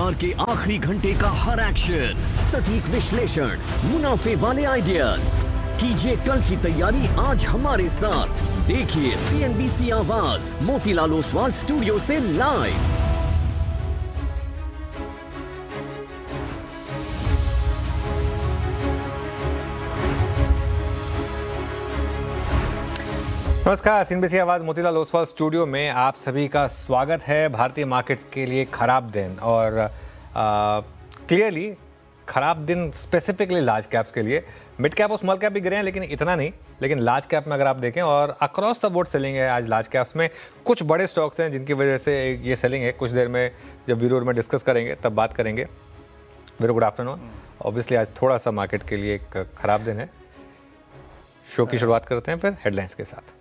बाजार के आखिरी घंटे का हर एक्शन, सटीक विश्लेषण, मुनाफे वाले आइडियाज। कीजिए कल की तैयारी आज हमारे साथ। देखिए CNBC आवाज मोतीलाल ओसवाल स्टूडियो से लाइव। नमस्कार, CNBC आवाज़ मोतीलाल ओसवाल स्टूडियो में आप सभी का स्वागत है। भारतीय मार्केट्स के लिए खराब दिन और क्लियरली खराब दिन स्पेसिफिकली लार्ज कैप्स के लिए। मिड कैप और स्मॉल कैप भी गिरे हैं लेकिन इतना नहीं। लेकिन लार्ज कैप में अगर आप देखें और अक्रॉस द बोर्ड सेलिंग है आज लार्ज कैप्स में। कुछ बड़े स्टॉक्स हैं जिनकी वजह से ये सेलिंग है। कुछ देर में जब वीडियो में डिस्कस करेंगे तब बात करेंगे। Very good afternoon. ऑब्वियसली आज थोड़ा सा मार्केट के लिए एक खराब दिन है। शो की शुरुआत करते हैं फिर हेडलाइंस के साथ।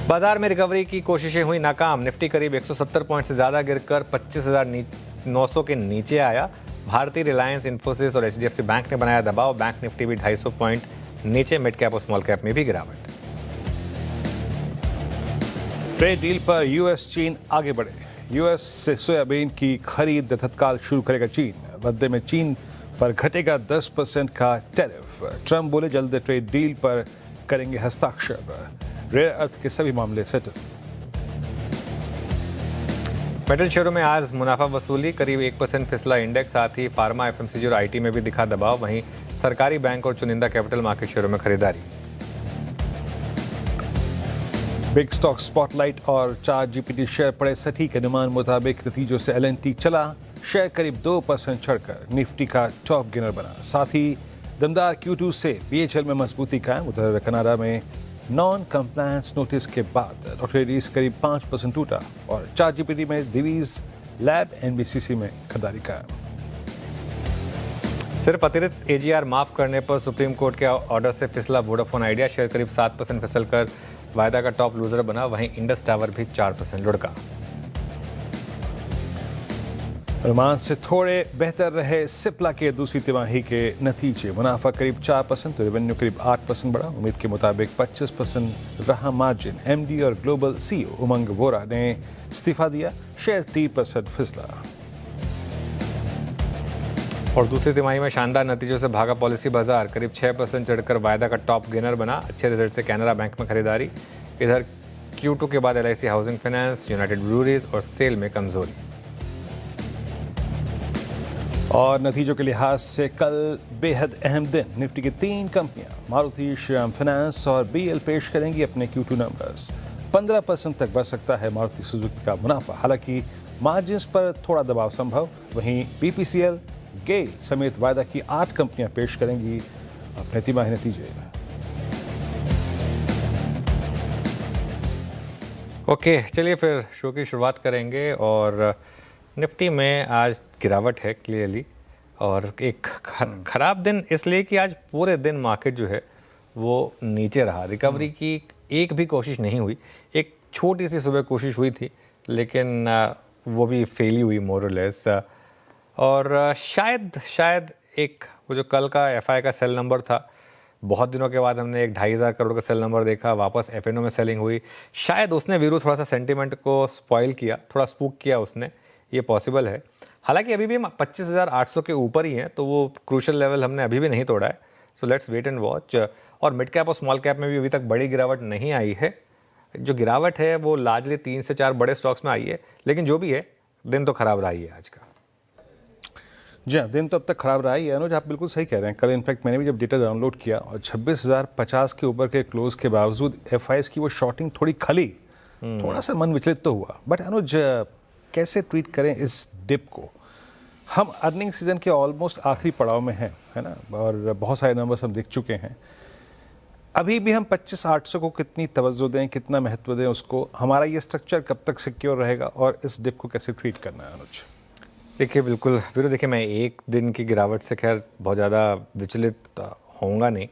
बाजार में रिकवरी की कोशिशें हुई नाकाम। निफ्टी करीब 170 पॉइंट से ज़्यादा गिरकर 25,900 के नीचे आया। भारतीय रिलायंस, इन्फोसिस और HDFC बैंक ने बनाया दबाव। बैंक निफ्टी भी 250 पॉइंट नीचे। मिड कैप और स्मॉल कैप में भी गिरावट। ट्रेड डील पर यूएस चीन आगे बढ़े। यूएस से सोयाबीन की खरीद तत्काल शुरू करेगा चीन। बदले में चीन पर घटेगा 10% का टैरिफ। ट्रंप बोले जल्द ट्रेड डील पर करेंगे हस्ताक्षर। रेयर अर्थ के सभी मामले सेटल। मेटल शेयरों में आज मुनाफा वसूली। करीब 1% फिसला इंडेक्स। साथ ही फार्मा, FMCG और IT में भी दिखा दबाव। वहीं सरकारी बैंक और चुनिंदा कैपिटल मार्केट शेयरों में खरीदारी। बिग स्टॉक स्पॉटलाइट और ChatGPT शेयर पड़े सटीक अनुमान मुताबिक। नतीजों से LNT चला। शेयर करीब 2% चढ़कर निफ्टी का टॉप गेनर बना। साथ ही दमदार Q2 से BHL में मजबूती कायम। उधर कनाडा में नॉन कंप्लायंस नोटिस के बाद डॉक्टर रेड्डीज करीब 5% टूटा। और ChatGPT में दिवीज लैब NBCC में खरीदारी कायम। सिर्फ अतिरिक्त AGR माफ करने पर सुप्रीम कोर्ट के ऑर्डर से फिसला वोडाफोन आइडिया। शेयर करीब 7% फिसलकर वायदा का टॉप लूजर बना। वहीं इंडस टावर भी 4% लुढ़का। अनुमान से थोड़े बेहतर रहे सिप्ला के दूसरी तिमाही के नतीजे। मुनाफा करीब 4% तो रेवेन्यू करीब 8% बढ़ा। उम्मीद के मुताबिक 25% रहा मार्जिन। MD और ग्लोबल CEO उमंग वोरा ने इस्तीफा दिया। शेयर 3% फिसला। और दूसरी तिमाही में शानदार नतीजों से भागा पॉलिसी बाजार। करीब 6% चढ़कर वायदा का टॉप गेनर बना। अच्छे रिजल्ट से कैनरा बैंक में खरीदारी। इधर Q2 के बाद LIC housing finance, United breweries और सेल में कमजोरी। और नतीजों के लिहाज से कल बेहद अहम दिन। निफ्टी की 3 कंपनियां मारुति, श्रीराम फाइनेंस और BL पेश करेंगी अपने Q2 नंबर्स। 15% तक बढ़ सकता है मारुति सुजुकी का मुनाफा। हालांकि मार्जिन्स पर थोड़ा दबाव संभव। वहीं BPCL, गेल समेत वायदा की 8 कंपनियां पेश करेंगी अपने तिमाही नतीजे। ओके, चलिए फिर शो की शुरुआत करेंगे। और निफ्टी में आज गिरावट है क्लियरली। और एक खराब दिन इसलिए कि आज पूरे दिन मार्केट जो है वो नीचे रहा। रिकवरी की एक भी कोशिश नहीं हुई। एक छोटी सी सुबह कोशिश हुई थी लेकिन वो भी फेल ही हुई मोर और लेस। और शायद एक वो जो कल का FI का सेल नंबर था, बहुत दिनों के बाद हमने एक 2,500 करोड़ का सेल नंबर देखा। वापस FNO में सेलिंग हुई। शायद उसने वीरू थोड़ा सा सेंटीमेंट को स्पॉइल किया, थोड़ा स्पूक किया उसने। ये पॉसिबल है। हालांकि अभी भी 25,800 के ऊपर ही हैं तो वो क्रूशल लेवल हमने अभी भी नहीं तोड़ा है। So let's wait and watch. और मिड कैप और स्मॉल कैप में भी अभी तक बड़ी गिरावट नहीं आई है। जो गिरावट है वो लार्जली 3 से 4 बड़े स्टॉक्स में आई है। लेकिन जो भी है, दिन तो खराब रहा ही है आज का। जी हाँ, दिन तो अब तक खराब रहा ही है। अनुज, आप बिल्कुल सही कह रहे हैं। कल इनफैक्ट मैंने भी जब डेटा डाउनलोड किया और 26,050 के ऊपर के क्लोज के बावजूद FIs की वो शॉर्टिंग थोड़ी खली। थोड़ा सा मन विचलित तो हुआ। बट अनुज, कैसे ट्रीट करें इस डिप को? हम अर्निंग सीजन के ऑलमोस्ट आखिरी पड़ाव में हैं, है ना? और बहुत सारे नंबर्स हम देख चुके हैं। अभी भी हम 25,800 को कितनी तवज्जो दें, कितना महत्व दें उसको? हमारा ये स्ट्रक्चर कब तक सिक्योर रहेगा और इस डिप को कैसे ट्रीट करना है अनुज? देखिए बिल्कुल वीरू, देखिए मैं एक दिन की गिरावट से खैर बहुत ज़्यादा विचलित होऊंगा नहीं।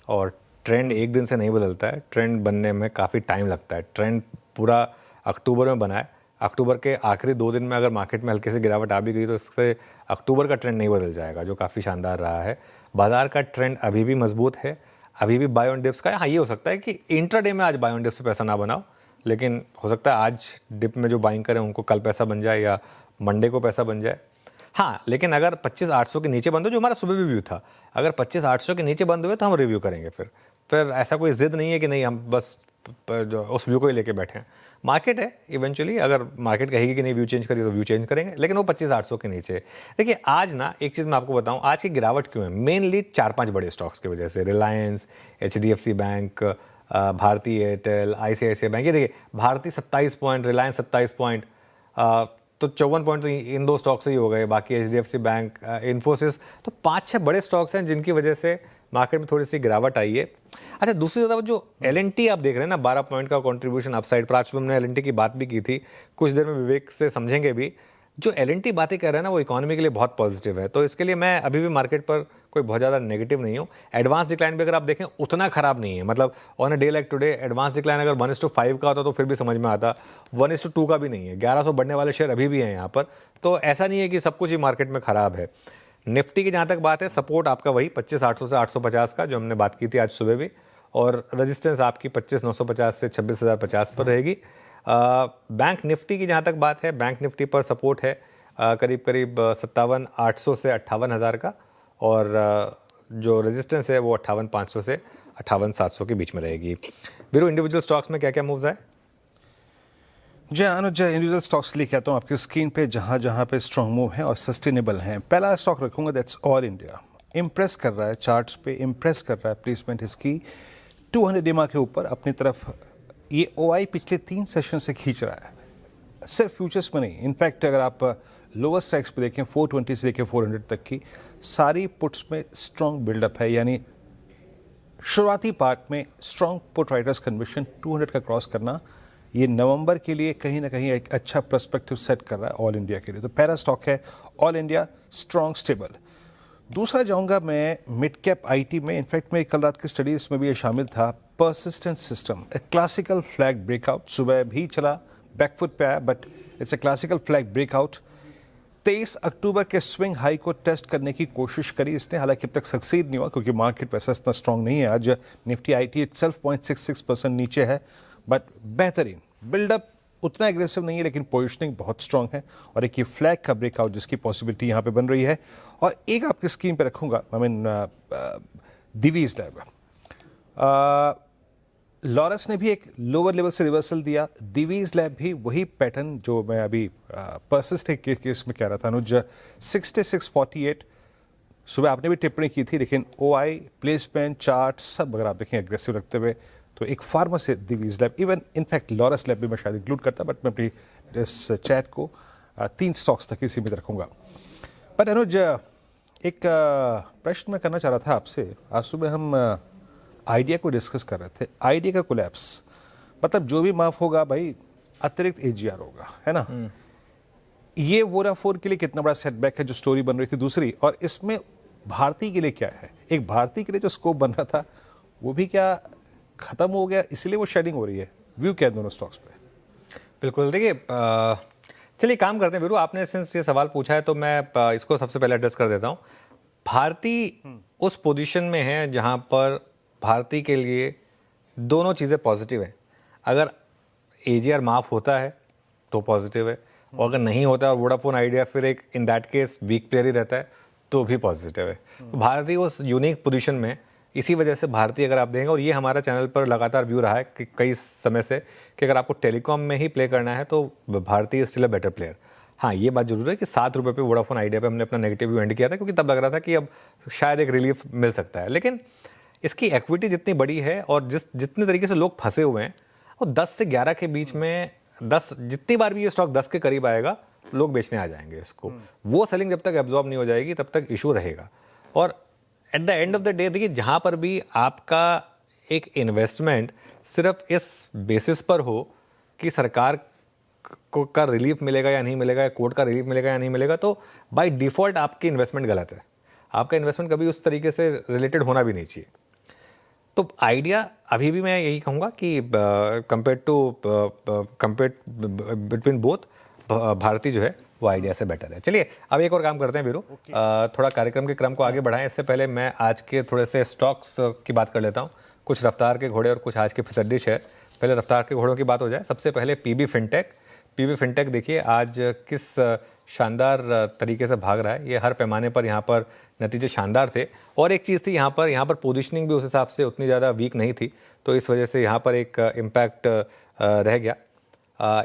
और ट्रेंड एक दिन से नहीं बदलता है। ट्रेंड बनने में काफ़ी टाइम लगता है। ट्रेंड पूरा अक्टूबर में बना है। अक्टूबर के आखिरी 2 दिन में अगर मार्केट में हल्के से गिरावट आ भी गई तो इससे अक्टूबर का ट्रेंड नहीं बदल जाएगा, जो काफ़ी शानदार रहा है। बाजार का ट्रेंड अभी भी मजबूत है। अभी भी बाय ऑन डिप्स का है। हाँ, ये हो सकता है कि इंट्राडे में आज बाय ऑन डिप्स पे पैसा ना बनाओ, लेकिन हो सकता है आज डिप में जो बाइंग करें उनको कल पैसा बन जाए या मंडे को पैसा बन जाए। हाँ, लेकिन अगर 25,800 के नीचे बंद हो, जो हमारा सुबह भी व्यू था, अगर 25,800 के नीचे बंद हुए तो हम रिव्यू करेंगे। फिर ऐसा कोई जिद नहीं है कि नहीं हम बस उस व्यू को ही लेके बैठे हैं। मार्केट है, इवेंचुअली अगर मार्केट कहेगी कि नहीं व्यू चेंज करिए तो व्यू चेंज करेंगे, लेकिन वो 25,800 के नीचे। देखिए आज ना एक चीज़ मैं आपको बताऊं, आज की गिरावट क्यों है, मेनली 4-5 बड़े स्टॉक्स की वजह से। Reliance, HDFC bank, Bharti Airtel, ICICI bank. ये देखिए, भारती 27 पॉइंट, रिलायंस 27 पॉइंट, तो 54 पॉइंट तो इन दो स्टॉक से ही हो गए। बाकी HDFC बैंक, इन्फोसिस, तो 5-6 बड़े स्टॉक्स हैं जिनकी वजह से मार्केट में थोड़ी सी गिरावट आई है। अच्छा, दूसरी तरफ जो L&T आप देख रहे हैं ना, 12 पॉइंट का कंट्रीब्यूशन अपसाइड पर। आज सुबह हमने L&T की बात भी की थी, कुछ देर में विवेक से समझेंगे भी। जो L&T बातें कर रहे हैं ना, वो इकोनॉमी के लिए बहुत पॉजिटिव है, तो इसके लिए मैं अभी भी मार्केट पर कोई बहुत ज़्यादा नेगेटिव नहीं हूँ। एडवांस डिक्लाइन भी अगर आप देखें उतना खराब नहीं है, मतलब on a day like today advance decline अगर 1:5 का होता तो फिर भी समझ में आता, 1:2 का भी नहीं है। 1100 बढ़ने वाले शेयर अभी भी हैं यहाँ पर, तो ऐसा नहीं है कि सब कुछ ही मार्केट में खराब है। निफ्टी की जहाँ तक बात है, सपोर्ट आपका वही 25,800 से 850 का, जो हमने बात की थी आज सुबह भी, और रजिस्टेंस आपकी 25,950 से 26,050 पर रहेगी। बैंक निफ्टी की जहाँ तक बात है, बैंक निफ्टी पर सपोर्ट है करीब 57,800 से 58,000 का, और जो रेजिस्टेंस है वो 58,500 से 58,700 के बीच में रहेगी। बीरू, इंडिविजुअल स्टॉक्स में क्या क्या मूव्स आए? जी अनुज, इंडिविजुअल स्टॉक्स लेके आता हूँ आपकी स्क्रीन पे, जहाँ जहाँ पे स्ट्रॉन्ग मूव है और सस्टेनेबल हैं। पहला स्टॉक रखूँगा, दैट्स ऑल इंडिया। इम्प्रेस कर रहा है चार्ट्स पे, इम्प्रेस कर रहा है प्लेसमेंट इसकी 200 EMA के ऊपर अपनी तरफ। ये OI पिछले 3 सेशन से खींच रहा है, सिर्फ फ्यूचर्स में नहीं। इनफैक्ट अगर आप लोअर स्ट्राइक्स पे देखें 420 से लेकर 400 तक की सारी पुट्स में स्ट्रॉन्ग बिल्डअप है, यानी शुरुआती पार्ट में स्ट्रॉन्ग पुट राइटर्स कन्विक्शन 200 का क्रॉस करना, ये नवंबर के लिए कहीं ना कहीं एक अच्छा पर्सपेक्टिव सेट कर रहा है ऑल इंडिया के लिए। तो पहला स्टॉक है ऑल इंडिया, स्ट्रॉन्ग स्टेबल। दूसरा जाऊंगा मैं मिड कैप IT में। इनफैक्ट मेरी कल रात की स्टडीज में भी ये शामिल था, पर्सिस्टेंट सिस्टम, ए क्लासिकल फ्लैग ब्रेकआउट। सुबह भी चला, बैकफुट पे आया, but it's a classical flag breakout. 23 अक्टूबर के स्विंग हाई को टेस्ट करने की कोशिश करी इसने, हालांकि अब तक सक्सीड नहीं हुआ क्योंकि मार्केट वैसा इतना स्ट्रॉन्ग नहीं है। आज निफ्टी IT इटसेल्फ 0.66% नीचे है, बट बेहतरीन बिल्डअप, उतना एग्रेसिव नहीं है लेकिन पोजिशनिंग बहुत स्ट्रॉन्ग है। और एक ये फ्लैग का ब्रेकआउट जिसकी पॉसिबिलिटी यहाँ पे बन रही है। और एक आपकी स्क्रीन पे रखूँगा, I mean Divij lab. Laurus ने भी एक लोअर लेवल से रिवर्सल दिया, दिवीज लैब भी वही पैटर्न जो मैं अभी पर्सिस्ट के केस में कह रहा था अनुज। 6648 सुबह आपने भी टिप्पणी की थी, लेकिन OI प्लेसमेंट चार्ट सब अगर आप देखें एग्रेसिव रखते हुए, तो एक फार्मा से Divis lab, even in fact Laurus lab भी मैं शायद इंक्लूड करता, बट मैं अपनी इस चैट को 3 स्टॉक्स तक ही सीमित रखूँगा। बट अनुज, एक प्रश्न मैं करना चाह रहा था आपसे। आज सुबह हम आइडिया को डिस्कस कर रहे थे, आइडिया का कोलैप्स, मतलब जो भी माफ होगा भाई अतिरिक्त AGR होगा, है ना। ये वोडाफोन के लिए कितना बड़ा सेटबैक है जो स्टोरी बन रही थी दूसरी, और इसमें भारती के लिए क्या है? एक भारती के लिए जो स्कोप बन रहा था वो भी क्या खत्म हो गया, इसलिए वो शेडिंग हो रही है? व्यू क्या है दोनों स्टॉक्स पे? बिल्कुल, देखिए चलिए काम करते हैं। बीरू, आपने सिंस ये सवाल पूछा है तो मैं इसको सबसे पहले एड्रेस कर देता हूँ। भारती उस पोजीशन में है जहाँ पर भारती के लिए दोनों चीज़ें पॉजिटिव हैं। अगर AGR माफ़ होता है तो पॉजिटिव है, और अगर नहीं होता है और वोडाफोन आइडिया फिर एक in that case weak player ही रहता है तो भी पॉजिटिव है। तो भारती उस यूनिक पोजीशन में, इसी वजह से भारती अगर आप देखेंगे, और ये हमारा चैनल पर लगातार व्यू रहा है कि कई समय से, कि अगर आपको टेलीकॉम में ही प्ले करना है तो Bharti is still a better player. हाँ, ये बात जरूर है कि 7 रुपये पे वोडाफोन आइडिया पे हमने अपना नेगेटिव व्यू एंड किया था, क्योंकि तब लग रहा था कि अब शायद एक रिलीफ मिल सकता है। लेकिन इसकी इक्विटी जितनी बड़ी है और जितने तरीके से लोग फंसे हुए हैं, वो 10 से 11 के बीच में, 10 जितनी बार भी ये स्टॉक 10 के करीब आएगा लोग बेचने आ जाएंगे इसको। वो सेलिंग जब तक एब्जॉर्ब नहीं हो जाएगी तब तक इशू रहेगा। और at the end of the day देखिए, जहाँ पर भी आपका एक इन्वेस्टमेंट सिर्फ इस बेसिस पर हो कि सरकार का रिलीफ मिलेगा या नहीं मिलेगा, या कोर्ट का रिलीफ मिलेगा या नहीं मिलेगा, तो बाय डिफ़ॉल्ट आपकी इन्वेस्टमेंट गलत है। आपका इन्वेस्टमेंट कभी उस तरीके से रिलेटेड होना भी नहीं चाहिए। तो आइडिया अभी भी मैं यही कहूँगा कि कंपेयर बिटवीन बोथ भारती जो है वो आइडिया से बेटर है। चलिए अब एक और काम करते हैं बीरू, थोड़ा कार्यक्रम के क्रम को आगे बढ़ाएं। इससे पहले मैं आज के थोड़े से स्टॉक्स की बात कर लेता हूँ। कुछ रफ्तार के घोड़े और कुछ आज के फिसड्डिश है। पहले रफ्तार के घोड़ों की बात हो जाए, सबसे पहले पीबी फिनटेक देखिए आज किस शानदार तरीके से भाग रहा है। ये हर पैमाने पर यहाँ पर नतीजे शानदार थे। और एक चीज़ थी यहाँ पर पोजीशनिंग भी उस हिसाब से उतनी ज़्यादा वीक नहीं थी, तो इस वजह से यहाँ पर एक इम्पैक्ट रह गया।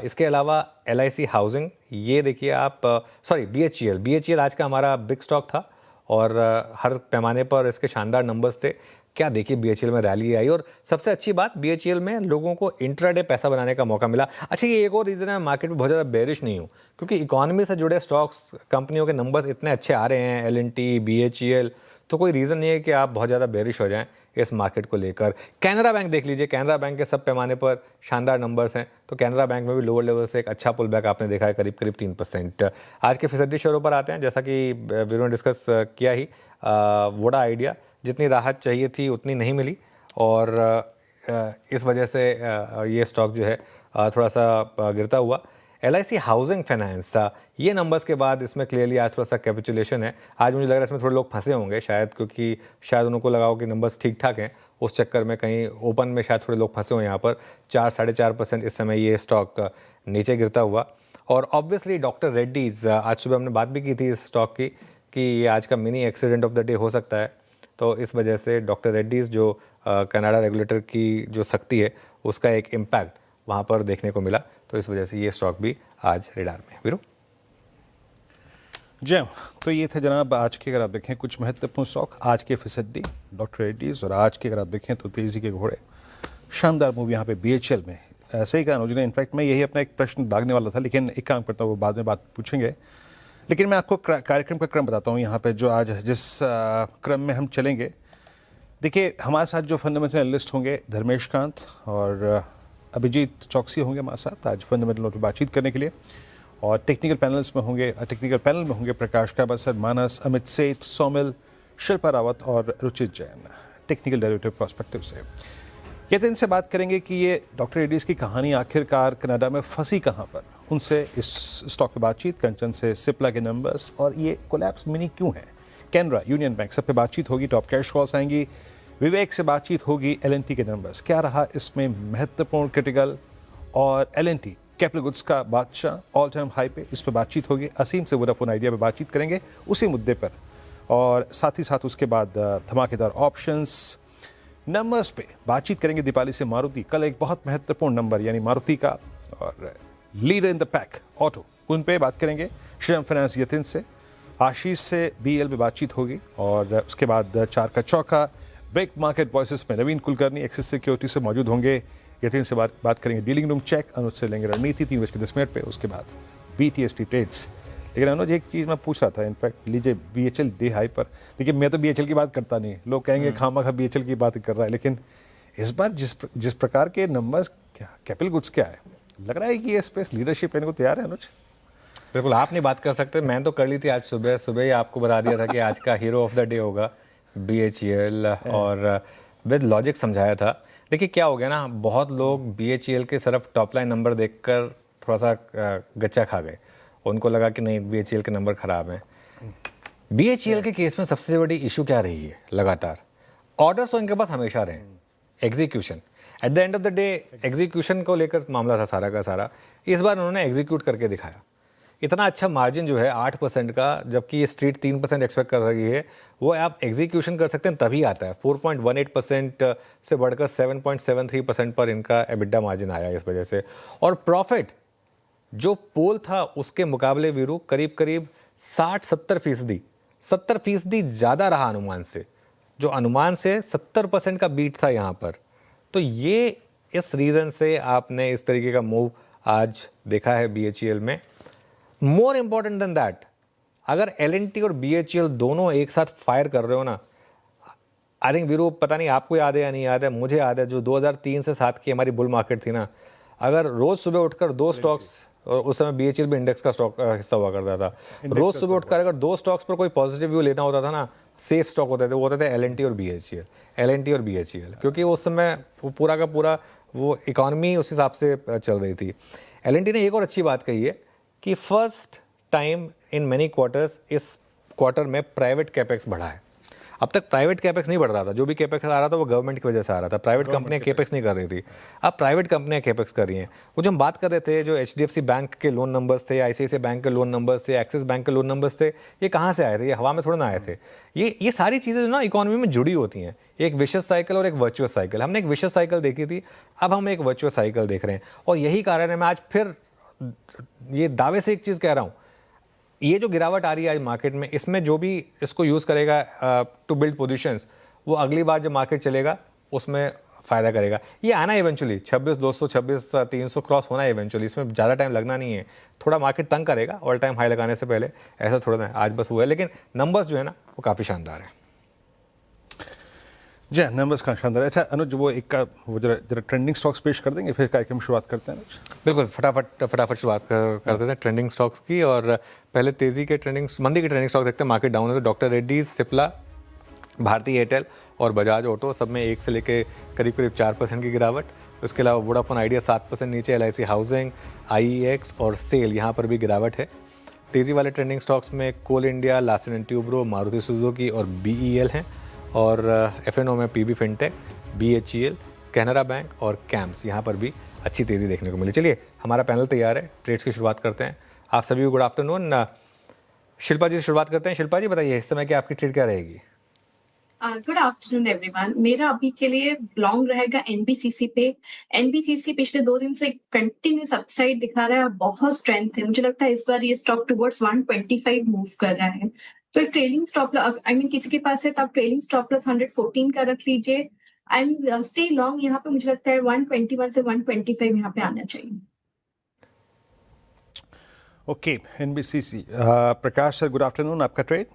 इसके अलावा LIC हाउसिंग, ये देखिए आप BHEL आज का हमारा बिग स्टॉक था और हर पैमाने पर इसके शानदार नंबर्स थे। क्या देखिए BHEL में रैली आई और सबसे अच्छी बात BHEL में लोगों को इंट्राडे पैसा बनाने का मौका मिला। अच्छा, ये एक और रीज़न है मार्केट में बहुत ज़्यादा बेरिश नहीं हूँ, क्योंकि इकोनॉमी से जुड़े स्टॉक्स कंपनियों के नंबर्स इतने अच्छे आ रहे हैं, L&T, BHEL, तो कोई रीज़न नहीं है कि आप बहुत ज़्यादा बेरिश हो जाएं इस मार्केट को लेकर। कैनरा बैंक देख लीजिए, कैनरा बैंक के सब पैमाने पर शानदार नंबर्स हैं, तो कैनरा बैंक में भी लोअर लेवल से एक अच्छा पुल बैक आपने देखा है, करीब 3%। आज के फिसदी शेयरों पर आते हैं, जैसा कि वीरू ने डिस्कस किया ही, वोडा आइडिया जितनी राहत चाहिए थी उतनी नहीं मिली और इस वजह से ये स्टॉक जो है थोड़ा सा गिरता हुआ। LIC हाउसिंग फाइनेंस था, ये नंबर्स के बाद इसमें क्लियरली आज थोड़ा सा कैपिचुलेशन है। आज मुझे लग रहा है इसमें थोड़े लोग फंसे होंगे शायद, क्योंकि शायद उनको लगा हो कि नंबर्स ठीक ठाक हैं, उस चक्कर में कहीं ओपन में शायद थोड़े लोग फंसे हुए। यहाँ पर 4-4.5% इस समय ये स्टॉक नीचे गिरता हुआ। और ऑब्वियसली डॉक्टर रेड्डीज़, आज सुबह हमने बात भी की थी इस स्टॉक की कि ये आज का mini accident of the day हो सकता है, तो इस वजह से डॉक्टर रेड्डीज़ जो कनाडा रेगुलेटर की जो सख्ती है उसका एक इम्पैक्ट वहाँ पर देखने को मिला, तो इस वजह से ये स्टॉक भी आज रेडार में। वीरू जी, तो ये थे जनाब आज के, अगर आप देखें कुछ महत्वपूर्ण स्टॉक आज के फिसड्डी डॉक्टर रेड्डीज़, और आज के अगर आप देखें तो तेज़ी के घोड़े, शानदार मूव यहाँ पे BHEL में। ऐसे ही कहा अनुज ने, इनफैक्ट मैं यही अपना एक प्रश्न दागने वाला था, लेकिन एक काम करता हूँ, वो बाद में बात पूछेंगे, लेकिन मैं आपको कार्यक्रम का क्रम बताता हूँ यहाँ पे जो आज जिस क्रम में हम चलेंगे। देखिए हमारे साथ जो फंडामेंटल एनालिस्ट होंगे धर्मेश कांत और अभिजीत चौकसी होंगे हमारे साथ आज फंडामेंटलों पर बातचीत करने के लिए, और टेक्निकल पैनल में होंगे प्रकाश काबसर, मानस, अमित सेठ, सोमिल, शिल्पा रावत और Ruchit Jain, technical derivative prospective से। ये तो इनसे बात करेंगे कि ये डॉक्टर रेड्डीज़ की कहानी आखिरकार कनाडा में फंसी कहाँ पर, उनसे इस स्टॉक पे बातचीत, कंचन से सिप्ला के नंबर्स, और ये कोलैप्स मिनी क्यों है, कैनरा, यूनियन बैंक, सब पे बातचीत होगी। टॉप कैश कॉल्स आएंगी, विवेक से बातचीत होगी, L&T के नंबर्स क्या रहा इसमें महत्वपूर्ण क्रिटिकल, और L&T कैपिटल गुड्स का बादशाह ऑल टाइम हाई पे, इस पर बातचीत होगी। असीम से वोडाफोन आइडिया पे बातचीत करेंगे उसी मुद्दे पर, और साथ ही साथ उसके बाद धमाकेदार ऑप्शंस नंबर्स पे बातचीत करेंगे। दीपाली से मारुति, कल एक बहुत महत्वपूर्ण नंबर यानी मारुति का, और leader in the pack auto, उन पे बात करेंगे। श्रीराम फाइनेंस यतिन से, आशीष से BL पे बातचीत होगी, और उसके बाद 4 का चौका ब्रेक मार्केट वॉइसेस में नवीन कुलकर्णी एक्सिस सिक्योरिटी से मौजूद होंगे। यतिन से बात करेंगे डीलिंग रूम चेक, अनुज से लेंगे रणनीति 3:10 पे, उसके बाद BTST ट्रेड्स। लेकिन अनुज एक चीज़ मैं पूछ रहा था, इनफैक्ट लीजिए BHEL डे हाई पर, देखिए मैं तो BHEL की बात करता नहीं, लोग कहेंगे खामा BHEL की बात कर रहा है, लेकिन इस बार जिस प्रकार के नंबर्स, क्या कैपिटल गुड्स क्या है, लग रहा है कि ये स्पेस लीडरशिप लेने को तैयार है अनुज। बिल्कुल, आप नहीं बात कर सकते, मैं तो कर ली थी आज सुबह ही आपको बता दिया था कि आज का हीरो ऑफ द डे होगा BHEL, और विद लॉजिक समझाया था। देखिए क्या हो गया ना, बहुत लोग BHEL के सिर्फ टॉप लाइन नंबर देखकर थोड़ा सा गच्चा खा गए, उनको लगा कि नहीं BHEL के नंबर खराब हैं। BHEL के केस में सबसे बड़ी इशू क्या रही है, लगातार ऑर्डर्स तो इनके पास हमेशा रहे, execution, at the end of the day execution को लेकर मामला था सारा का सारा। इस बार उन्होंने एग्जीक्यूट करके दिखाया, इतना अच्छा मार्जिन जो है 8% का, जबकि ये स्ट्रीट 3% एक्सपेक्ट कर रही है, वो आप एग्जीक्यूशन कर सकते हैं तभी आता है। 4.18% से बढ़कर 7.73% पर इनका EBITDA मार्जिन आया इस वजह से। और प्रॉफिट जो पोल था उसके मुकाबले वीरू करीब 60-70%, 70% ज़्यादा रहा अनुमान से, जो अनुमान से 70% का बीट था यहाँ पर। तो ये इस रीज़न से आपने इस तरीके का मूव आज देखा है BHEL में। मोर इम्पॉर्टेंट देन दैट, अगर L&T और BHEL दोनों एक साथ फायर कर रहे हो ना, आई थिंक वीरू, पता नहीं आपको याद है या नहीं याद है, मुझे याद है जो 2003 से 7 की हमारी बुल मार्केट थी ना, अगर रोज सुबह उठकर 2 स्टॉक्स, और उस समय BHEL भी इंडेक्स का स्टॉक हिस्सा हुआ करता था, रोज सुबह उठकर अगर 2 स्टॉक्स पर कोई पॉजिटिव व्यू लेना होता था ना, सेफ स्टॉक होते थे, वो होते थे L&T और BHEL, क्योंकि उस समय पूरा का पूरा वो इकॉनमी उस हिसाब से चल रही थी। L&T ने एक और अच्छी बात कही है कि first time in many quarters इस क्वार्टर में प्राइवेट कैपेक्स बढ़ा है। अब तक प्राइवेट कैपेक्स नहीं बढ़ रहा था, जो भी कैपेक्स आ रहा था वो गवर्नमेंट की वजह से आ रहा था, प्राइवेट कंपनियां कैपेक्स नहीं कर रही थी। अब प्राइवेट कंपनियां कैपेक्स कर रही हैं। वो जो हम बात कर रहे थे, जो HDFC बैंक के लोन नंबर्स थे, ICICI बैंक के लोन नंबर्स थे, एक्सिस बैंक के लोन नंबर्स थे, ये कहाँ से आए थे? ये हवा में थोड़ा ना आए थे। ये सारी चीज़ें जो ना इकोनॉमी में जुड़ी होती हैं, एक विशेष साइकिल और एक वर्चुअस साइकिल। हमने एक विशेष साइकिल देखी थी, अब हम एक वर्चुअस साइकिल देख रहे हैं। और यही कारण है, मैं आज फिर ये दावे से एक चीज़ कह रहा हूँ, ये जो गिरावट आ रही है आज मार्केट में, इसमें जो भी इसको यूज़ करेगा टू बिल्ड पोजीशंस, वो अगली बार जब मार्केट चलेगा उसमें फ़ायदा करेगा। ये आना इवेंचुअली 26,200 26,300 क्रॉस होना है इवेंचुअली, इसमें ज़्यादा टाइम लगना नहीं है। थोड़ा मार्केट तंग करेगा ऑल टाइम हाई लगाने से पहले, ऐसा थोड़ा ना आज बस हुआ है, लेकिन नंबर्स जो है ना वो काफ़ी शानदार है। जी नंबर्स का शानदार। अच्छा अनुज, वो एक का वो जरा ट्रेंडिंग स्टॉक्स पेश कर देंगे, फिर कार्यक्रम शुरुआत करते हैं अनुज। बिल्कुल, फटाफट शुरुआत कर देते हैं ट्रेंडिंग स्टॉक्स की। और पहले तेज़ी के मंदी के ट्रेंडिंग स्टॉक देखते हैं। मार्केट डाउन है तो डॉक्टर रेड्डीज, सिप्ला, भारती एयरटेल और बजाज ऑटो सब में 1 से लेके करीब 4% की गिरावट। उसके अलावा वोडाफोन आइडिया 7% नीचे, LIC हाउसिंग, IEX और सेल यहाँ पर भी गिरावट है। तेज़ी वाले ट्रेंडिंग स्टॉक्स में coal India, Larsen and Toubro, Maruti Suzuki और BEL हैं। और F&O में PB fintech, BHEL, Canara bank और कैम्स, यहाँ पर भी अच्छी तेज़ी देखने को मिली। चलिए हमारा पैनल तैयार है, ट्रेड्स की शुरुआत करते हैं। आप सभी को गुड आफ्टरनून। शिल्पा जी से शुरुआत करते हैं। शिल्पा जी बताइए, इस समय की आपकी ट्रेड क्या रहेगी? Good afternoon everyone. मेरा अभी के लिए लॉन्ग रहेगा NBCC पे। NBCC पिछले 2 दिन से कंटिन्यूस अपसाइड दिखा रहा है, बहुत स्ट्रेंथ है। मुझे लगता है इस बार ये स्टॉक टुवर्ड्स 125 मूव कर रहा है। तो एक ट्रेलिंग स्टॉप किसी के पास है तो आप ट्रेलिंग स्टॉप लॉस 114 का रख लीजिए एंड स्टे लॉन्ग। यहाँ पे मुझे लगता है 121 से 125 यहाँ पे आना चाहिए। Okay NBCC। Prakash sir good afternoon, आपका trade?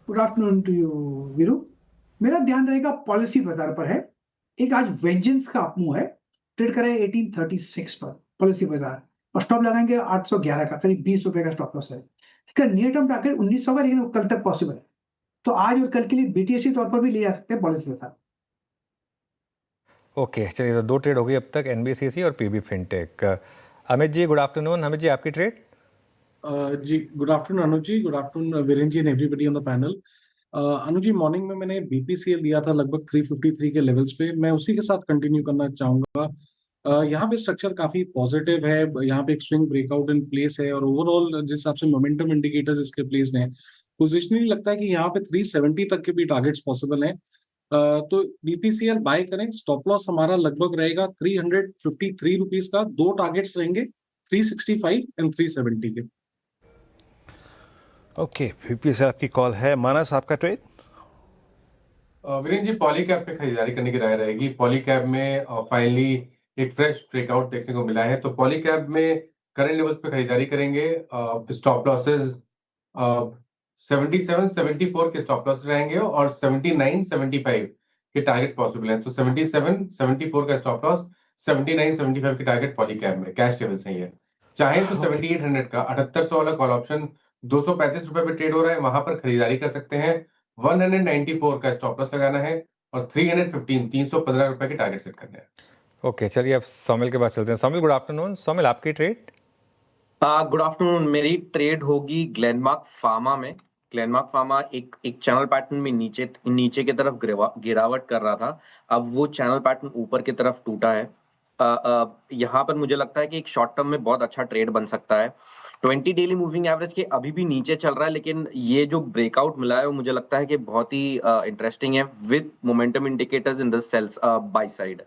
Good afternoon to you Veeru. मेरा ध्यान रहेगा पॉलिसी बाजार पर है। एक आज वेंजेंस का अपमूव है, ट्रेड करें 1836 पर पॉलिसी बाजार, और स्टॉप लगाएंगे 811 का, करीब 20 रुपए का स्टॉप लॉस है। इसका नियर टर्म टारगेट 1900 का, लेकिन वो कल तक पॉसिबल है। तो आज और कल के लिए BTC तौर पर भी ले जा सकते हैं पॉलिसी बाजार। ओके चलिए, तो 2 ट्रेड हो गई अब तक, NBCC और PB Fintech. Amit ji good afternoon. Amit ji आपकी ट्रेड? जी good afternoon Anuj ji, good afternoon Virendra ji and everybody on the panel. Anuj ji, morning में मैंने BPCL लिया था लगभग 353 के लेवल्स पे, मैं उसी के साथ कंटिन्यू करना चाहूंगा। यहाँ पे स्ट्रक्चर काफी पॉजिटिव है, यहाँ पे एक स्विंग ब्रेकआउट इन प्लेस है और ओवरऑल जिस हिसाब से मोमेंटम इंडिकेटर्स इसके प्लेस हैं, पोजिशनली लगता है कि यहाँ पे 370 तक के भी टारगेट्स पॉसिबल हैं। तो BPCL बाय करें। स्टॉप लॉस हमारा लगभग रहेगा 353 रुपीज का। 2 टारगेट्स रहेंगे 365 एंड 370 के। ओके BPCL आपकी कॉल है। मानस आपका ट्रेड? वीरेंद्र जी, पॉलीकैब पे खरीदारी करने की राय रहेगी। पॉलीकैब में फाइनली एक फ्रेश ब्रेकआउट देखने को मिला है, तो पॉलीकैब में करंट लेवल्स पे खरीदारी करेंगे। स्टॉप लॉसेस 77 74 के स्टॉप लॉस रहेंगे और 79 75 के टारगेट पॉसिबल हैं। तो 77 74 का स्टॉप लॉस, 79 75 के टारगेट पॉलीकैब में कैश लेवल्स हैं ये। चाहे तो 7800 का 7800 वाला कॉल ऑप्शन 235 रुपए पे ट्रेड हो रहा है, वहां पर खरीदारी कर सकते हैं। 194 का स्टॉप लॉस लगाना है और 315 रुपए के टारगेट सेट करना है। ओके चलिए, अब सोमिल के पास चलते हैं। Somil good afternoon. सोमिल आपकी ट्रेड? Good afternoon. मेरी ट्रेड होगी ग्लेनमार्क फार्मा में। ग्लेनमार्क फार्मा एक चैनल पैटर्न में नीचे की तरफ गिरावट कर रहा था, अब वो चैनल पैटर्न ऊपर की तरफ टूटा है। यहाँ पर मुझे लगता है कि एक शॉर्ट टर्म में बहुत अच्छा ट्रेड बन सकता है। 20 डेली मूविंग एवरेज के अभी भी नीचे चल रहा है, लेकिन ये जो ब्रेकआउट मिला है वो मुझे लगता है कि बहुत ही इंटरेस्टिंग है with momentum indicators in the sales by side.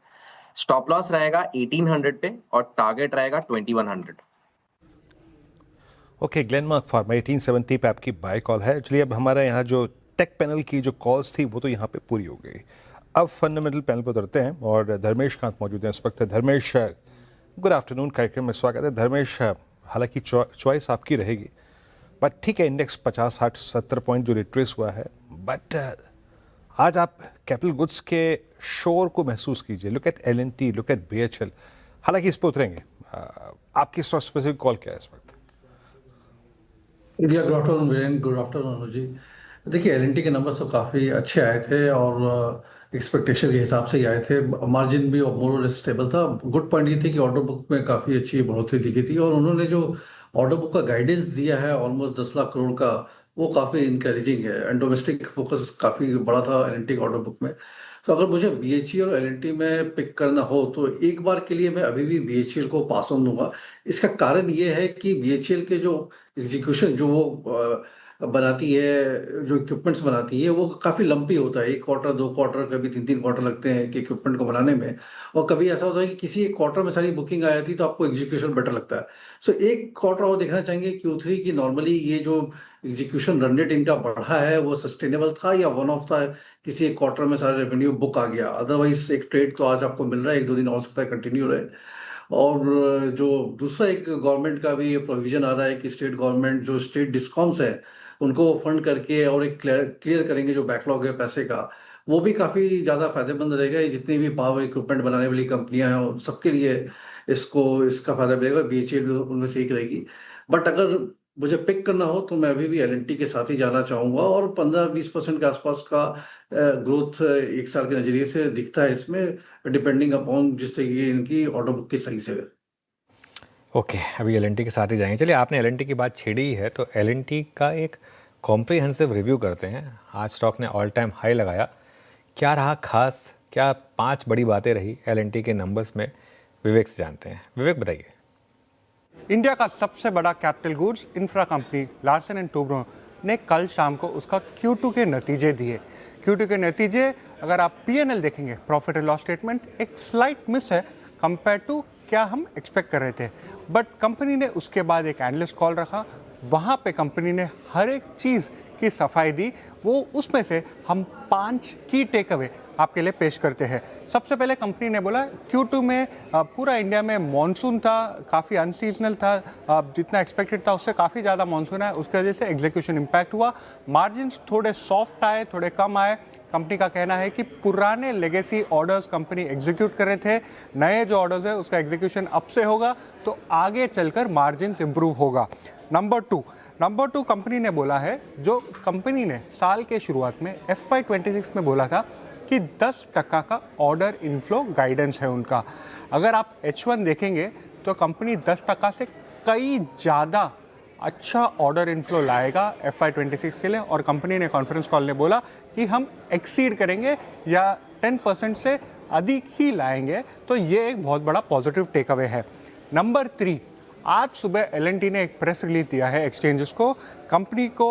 Stop loss रहेगा 1800 पे और टारगेट रहेगा 2100। ओके ग्लेनमार्क फार्मा 1870 पे आपकी बाय कॉल है। चलिए अब हमारे यहाँ जो टेक पैनल की जो कॉल्स थी वो तो यहाँ पे पूरी हो गई। अब फंडामेंटल पैनल पर उतरते हैं और धर्मेश कांत मौजूद हैं इस वक्त। धर्मेश गुड आफ्टरनून, कार्यक्रम में स्वागत है। धर्मेश, हालांकि चॉइस आपकी रहेगी, बट ठीक है, इंडेक्स 50 60 70 पॉइंट जो रिट्रेस हुआ है, बट आज आप कैपिटल गुड्स के शोर को महसूस कीजिए। Look at L&T, look at BHL। हालांकि इस पर उतरेंगे, आपकी स्पेसिफिक कॉल क्या है इस वक्त? Good afternoon Virendra, good afternoon Anuj ji. देखिए L&T के नंबर तो काफ़ी अच्छे आए थे और एक्सपेक्टेशन के हिसाब से ही आए थे। मार्जिन भी मोर स्टेबल था। गुड पॉइंट ये थी कि ऑर्डर बुक में काफ़ी अच्छी बढ़ोतरी दिखी थी और उन्होंने जो ऑर्डर बुक का गाइडेंस दिया है ऑलमोस्ट 10 लाख करोड़ का, वो काफ़ी इंकरेजिंग है एंड डोमेस्टिक फोकस काफ़ी बड़ा था एल ऑर्डर बुक में। तो अगर मुझे BHEL और L&T में पिक करना हो तो एक बार के लिए मैं अभी भी BHEL को पास ऑन दूंगा। इसका कारण ये है कि BHEL के जो एग्जीक्यूशन जो वो बनाती है, जो इक्विपमेंट्स बनाती है, वो काफ़ी लंपी होता है। 1 क्वार्टर 2 क्वार्टर कभी 3 क्वार्टर लगते हैं कि इक्विपमेंट को बनाने में, और कभी ऐसा होता है कि किसी एक क्वार्टर में सारी बुकिंग आ जाती है तो आपको एग्जीक्यूशन बेटर लगता है। सो एक क्वार्टर और देखना चाहेंगे Q3 की नॉर्मली ये जो एग्जीक्यूशन रन रेट इनका बढ़ा है वो सस्टेनेबल था या वन ऑफ था, किसी एक क्वार्टर में सारा रेवेन्यू बुक आ गया। अदरवाइज एक ट्रेड तो आज आपको मिल रहा है, 1-2 दिन हो सकता है कंटिन्यू रहे। और जो दूसरा एक गवर्नमेंट का भी प्रोविजन आ रहा है कि स्टेट गवर्नमेंट जो स्टेट डिस्कॉम्स है उनको फंड करके और एक क्लियर करेंगे जो बैकलॉग है पैसे का, वो भी काफ़ी ज़्यादा फायदेमंद रहेगा। ये जितनी भी पावर इक्विपमेंट बनाने वाली कंपनियां हैं उन सबके लिए इसका फायदा मिलेगा। BHEL भी उनमें से एक रहेगी। बट अगर मुझे पिक करना हो तो मैं अभी भी L&T के साथ ही जाना चाहूँगा, और 15-20% के आसपास का ग्रोथ एक साल के नज़रिए से दिखता है इसमें, डिपेंडिंग अपॉन जिस तरीके इनकी ऑर्डर बुक की सही से। ओके, अभी L&T के साथ ही जाएंगे। चलिए, आपने L&T की बात छेड़ी ही है तो L&T का एक कॉम्प्रिहेंसिव रिव्यू करते हैं। आज स्टॉक ने ऑल टाइम हाई लगाया, क्या रहा खास, क्या 5 बड़ी बातें रही L&T के नंबर्स में, विवेक से जानते हैं। विवेक बताइए। इंडिया का सबसे बड़ा capital goods infra company Larsen and Toubro ने कल शाम को उसका Q2 के नतीजे दिए। Q2 के नतीजे अगर आप P&L देखेंगे, प्रॉफिट एंड लॉस स्टेटमेंट, एक स्लाइट मिस है कंपेयर टू क्या हम एक्सपेक्ट कर रहे थे। बट कंपनी ने उसके बाद एक एनालिस्ट कॉल रखा, वहाँ पे कंपनी ने हर एक चीज़ की सफाई दी। वो उसमें से हम 5 की टेक अवे आपके लिए पेश करते हैं। सबसे पहले कंपनी ने बोला Q2 में पूरा इंडिया में मॉनसून था, काफ़ी अनसीजनल था, जितना एक्सपेक्टेड था उससे काफ़ी ज़्यादा मॉनसून है, उसकी वजह से एग्जीक्यूशन इम्पैक्ट हुआ। मार्जिन्स थोड़े सॉफ्ट आए, थोड़े कम आए। कंपनी का कहना है कि पुराने लेगेसी ऑर्डर्स कंपनी एग्जीक्यूट कर रहे थे, नए जो ऑर्डर्स है उसका एग्जीक्यूशन अब से होगा तो आगे चलकर मार्जिन्स इंप्रूव होगा। नंबर टू कंपनी ने बोला है, जो कंपनी ने साल के शुरुआत में FY26 में बोला था कि 10% का ऑर्डर इनफ्लो गाइडेंस है उनका। अगर आप H1 देखेंगे तो कंपनी 10% से कई ज़्यादा अच्छा ऑर्डर इनफ्लो लाएगा FY26 के लिए, और कंपनी ने कॉन्फ्रेंस कॉल में बोला कि हम एक्सीड करेंगे या 10% से अधिक ही लाएंगे। तो ये एक बहुत बड़ा पॉजिटिव टेक अवे है। नंबर 3, आज सुबह L&T ने एक प्रेस रिलीज दिया है एक्सचेंजेस को। कंपनी को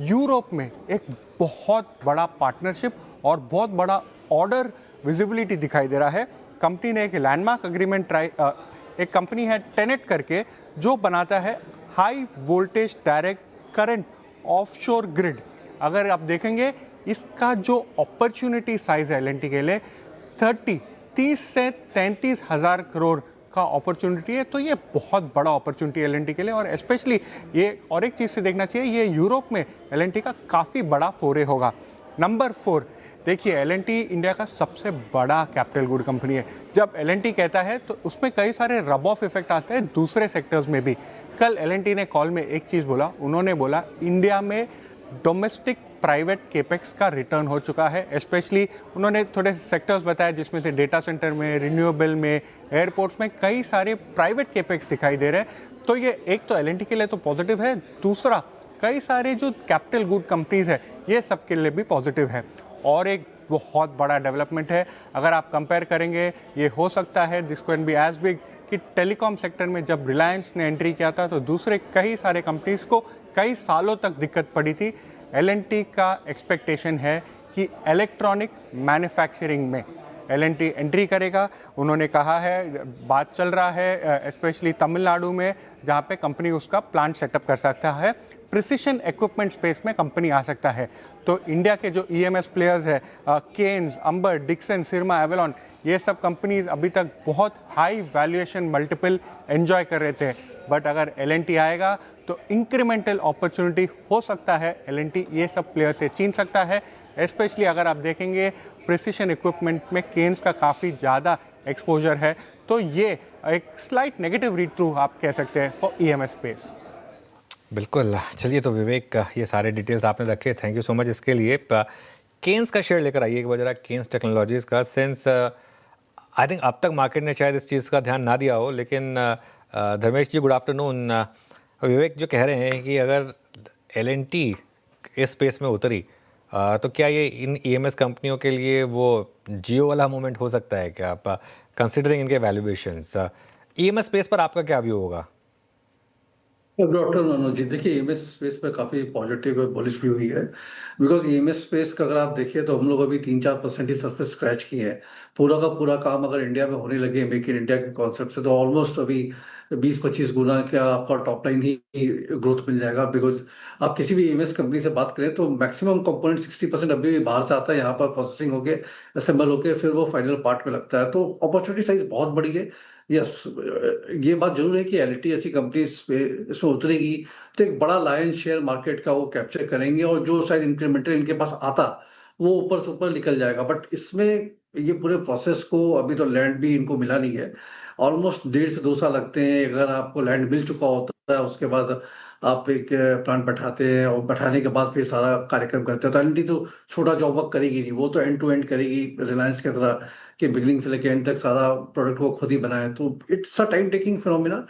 यूरोप में एक बहुत बड़ा पार्टनरशिप और बहुत बड़ा ऑर्डर विजिबिलिटी दिखाई दे रहा है। कंपनी ने एक लैंडमार्क एग्रीमेंट एक कंपनी है टेनेट करके, जो बनाता है high voltage direct current offshore grid. अगर आप देखेंगे इसका जो अपॉर्चुनिटी साइज है L&T के लिए 30 से 33 हज़ार करोड़ का अपॉर्चुनिटी है। तो ये बहुत बड़ा अपॉर्चुनिटी है L&T के लिए, और स्पेशली ये और एक चीज़ से देखना चाहिए, ये यूरोप में L&T का काफ़ी बड़ा फोरे होगा। नंबर 4, देखिए L&T इंडिया का सबसे बड़ा कैपिटल गुड कंपनी है। जब L&T कहता है तो उसमें कई सारे रब ऑफ इफेक्ट आते हैं दूसरे सेक्टर्स में भी। कल L&T ने कॉल में एक चीज़ बोला, उन्होंने बोला इंडिया में डोमेस्टिक प्राइवेट केपेक्स का रिटर्न हो चुका है। स्पेशली उन्होंने थोड़े सेक्टर्स बताए जिसमें से डेटा सेंटर में, रिन्यूएबल में, एयरपोर्ट्स में कई सारे प्राइवेट केपेक्स दिखाई दे रहे हैं। तो ये एक तो L&T के लिए तो पॉजिटिव है, दूसरा कई सारे जो कैपिटल गुड कंपनीज है ये सब के लिए भी पॉजिटिव है। और एक बहुत बड़ा डेवलपमेंट है, अगर आप कंपेयर करेंगे ये हो सकता है this can be as big कि टेलीकॉम सेक्टर में जब रिलायंस ने एंट्री किया था तो दूसरे कई सारे कंपनीज को कई सालों तक दिक्कत पड़ी थी। L&T का एक्सपेक्टेशन है कि इलेक्ट्रॉनिक मैन्युफैक्चरिंग में L&T एंट्री करेगा। उन्होंने कहा है, बात चल रहा है स्पेशली तमिलनाडु में जहाँ पे कंपनी उसका प्लांट सेटअप कर सकता है। प्रिसिशन इक्विपमेंट स्पेस में कंपनी आ सकता है। तो इंडिया के जो EMS प्लेयर्स है, केन्स, अंबर, डिक्सन, सिरमा, एवेलॉन, ये सब कंपनीज अभी तक बहुत हाई वैल्यूएशन मल्टीपल एंजॉय कर रहे थे। बट अगर L&T आएगा तो इंक्रीमेंटल अपॉर्चुनिटी हो सकता है, L&T ये सब प्लेयर से छीन सकता है। स्पेशली अगर आप देखेंगे प्रिसिशन इक्विपमेंट में केन्स का काफ़ी ज़्यादा एक्सपोजर है, तो ये एक स्लाइट नेगेटिव रीड थ्रू आप कह सकते हैं फॉर EMS स्पेस। बिल्कुल। चलिए, तो विवेक ये सारे डिटेल्स आपने रखे, थैंक यू सो मच इसके लिए। केन्स का शेयर लेकर आइए एक बार जरा, केन्स टेक्नोलॉजीज का। सिंस आई थिंक अब तक मार्केट ने शायद इस चीज़ का ध्यान ना दिया हो, लेकिन धर्मेश जी गुड आफ्टरनून। विवेक जो कह रहे हैं कि अगर L&T इस स्पेस में उतरी तो क्या ये इन EMS कंपनियों के लिए वो जियो वाला मोमेंट हो सकता है क्या, आप कंसिडरिंग इनके वैल्यूएशंस? EMS स्पेस पर आपका क्या व्यू होगा? Good afternoon Anuj ji. देखिए EMS स्पेस पे काफ़ी पॉजिटिव और बुलिश भी हुई है, बिकॉज EMS स्पेस का अगर आप देखिए तो हम लोग अभी 3-4% ही सरफेस स्क्रैच किए हैं। पूरा का पूरा काम अगर इंडिया में होने लगे मेक इन इंडिया के कॉन्सेप्ट से तो ऑलमोस्ट अभी 20-25 गुना का आपका टॉप लाइन ही ग्रोथ मिल जाएगा। बिकॉज आप किसी भी EMS कंपनी से बात करें तो मैक्सिमम कंपोनेंट 60% अभी भी बाहर से आता है, यहाँ पर प्रोसेसिंग होके असेंबल होके फिर वो फाइनल पार्ट में लगता है, तो अपॉर्चुनिटी साइज बहुत बड़ी है। यस, ये बात जरूर है कि L&T ऐसी कंपनी इसमें उतरेगी तो एक बड़ा लायन शेयर मार्केट का वो कैप्चर करेंगे और जो शायद इंक्रीमेंटल इनके पास आता वो ऊपर से ऊपर निकल जाएगा। बट इसमें ये पूरे प्रोसेस को अभी तो लैंड भी इनको मिला नहीं है, ऑलमोस्ट 1.5 से 2 साल लगते हैं। अगर आपको लैंड मिल चुका होता है उसके बाद आप एक प्लांट बैठाते हैं और बैठाने के बाद फिर सारा कार्यक्रम करते हैं, तो L&T तो छोटा जॉब वर्क करेगी नहीं, वो तो एंड टू एंड करेगी रिलायंस की तरह कि बिगनिंग से लेकर एंड तक सारा प्रोडक्ट वो खुद ही बनाए, तो it's a time taking phenomena.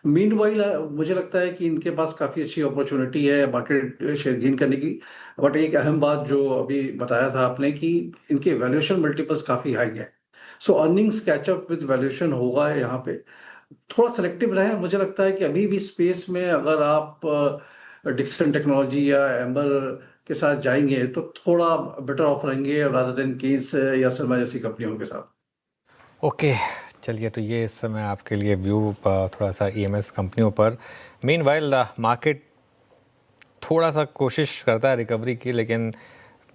Meanwhile मुझे लगता है कि इनके पास काफ़ी अच्छी अपॉर्चुनिटी है मार्केट शेयर गेन करने की। बट एक अहम बात जो अभी बताया था आपने कि इनके वैल्यूएशन मल्टीपल्स काफ़ी हाई है, so earnings catch up with valuation होगा यहाँ पे। थोड़ा सेलेक्टिव रहे, मुझे लगता है कि अभी भी स्पेस में अगर आप डिक्सन टेक्नोलॉजी या एम्बर के साथ जाएंगे तो थोड़ा बेटर ऑफ रहेंगे रादर देन केस या शर्मा जैसी कंपनियों के साथ। ओके, चलिए, तो ये इस समय आपके लिए व्यू थोड़ा सा EMS कंपनियों पर। मीनवाइल मार्केट थोड़ा सा कोशिश करता है रिकवरी की, लेकिन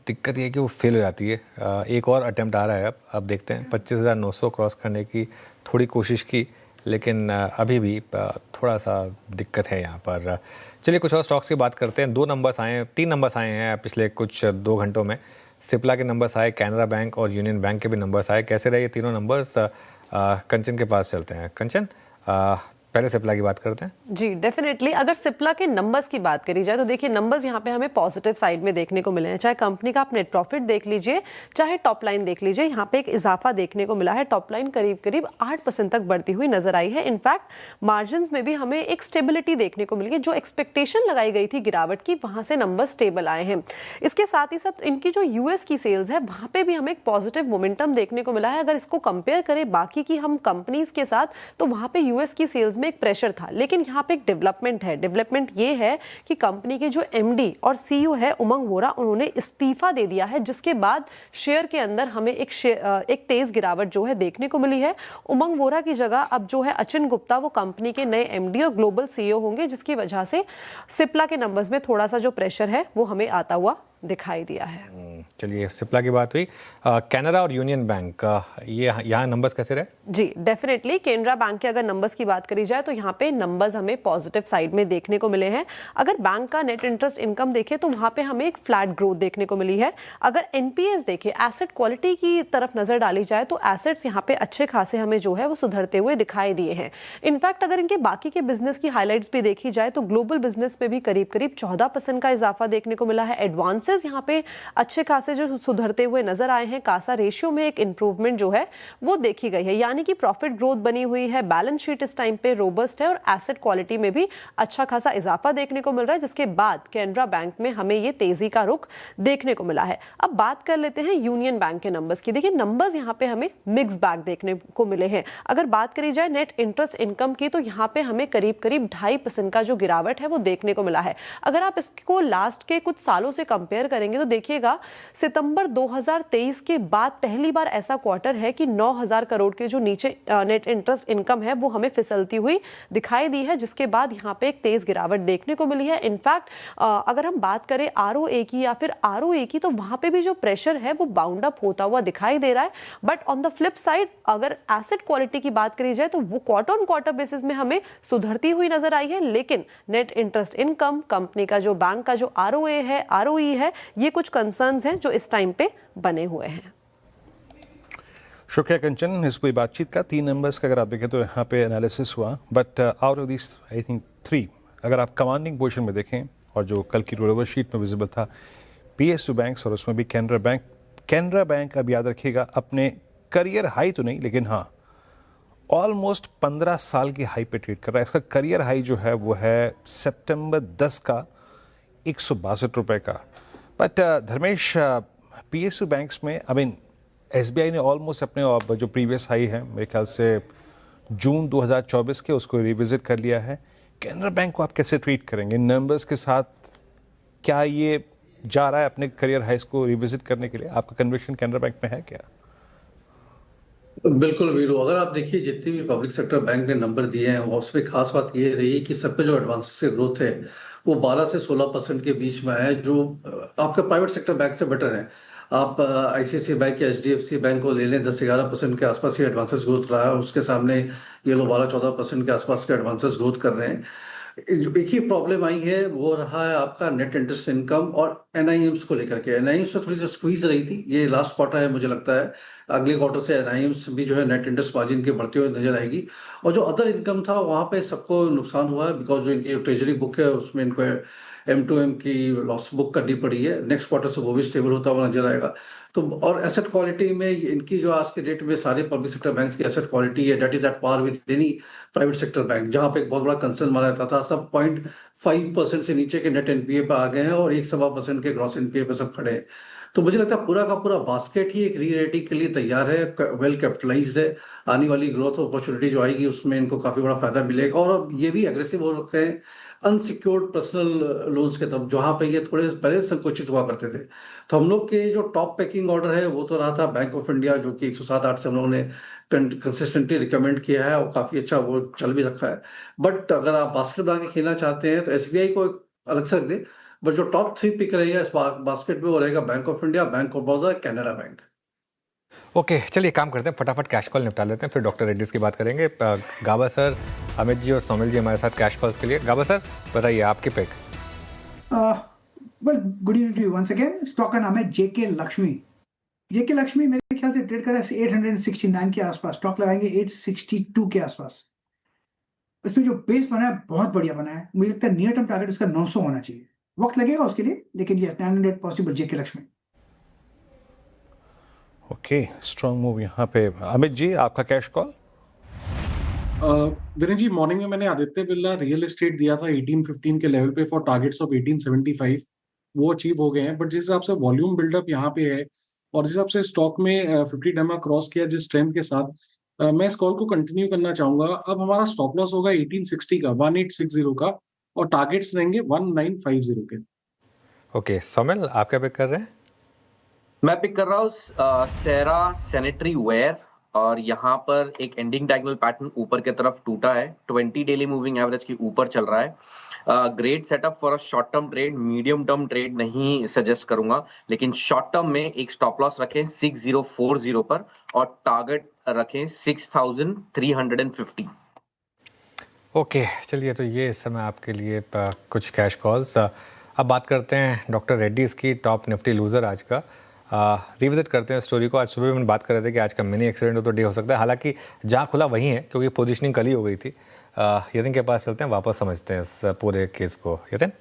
दिक्कत ये है कि वो फेल हो जाती है। एक और अटेम्प्ट आ रहा है, अब देखते हैं। 25,900 क्रॉस करने की थोड़ी कोशिश की, लेकिन अभी भी थोड़ा सा दिक्कत है यहाँ पर। चलिए कुछ और स्टॉक्स की बात करते हैं। 3 नंबर्स आए हैं पिछले कुछ 2 घंटों में। सिप्ला के नंबर्स आए, कैनरा बैंक और यूनियन बैंक के भी नंबर्स आए। कैसे रहे ये तीनों नंबर्स? कंचन के पास चलते हैं। कंचन, पहले सिप्ला की बात करते हैं। जी डेफिनेटली, अगर सिप्ला के नंबर्स की बात करी जाए तो देखिए नंबर्स यहाँ पे हमें पॉजिटिव साइड में देखने को मिले हैं। चाहे कंपनी का आप नेट प्रॉफिट देख लीजिए, चाहे टॉप लाइन देख लीजिए, यहाँ पे एक इजाफा देखने को मिला है। टॉप लाइन करीब करीब 8% तक बढ़ती हुई नजर आई है। इनफैक्ट मार्जिन में भी हमें एक स्टेबिलिटी देखने को मिली है। जो एक्सपेक्टेशन लगाई गई थी गिरावट की, वहां से नंबर स्टेबल आए हैं। इसके साथ ही साथ इनकी जो US की सेल्स है वहां पे भी हमें एक पॉजिटिव मोमेंटम देखने को मिला है। अगर इसको कंपेयर करें बाकी की हम कंपनीज के साथ तो वहां पे US की सेल्स में एक प्रेशर था, लेकिन यहाँ पे एक डेवलपमेंट है। डेवलपमेंट ये है कि कंपनी के जो MD और CEO है उमंग वोरा, उन्होंने इस्तीफा दे दिया है, जिसके बाद शेयर के अंदर हमें एक तेज गिरावट जो है देखने को मिली है। उमंग वोरा की जगह अब जो है अचिन गुप्ता वो कंपनी के नए MD और ग्लोबल CEO होंगे, जिसकी वजह से सिप्ला के नंबर्स में थोड़ा सा जो प्रेशर है वो हमें आता हुआ दिखाई दिया है। चलिए, सिप्ला की बात हुई। कैनरा और यूनियन बैंक, ये यहाँ नंबर्स कैसे रहे? जी डेफिनेटली, कैनरा बैंक के अगर नंबर्स की बात करी जाए तो यहाँ पे नंबर्स हमें पॉजिटिव साइड में देखने को मिले हैं। अगर बैंक का नेट इंटरेस्ट इनकम देखें तो वहाँ पे हमें एक फ्लैट ग्रोथ देखने को मिली है। अगर NPS देखें, एसेट क्वालिटी की तरफ नजर डाली जाए तो एसेट्स यहाँ पे अच्छे खासे हमें जो है वो सुधरते हुए दिखाई दिए हैं। इनफैक्ट अगर इनके बाकी के बिजनेस की हाईलाइट्स भी देखी जाए तो ग्लोबल बिजनेस में भी करीब करीब 14% का इजाफा देखने को मिला है। एडवांसेस यहाँ पे अच्छे खासे जो सुधरते हुए नजर आए हैं। कासा रेशियो में एक इंप्रूवमेंट जो है वो देखी गई है, यानी कि प्रॉफिट ग्रोथ बनी हुई है। बैलेंस शीट इस टाइम पे रोबस्ट है और एसेट क्वालिटी में भी अच्छा खासा इजाफा देखने को मिल रहा है, जिसके बाद कैनरा बैंक में हमें ये तेजी का रुख देखने को मिला है। अब बात कर लेते हैं यूनियन बैंक के नंबर्स की। देखिए नंबर्स यहाँ पे हमें मिक्स बैग देखने को मिले हैं। अगर बात करी जाए नेट इंटरेस्ट इनकम की तो यहाँ पे हमें करीब करीब 2.5% का जो गिरावट है वो देखने को मिला है। अगर आप इसको लास्ट के कुछ सालों से कंपेयर करेंगे तो देखिएगा सितंबर 2023 के बाद पहली बार ऐसा क्वार्टर है कि 9,000 करोड़ के जो नीचे नेट इंटरेस्ट इनकम है वो हमें फिसलती हुई दिखाई दी है, जिसके बाद यहाँ पे एक तेज गिरावट देखने को मिली है। इनफैक्ट अगर हम बात करें ROA की या फिर ROE की तो वहां पे भी जो प्रेशर है वो बाउंड अप होता हुआ दिखाई दे रहा है। But on the flip side अगर एसेट क्वालिटी की बात करी जाए तो वो क्वार्टर ऑन क्वार्टर बेसिस में हमें सुधरती हुई नजर आई है। लेकिन नेट इंटरेस्ट इनकम, कंपनी का जो बैंक का जो ROA है, ROE है, ये कुछ कंसर्न्स हैं जो इस टाइम पे बने हुए हैं। शुक्रिया कंचन इस पूरी बातचीत का। 3 नंबर्स का अगर आप देखें तो यहाँ पे एनालिसिस हुआ, but out of this I think 3 अगर आप कमांडिंग पोजीशन में देखें और जो कल की रोलओवर शीट में विजिबल था PSU बैंक्स और उसमें भी कैनरा बैंक अब याद रखिएगा अपने करियर हाई तो नहीं लेकिन हाँ ऑलमोस्ट 15 साल की हाई पे ट्रेड कर रहा है। इसका करियर हाई जो है वो है सितंबर 10 का 162 रुपये का। बट धर्मेश, PSU बैंक्स में SBI ने ऑलमोस्ट अपने जो प्रीवियस हाई है मेरे ख्याल से जून 2024 के, उसको रिविजिट कर लिया है। कैनरा बैंक को आप कैसे ट्रीट करेंगे इन नंबर्स के साथ? क्या ये जा रहा है अपने करियर हाइस को रिविजिट करने के लिए? आपका कन्विक्शन कैनरा बैंक में है क्या? बिल्कुल वीरू, अगर आप देखिए जितनी भी पब्लिक सेक्टर बैंक ने नंबर दिए हैं उसमें खास बात ये रही कि सब पे जो एडवांसेस से ग्रोथ है वो 12 से 16% के बीच में है, जो आपके प्राइवेट सेक्टर बैंक से बेटर है। आप ICICI बैंक या HDFC बैंक को ले लें, 10-11% के आसपास ही एडवांसेस ग्रोथ रहा है, उसके सामने ये लोग 12-14% के आसपास के एडवांसेस ग्रोथ कर रहे हैं। एक ही प्रॉब्लम आई है, वो रहा है आपका नेट इंटरेस्ट इनकम और NIMs को लेकर के। NIMs में थोड़ी सी स्क्वीज रही थी, ये लास्ट क्वार्टर है, मुझे लगता है अगले क्वार्टर से NIMs भी जो है नेट इंटरेस्ट मार्जिन के बढ़ते हुए नजर आएगी। और जो अदर इनकम था वहाँ पे सबको नुकसान हुआ है, बिकॉज जो इनकी ट्रेजरी बुक है उसमें इनको M2M की लॉस बुक करनी पड़ी है। नेक्स्ट क्वार्टर से वो भी स्टेबल होता हुआ नजर आएगा। तो और एसेट क्वालिटी में इनकी जो आज के डेट में सारे पब्लिक सेक्टर बैंक्स की एसेट क्वालिटी है that is at par with any private sector bank. जहां पे एक बहुत बड़ा कंसर्न माना जाता था, सब 0.5% से नीचे के नेट NPA पे आ गए हैं और 1-1.25% के ग्रॉस NPA पे सब खड़े हैं। तो मुझे लगता है पूरा का पूरा बास्केट ही एक री रेटिंग के लिए तैयार है, वेल कैपिटलाइज्ड है। आने वाली ग्रोथ अपॉर्चुनिटी जो आएगी उसमें इनको काफी बड़ा फायदा मिलेगा। और अब ये भी एग्रेसिव हो रखे हैं अनसिक्योर्ड पर्सनल लोन्स के तरफ, जहां पे ये थोड़े पहले संकुचित हुआ करते थे। तो हम लोग के जो टॉप पैकिंग ऑर्डर है वो तो रहा था बैंक ऑफ इंडिया, जो कि 107-8 से हम लोगों ने कंसिस्टेंटली रिकमेंड किया है और काफी अच्छा वो चल भी रखा है। बट अगर आप बास्केट बना के खेलना चाहते हैं तो SBI को अलग से रख दें, बट जो टॉप 3 पिक रहेगा इस बास्केट में वो रहेगा bank of India, bank of Baroda, Canara bank. Okay, चलिए काम करते हैं, फटाफट कैश कॉल निपटा लेते हैं, फिर डॉक्टर रेड्डीज की बात करेंगे। गाबा सर, अमित जी और सोमिल जी हमारे साथ कैश कॉल्स के लिए। गाबा सर बताइए आपके pick. Well, good evening to you once again. Stock का नाम है JK लक्ष्मी। JK लक्ष्मी मेरे ख्याल से ट्रेड कर रहा है 869 के आसपास, स्टॉक लगाएंगे 862 के आसपास। इसमें जो बेस बना है बहुत बढ़िया बना है, मुझे लगता है नियर टर्म टारगेट उसका 900 होना चाहिए। वक्त लगेगा उसके लिए, लेकिन ये 900 possible JK Lakshmi. Okay, strong move यहाँ पे। अमित जी आपका कैश कॉल। वीरेन जी, मॉर्निंग में मैंने आदित्य बिरला रियल एस्टेट दिया था 1815 के लेवल पे फॉर टारगेट्स ऑफ 1875, वो अचीव हो गए हैं। बट जिस हिसाब से वॉल्यूम बिल्डअप यहाँ पे है और जिस हिसाब से स्टॉक में 50 डैमा क्रॉस किया जिस ट्रेंड के साथ, मैं इस कॉल को कंटिन्यू करना चाहूंगा। अब हमारा स्टॉप लॉस होगा 1860 का, 1860 का, और टारगेट्स रहेंगे 1950 के। ओके, सोमिल आप क्या पिक कर रहे हैं? मैं पिक कर रहा हूँ सेरा सैनिटरी वेयर, और यहाँ पर एक एंडिंग डायगोनल पैटर्न ऊपर की तरफ टूटा है, 20 डेली मूविंग एवरेज के ऊपर चल रहा है। Great setup for a short term trade, medium term trade नहीं सजेस्ट करूंगा, लेकिन शॉर्ट टर्म में एक स्टॉप लॉस रखें 6040 पर और टारगेट रखें 6350। ओके, चलिए तो ये इस समय आपके लिए कुछ कैश कॉल्स। अब बात करते हैं डॉक्टर रेड्डीज की टॉप निफ्टी लूजर आज का। रिविजिट करते हैं स्टोरी को। आज सुबह में बात कर रहे थे कि आज का मिनी एक्सीडेंट हो तो डे हो सकता है, हालांकि जहां खुला वहीं है क्योंकि पोजीशनिंग कल ही हो गई थी। यतिन के पास चलते हैं, वापस समझते हैं इस पूरे केस को। Yatin,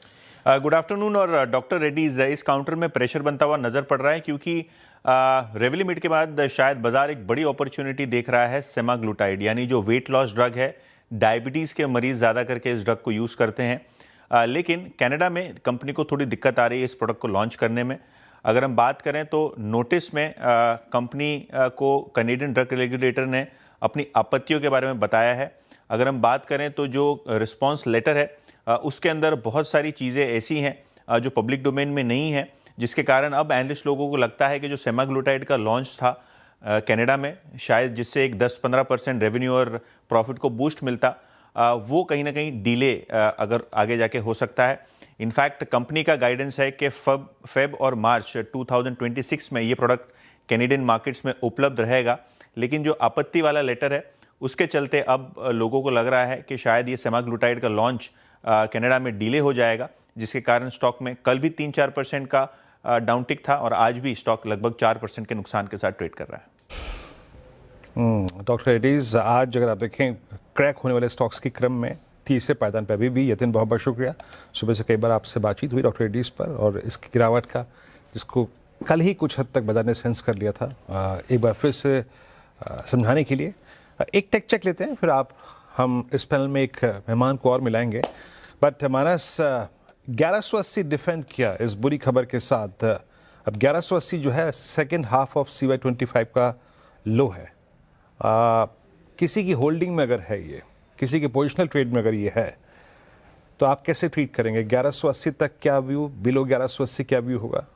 good afternoon. और डॉक्टर रेड्डीज, इस काउंटर में प्रेशर बनता हुआ नजर पड़ रहा है क्योंकि रेवलीमिट के बाद शायद बाजार एक बड़ी अपॉर्चुनिटी देख रहा है सेमाग्लूटाइड, यानी जो वेट लॉस ड्रग है। डायबिटीज़ के मरीज ज़्यादा करके इस ड्रग को यूज़ करते हैं, लेकिन कनाडा में कंपनी को थोड़ी दिक्कत आ रही है इस प्रोडक्ट को लॉन्च करने में। अगर हम बात करें तो नोटिस में कंपनी को कनेडियन ड्रग रेगुलेटर ने अपनी आपत्तियों के बारे में बताया है। अगर हम बात करें तो जो रिस्पांस लेटर है उसके अंदर बहुत सारी चीज़ें ऐसी हैं जो पब्लिक डोमेन में नहीं है, जिसके कारण अब एनालिस्ट लोगों को लगता है कि जो सेमाग्लूटाइड का लॉन्च था कनाडा में, शायद जिससे एक 10-15% रेवेन्यू और प्रॉफिट को बूस्ट मिलता, वो कहीं ना कहीं डिले अगर आगे जाके हो सकता है। इनफैक्ट कंपनी का गाइडेंस है कि फेब और मार्च 2026 में ये प्रोडक्ट कैनेडियन मार्केट्स में उपलब्ध रहेगा, लेकिन जो आपत्ति वाला लेटर है उसके चलते अब लोगों को लग रहा है कि शायद ये सेमाग्लूटाइड का लॉन्च कनाडा में डिले हो जाएगा, जिसके कारण स्टॉक में कल भी 3-4% का डाउनटिक था और आज भी स्टॉक लगभग 4% के नुकसान के साथ ट्रेड कर रहा है। डॉक्टर रेड्डीज, आज अगर आप देखें क्रैक होने वाले स्टॉक्स के यक्रम में तीसरे पायदान पर अभी भी। यतिन, बहुत बहुत शुक्रिया। सुबह से कई बार आपसे बातचीत हुई डॉक्टर रेड्डीज पर और इसकी गिरावट का, जिसको कल ही कुछ हद तक बाजार ने सेंस कर लिया था, एक बार फिर से समझाने के लिए एक टेक चेक लेते हैं, फिर हम इस पैनल में एक मेहमान को और मिलाएंगे। बट मानस 1180 डिफेंड किया इस बुरी खबर के साथ। अब 1180 जो है सेकेंड हाफ ऑफ CY25 का लो है। किसी की होल्डिंग में अगर है ये, किसी के पोजिशनल ट्रेड में अगर ये है, तो आप कैसे ट्रीट करेंगे? 1180 तक क्या व्यू, बिलो 1180 क्या व्यू होगा?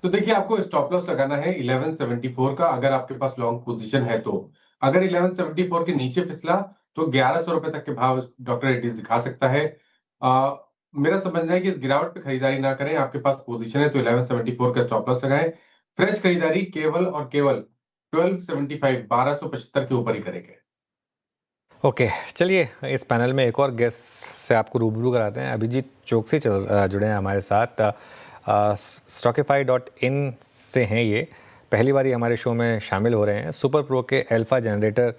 तो देखिए, आपको स्टॉप लॉस लगाना है 1174 का, अगर आपके पास लॉन्ग पोजीशन है तो। अगर 1174 के नीचे फिसला तो 1100 रुपए तक के भाव डॉक्टर रेड्डीज दिखा सकता है। मेरा समझना है कि इस गिरावट पे खरीदारी ना करें। आपके पास पोजीशन है तो 1174 का स्टॉप लॉस लगाएं। फ्रेश खरीदारी केवल और केवल 1275 1275 के ऊपर ही करेंगे। ओके, चलिए इस पैनल में एक और गेस्ट से आपको रूबरू कराते हैं। अभिजीत चौकसी जुड़े हैं हमारे साथ। Stockify.in से हैं ये, पहली बार हमारे शो में शामिल हो रहे हैं। सुपर प्रो के alpha generator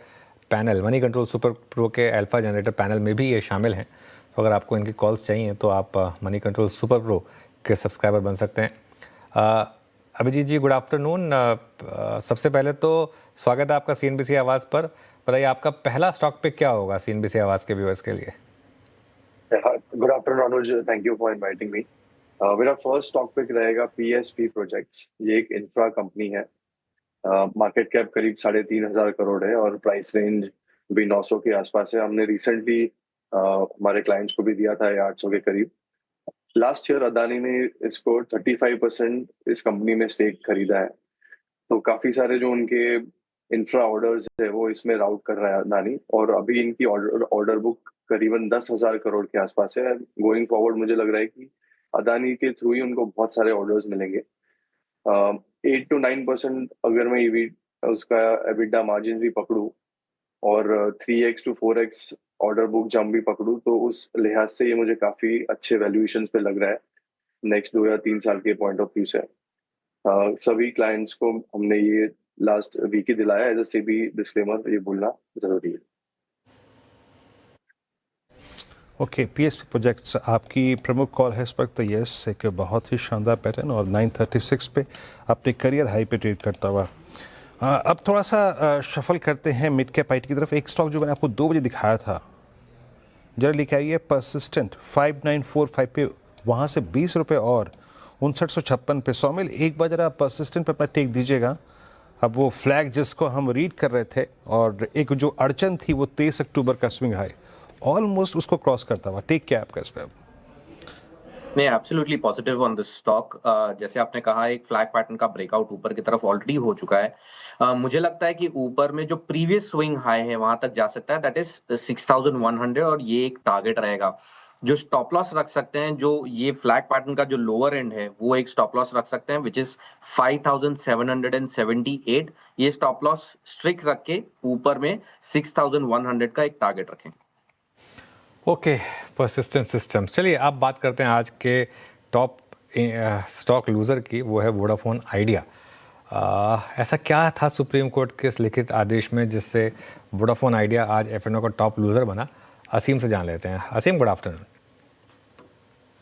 panel, money control super pro के अल्फा जनरेटर पैनल में भी ये शामिल हैं। तो अगर आपको इनकी कॉल्स चाहिए तो आप मनी कंट्रोल सुपर प्रो के सब्सक्राइबर बन सकते हैं। अभिजीत जी, गुड आफ्टरनून। सबसे पहले तो स्वागत है आपका CNBC आवाज़ पर। बताइए आपका पहला स्टॉक पिक क्या होगा CNBC आवाज़ के व्यूअर्स के लिए? Good afternoon Anuj, thank you for inviting me. मेरा फर्स्ट स्टॉक पिक रहेगा PSP प्रोजेक्ट्स। ये एक इंफ्रा कंपनी है। मार्केट कैप करीब 3,500 करोड़ है और प्राइस रेंज भी 900 के आसपास है। हमने रिसेंटली हमारे क्लाइंट्स को भी दिया था 800 के करीब। लास्ट ईयर अदानी ने इसको 35% इस कंपनी में स्टेक खरीदा है। तो काफी सारे जो उनके इंफ्रा ऑर्डर्स है वो इसमें राउट कर रहा है अदानी, और अभी इनकी ऑर्डर बुक करीबन 10,000 करोड़ के आसपास है। गोइंग फॉरवर्ड मुझे लग रहा है कि अदानी के थ्रू ही उनको बहुत सारे ऑर्डर्स मिलेंगे। 8 to 9% अगर मैं उसका एबिटा मार्जिन भी पकड़ूं और 3x to 4x order book jump भी पकड़ूं, तो उस लिहाज से ये मुझे काफी अच्छे वैल्यूएशन पे लग रहा है नेक्स्ट 2 या 3 साल के पॉइंट ऑफ व्यू से। सभी क्लाइंट्स को हमने ये लास्ट वीक ही दिलाया। एज अ सेबी डिस्क्लेमर ये बोलना जरूरी है। ओके, PSP प्रोजेक्ट्स आपकी प्रमुख कॉल है इस वक्त। यस, एक बहुत ही शानदार पैटर्न और 936 पे अपने करियर हाई पे ट्रेड करता हुआ। अब थोड़ा सा शफल करते हैं मिड कैप आईटी की तरफ। एक स्टॉक जो मैंने आपको 2 बजे दिखाया था, जरा लेके आइए, परसिस्टेंट 5945 पे, वहाँ से 20 रुपये और 5956 पे। सौमिल, एक बार जरा परसिस्टेंट पे अपना टेक दीजिएगा। अब वो फ्लैग जिसको हम रीड कर रहे थे और एक जो अड़चन थी वो 23 अक्टूबर का स्विंग हाई, ऑलमोस्ट उसको क्रॉस करता हुआ। टेक क्या आपका इस पे? नहीं, absolutely positive on this stock. जैसे आपने कहा, एक फ्लैग पैटर्न का ब्रेकआउट ऊपर की तरफ ऑलरेडी हो चुका है। मुझे लगता है कि ऊपर में जो प्रीवियस स्विंग हाई है वहां तक जा सकता है, दैट इज 6100, और ये एक टारगेट रहेगा। जो स्टॉप लॉस रख सकते हैं, जो ये फ्लैग पैटर्न का जो लोअर एंड है वो एक स्टॉप लॉस रख सकते हैं, विच इज 5778। ये स्टॉप लॉस स्ट्रिक्ट रख के ऊपर में 6100 का एक टारगेट रखें। Okay, persistent systems. चलिए अब बात करते हैं आज के टॉप स्टॉक लूज़र की, वो है वोडाफोन आइडिया। ऐसा क्या था सुप्रीम कोर्ट के इस लिखित आदेश में जिससे वोडाफोन आइडिया आज F&O का टॉप लूज़र बना? असीम से जान लेते हैं। असीम, गुड आफ्टरनून।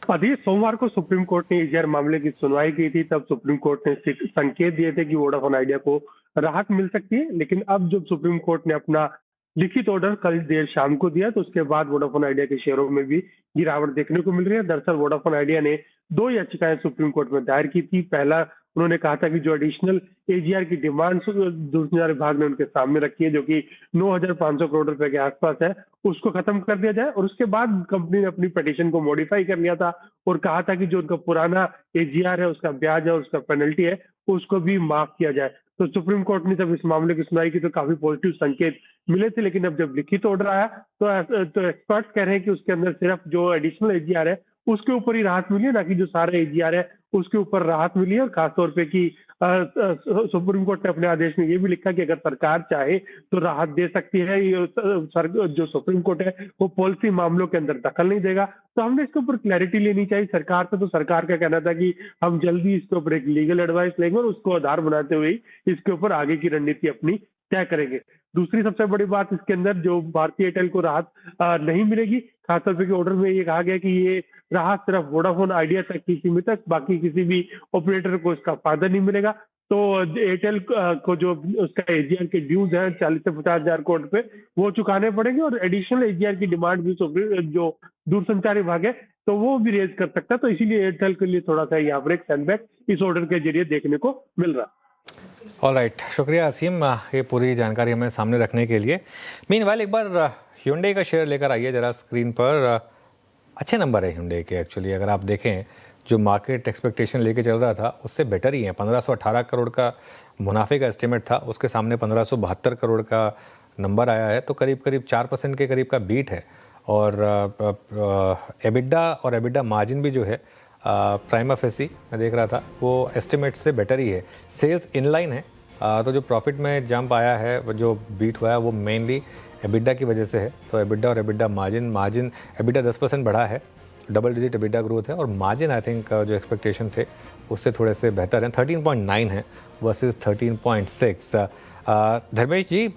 अभी सोमवार को सुप्रीम कोर्ट ने EGR मामले की सुनवाई की थी। तब सुप्रीम कोर्ट ने संकेत दिए थे कि वोडाफोन आइडिया को राहत मिल सकती है, लेकिन अब जब सुप्रीम कोर्ट ने अपना लिखित ऑर्डर कल देर शाम को दिया तो उसके बाद वोडाफोन आइडिया के शेयरों में भी गिरावट देखने को मिल रही है। दरअसल वोडाफोन आइडिया ने 2 याचिकाएं सुप्रीम कोर्ट में दायर की थी। पहला, उन्होंने कहा था कि जो एडिशनल AGR की डिमांड दूसरा विभाग ने उनके सामने रखी है, जो कि 9,500 करोड़ रुपए के आसपास है, उसको खत्म कर दिया जाए। और उसके बाद कंपनी ने अपनी पिटीशन को मॉडिफाई कर लिया था और कहा था कि जो उनका पुराना AGR है, उसका ब्याज है और उसका पेनल्टी है, उसको भी माफ किया जाए। तो सुप्रीम कोर्ट ने जब इस मामले की सुनवाई की तो काफी पॉजिटिव संकेत मिले थे, लेकिन अब जब लिखित ऑर्डर आया तो एक्सपर्ट कह रहे हैं कि उसके अंदर सिर्फ जो एडिशनल AGR है उसके ऊपर ही राहत मिली है, ना कि जो सारा AGR है उसके ऊपर राहत मिली है। और खासतौर पे कि सुप्रीम कोर्ट ने अपने आदेश में ये भी लिखा कि अगर सरकार चाहे तो राहत दे सकती है। जो सुप्रीम कोर्ट है वो पॉलिसी मामलों के अंदर दखल नहीं देगा। तो हमने इसके ऊपर क्लैरिटी लेनी चाहिए सरकार से। तो सरकार का कहना था कि हम जल्दी इसके ऊपर एक लीगल एडवाइस लेंगे और उसको आधार बनाते हुए इसके ऊपर आगे की रणनीति अपनी तय करेंगे। दूसरी सबसे बड़ी बात इसके अंदर, जो भारतीय एयरटेल को राहत नहीं मिलेगी। खासतौर पर ऑर्डर में ये कहा गया कि ये राहत सिर्फ वोडाफोन आइडिया तक की सीमित है, बाकी किसी भी ऑपरेटर को इसका फायदा नहीं मिलेगा। तो एयरटेल को जो उसका एजीआर के ड्यूज हैं 40 से 50 हजार करोड़ पे वो चुकाने पड़ेंगे, और एडिशनल एजीआर की डिमांड भी जो दूरसंचार विभाग है तो वो भी रेज कर सकता है। तो इसीलिए एयरटेल के लिए थोड़ा सा यहाँ पर एक सेटबैक इस ऑर्डर के जरिए देखने को मिल रहा है। ऑलराइट, शुक्रिया असीम ये पूरी जानकारी हमें सामने रखने के लिए। मीनवाइल एक बार Hyundai का शेयर लेकर आइए जरा स्क्रीन पर। अच्छे नंबर है Hyundai के एक्चुअली, अगर आप देखें जो मार्केट एक्सपेक्टेशन लेके चल रहा था उससे बेटर ही है। 1518 करोड़ का मुनाफे का एस्टिमेट था, उसके सामने 1572 करोड़ का नंबर आया है, तो करीब करीब 4% के करीब का बीट है। और एबिडा और एबिडा मार्जिन भी जो है प्राइमा फेसी मैं देख रहा था वो एस्टिमेट से बेटर ही है। सेल्स इनलाइन है, तो जो प्रॉफिट में जंप आया है, वो जो बीट हुआ है वो मेनली एबिडा की वजह से है। तो एबिडा और एबिडा मार्जिन एबिडा 10% बढ़ा है, डबल डिजिट एबिडा ग्रोथ है, और मार्जिन आई थिंक जो एक्सपेक्टेशन थे उससे थोड़े से बेहतर हैं, 13.9 है वर्सेस 13.6। धर्मेश जी,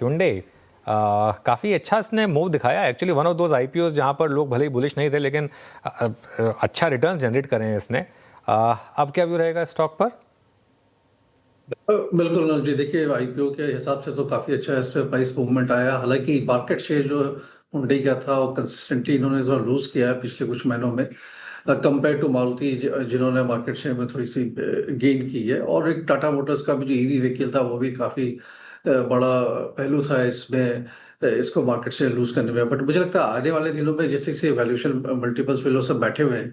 Hyundai काफ़ी अच्छा इसने मूव दिखाया actually, one of those IPOs जहाँ पर लोग भले ही बुलिश नहीं थे लेकिन अच्छा रिटर्न जनरेट करें हैं इसने। अब क्या व्यू रहेगा स्टॉक पर? बिल्कुल जी, देखिए आईपीओ के हिसाब से तो काफ़ी अच्छा इस पर प्राइस मूवमेंट आया। हालांकि मार्केट शेयर जो Hyundai का था वो कंसिस्टेंटली इन्होंने थोड़ा लूज किया है पिछले कुछ महीनों में कंपेयर टू मारुति, जिन्होंने मार्केट शेयर में थोड़ी सी गेन की है। और एक टाटा मोटर्स का भी जो ईवी व्हीकल था वो भी काफ़ी बड़ा पहलू था इसमें, इसको मार्केट शेयर लूज करने में। बट मुझे लगता है आने वाले दिनों में जिस से वैल्यूएशन मल्टीपल्स पे लोग सब बैठे हुए हैं,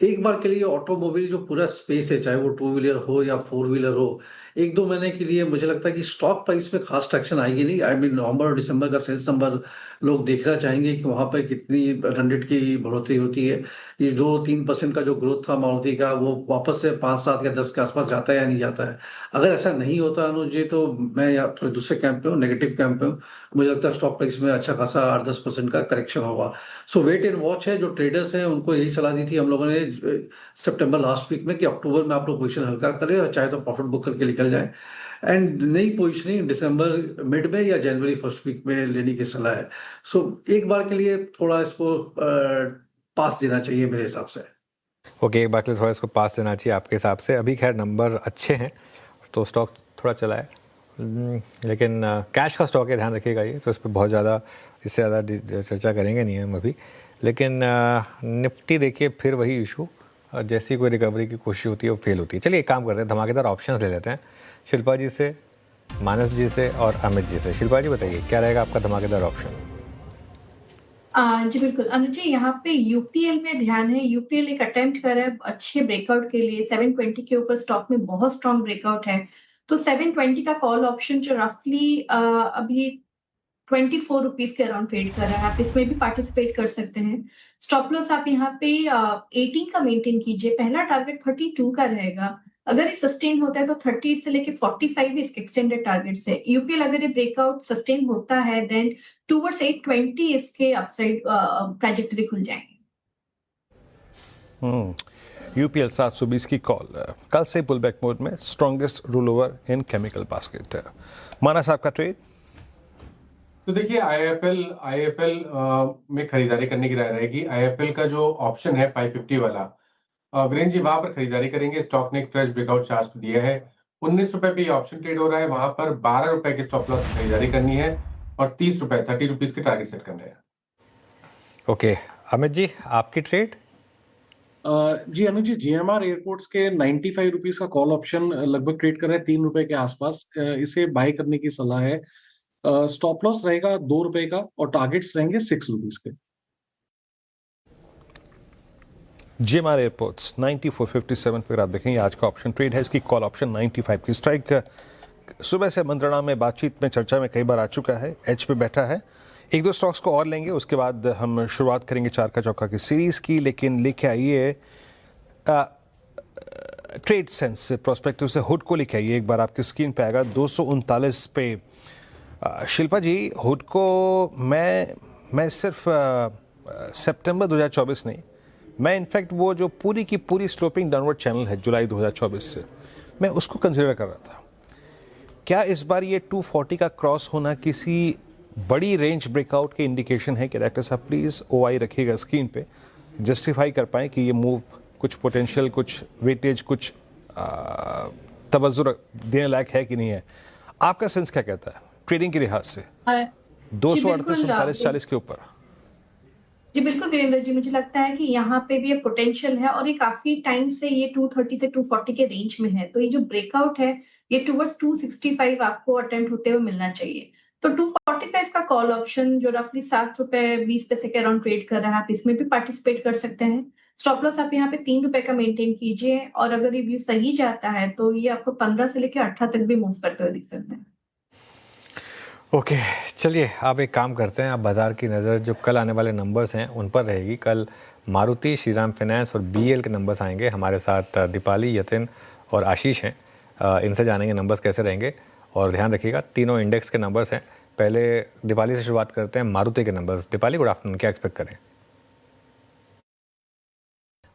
एक बार के लिए ऑटोमोबाइल जो पूरा स्पेस है, चाहे वो 2 व्हीलर हो या 4 व्हीलर हो, 1-2 महीने के लिए मुझे लगता है कि स्टॉक प्राइस में खास ट्रैक्शन आएगी नहीं। आई मीन नवंबर और दिसंबर का सेल्स नंबर लोग देखना चाहेंगे कि वहाँ पे कितनी रन रेट की बढ़ोतरी होती है। ये जो 3% का जो ग्रोथ था मारुति का, वो वापस से 5, 7 या 10 के आसपास जाता है या नहीं जाता है। अगर ऐसा नहीं होता अनुज जी, तो मैं या थोड़े दूसरे कैंप पे हूँ, नेगेटिव कैंप पे हूँ। मुझे लगता है स्टॉक प्राइस में अच्छा खासा 8-10% का करेक्शन होगा। सो वेट एंड वॉच है। जो ट्रेडर्स हैं उनको यही सलाह दी थी हम लोगों ने सितंबर लास्ट वीक में कि अक्टूबर में आप लोग पोजीशन हल्का करें और चाहे तो प्रॉफिट बुक करके निकल जाए, एंड नई पोजीशनिंग दिसंबर मिड में या जनवरी फर्स्ट वीक में लेने की सलाह है। सो एक बार के लिए थोड़ा इसको पास देना चाहिए मेरे हिसाब से। ओके, एक बार के लिए थोड़ा इसको पास देना चाहिए आपके हिसाब से। अभी खैर नंबर अच्छे हैं तो स्टॉक थोड़ा चला है, लेकिन कैश का स्टॉक है, ध्यान रखिएगा ये, तो इस पर बहुत ज़्यादा इससे ज़्यादा चर्चा करेंगे नहीं हम अभी। लेकिन निफ्टी देखिए फिर वही इशू, जैसी कोई रिकवरी की कोशिश होती है वो फेल होती है। चलिए एक काम करते हैं, धमाकेदार ऑप्शंस ले लेते हैं शिल्पा जी से, मानस जी से और अमित जी से। शिल्पा जी बताइए क्या रहेगा आपका धमाकेदार ऑप्शन? जी बिल्कुल अनुज जी, यहाँ पे यूपीएल में ध्यान है। यूपीएल एक अटेम्प्ट कर रहा है अच्छे ब्रेकआउट के लिए, 720 के ऊपर स्टॉक में बहुत स्ट्रॉन्ग ब्रेकआउट है, तो 720 का कॉल ऑप्शन जो रफली अभी 24 रुपीज के अराउंड ट्रेड कर रहा है, आप इसमें भी पार्टिसिपेट कर सकते हैं। स्टॉप लॉस आप यहाँ पे 18 का मेंटेन कीजिए, पहला टारगेट 32 का रहेगा। अगर ये सस्टेन होता है तो 38 से लेके 45 भी इसके एक्सटेंडेड टारगेट्स है। यूपीएल अगर ये ब्रेकआउट सस्टेन होता है देन टुवर्ड्स 820 इसके अपसाइड ट्रैजेक्टरी खुल जाएंगे। यूपीएल 720 की कॉल, कल से पुल बैक मोड में, strongest roll over in chemical basket. माना साहब का ट्रेड? तो देखिए आईएफएल में खरीदारी करने की राय रहेगी। आईएफएल का जो ऑप्शन है 550 वाला, वीरेंद्र जी वहां पर खरीदारी करेंगे। स्टॉक ने एक फ्रेश ब्रेकआउट चार्ट दिया है, 19 रुपए पे ये ऑप्शन ट्रेड हो रहा है। वहां पर 12 रुपए के स्टॉप लॉस खरीदारी करनी है और 30 रुपीज के टारगेट सेट करने हैं। ओके, अमित जी आपकी ट्रेड? जी अनुज जी, जीएमआर एयरपोर्ट्स के 95 रुपीज का कॉल ऑप्शन लगभग ट्रेड कर रहे हैं 3 रुपए के आसपास। इसे बाय करने की सलाह है। स्टॉप लॉस रहेगा 2 रुपए का और टारगेट्स रहेंगे 6 रुपीज के। जीएमआर एयरपोर्ट्स 94.57 पर आप देखेंगे आज का ऑप्शन ट्रेड है, इसकी कॉल ऑप्शन 95 की स्ट्राइक। सुबह से मंत्रणा में बातचीत में चर्चा में कई बार आ चुका है, एज पे बैठा है। 1-2 स्टॉक्स को और लेंगे, उसके बाद हम शुरुआत करेंगे 4 का चौका की सीरीज़ की। लेकिन लेके आइए ट्रेड सेंस प्रोस्पेक्टिव से हुड को लेके आइए, एक बार आपकी स्क्रीन पे आएगा 239 पे। शिल्पा जी, हुड को मैं सिर्फ सितंबर 2024 नहीं, मैं इनफैक्ट वो जो पूरी की पूरी स्लोपिंग डाउनवर्ड चैनल है जुलाई 2024 से, मैं उसको कंसिडर कर रहा था। क्या इस बार ये 240 का क्रॉस होना किसी बड़ी रेंज ब्रेकआउट के इंडिकेशन है? कि डायरेक्टर साहब प्लीज़ OI रखिएगा स्क्रीन पे, जस्टिफाई कर पाएँ कि ये मूव कुछ पोटेंशियल, कुछ वेटेज, कुछ तवज्जो देने लायक है कि नहीं है? आपका सेंस क्या कहता है ट्रेडिंग के लिहाज से? 238, 39, 40 के ऊपर। जी बिल्कुल वीरेंद्र जी, मुझे लगता है कि यहाँ पे भी ये पोटेंशियल है और ये काफी टाइम से ये 230 से 240 के रेंज में है। तो ये जो ब्रेकआउट है ये टुवर्ड्स 265 आपको अटेम्प्ट होते हुए मिलना चाहिए। तो 245 का कॉल ऑप्शन जो रफली 7 रुपए 20 पैसे के अराउंड ट्रेड कर रहा है, आप इसमें भी पार्टिसिपेट कर सकते हैं। स्टॉप लॉस आप यहाँ पे 3 रुपए का मेंटेन कीजिए और अगर ये व्यू सही जाता है तो ये आपको 15 से लेकर 18 तक भी मूव करते हुए दिख सकते हैं। ओके चलिए आप एक काम करते हैं, आप बाज़ार की नज़र जो कल आने वाले नंबर्स हैं उन पर रहेगी। कल मारुति, श्रीराम फाइनेंस और BEL के नंबर्स आएंगे। हमारे साथ दीपाली, यतिन और आशीष हैं। इनसे जानेंगे नंबर्स कैसे रहेंगे और ध्यान रखिएगा तीनों इंडेक्स के नंबर्स हैं। पहले दीपाली से शुरुआत करते हैं, मारुति के नंबर्स। दीपाली गुड आफ्टरनून, क्या एक्सपेक्ट करें?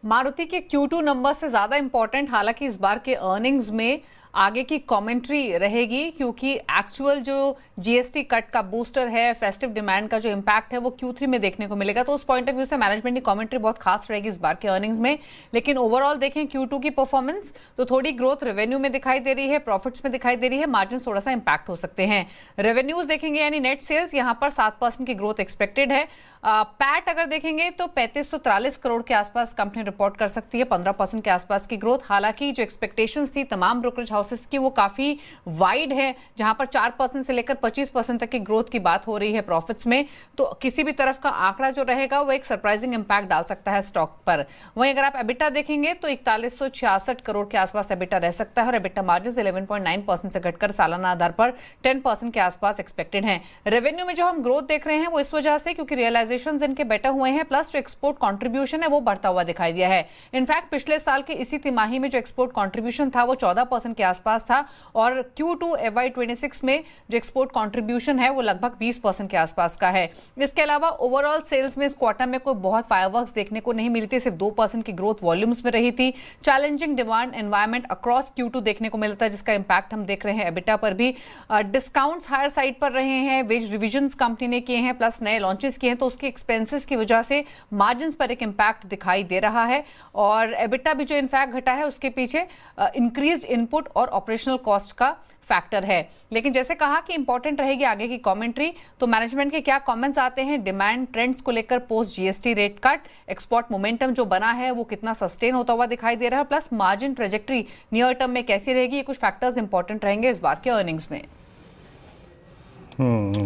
मारुति के Q2 नंबर से ज़्यादा इंपॉर्टेंट हालांकि इस बार के अर्निंग्स में आगे की कमेंट्री रहेगी, क्योंकि एक्चुअल जो GST कट का बूस्टर है, फेस्टिव डिमांड का जो इम्पैक्ट है वो Q3 में देखने को मिलेगा। तो उस पॉइंट ऑफ व्यू से मैनेजमेंट की कमेंट्री बहुत खास रहेगी इस बार के अर्निंग्स में। लेकिन ओवरऑल देखें Q2 की परफॉर्मेंस तो थोड़ी ग्रोथ रेवेन्यू में दिखाई दे रही है, प्रॉफिट्स में दिखाई दे रही है, मार्जिन थोड़ा सा इंपैक्ट हो सकते हैं। रेवेन्यूज देखेंगे यानी नेट सेल्स, यहाँ पर 7% की ग्रोथ एक्सपेक्टेड है। पैट अगर देखेंगे तो 3543 करोड़ के आसपास कंपनी रिपोर्ट कर सकती है, 15% के आसपास की ग्रोथ। हालांकि जो एक्सपेक्टेशंस थी तमाम ब्रोकरेज हाउसेस की वो काफी वाइड है, जहां पर 4% से लेकर 25% तक की ग्रोथ की बात हो रही है प्रॉफिट्स में। तो किसी भी तरफ का आंकड़ा जो रहेगा वो एक सरप्राइजिंग इंपैक्ट डाल सकता है स्टॉक पर। वहीं अगर आप एबिटा देखेंगे तो 4166 करोड़ के आसपास एबिटा रह सकता है और एबिटा मार्जिन 11.9% से घटकर सालाना आधार पर 10% के आसपास एक्सपेक्टेड है। रेवेन्यू में जो हम ग्रोथ देख रहे हैं वो इस वजह से क्योंकि रियलाइजेशन इनके बेटर हुए हैं, प्लस जो एक्सपोर्ट कंट्रीब्यूशन है वो बढ़ता हुआ दिखाई दिया है। इनफैक्ट पिछले साल के इसी तिमाही में जो एक्सपोर्ट कंट्रीब्यूशन था वो 14% के आसपास था और Q2 FY26 में जो एक्सपोर्ट कंट्रीब्यूशन है वो लगभग 20% के आसपास का है। इसके अलावा ओवरऑल सेल्स में इस क्वार्टर में कोई बहुत फायरवर्क्स देखने को नहीं मिली थी, सिर्फ 2% की ग्रोथ वॉल्यूम्स में रही थी। Challenging demand environment across Q2 देखने को मिलता है, जिसका इंपैक्ट हम देख रहे हैं एबिटा पर भी। डिस्काउंट्स हायर साइड पर रहे हैं, वेज रिविजन्स कंपनी ने किए हैं, प्लस नए लॉन्चेस किए हैं, तो उसके एक्सपेंसेस की वजह से मार्जिन्स पर एक इंपैक्ट दिखाई दे रहा है। और एबिटा भी जो इनफैक्ट घटा है उसके पीछे इंक्रीज्ड इनपुट और ऑपरेशनल कॉस्ट का फैक्टर है। लेकिन जैसे कहा कि इंपॉर्टेंट रहेगी आगे की कमेंट्री, तो मैनेजमेंट के क्या कमेंट्स आते हैं डिमांड ट्रेंड्स को लेकर post GST rate cut, export momentum जो बना है वो कितना सस्टेन होता हुआ दिखाई दे रहा है, plus margin trajectory near term में कैसी रहेगी, ये कुछ फैक्टर्स इंपॉर्टेंट रहेंगे इस बार के अर्निंग्स में।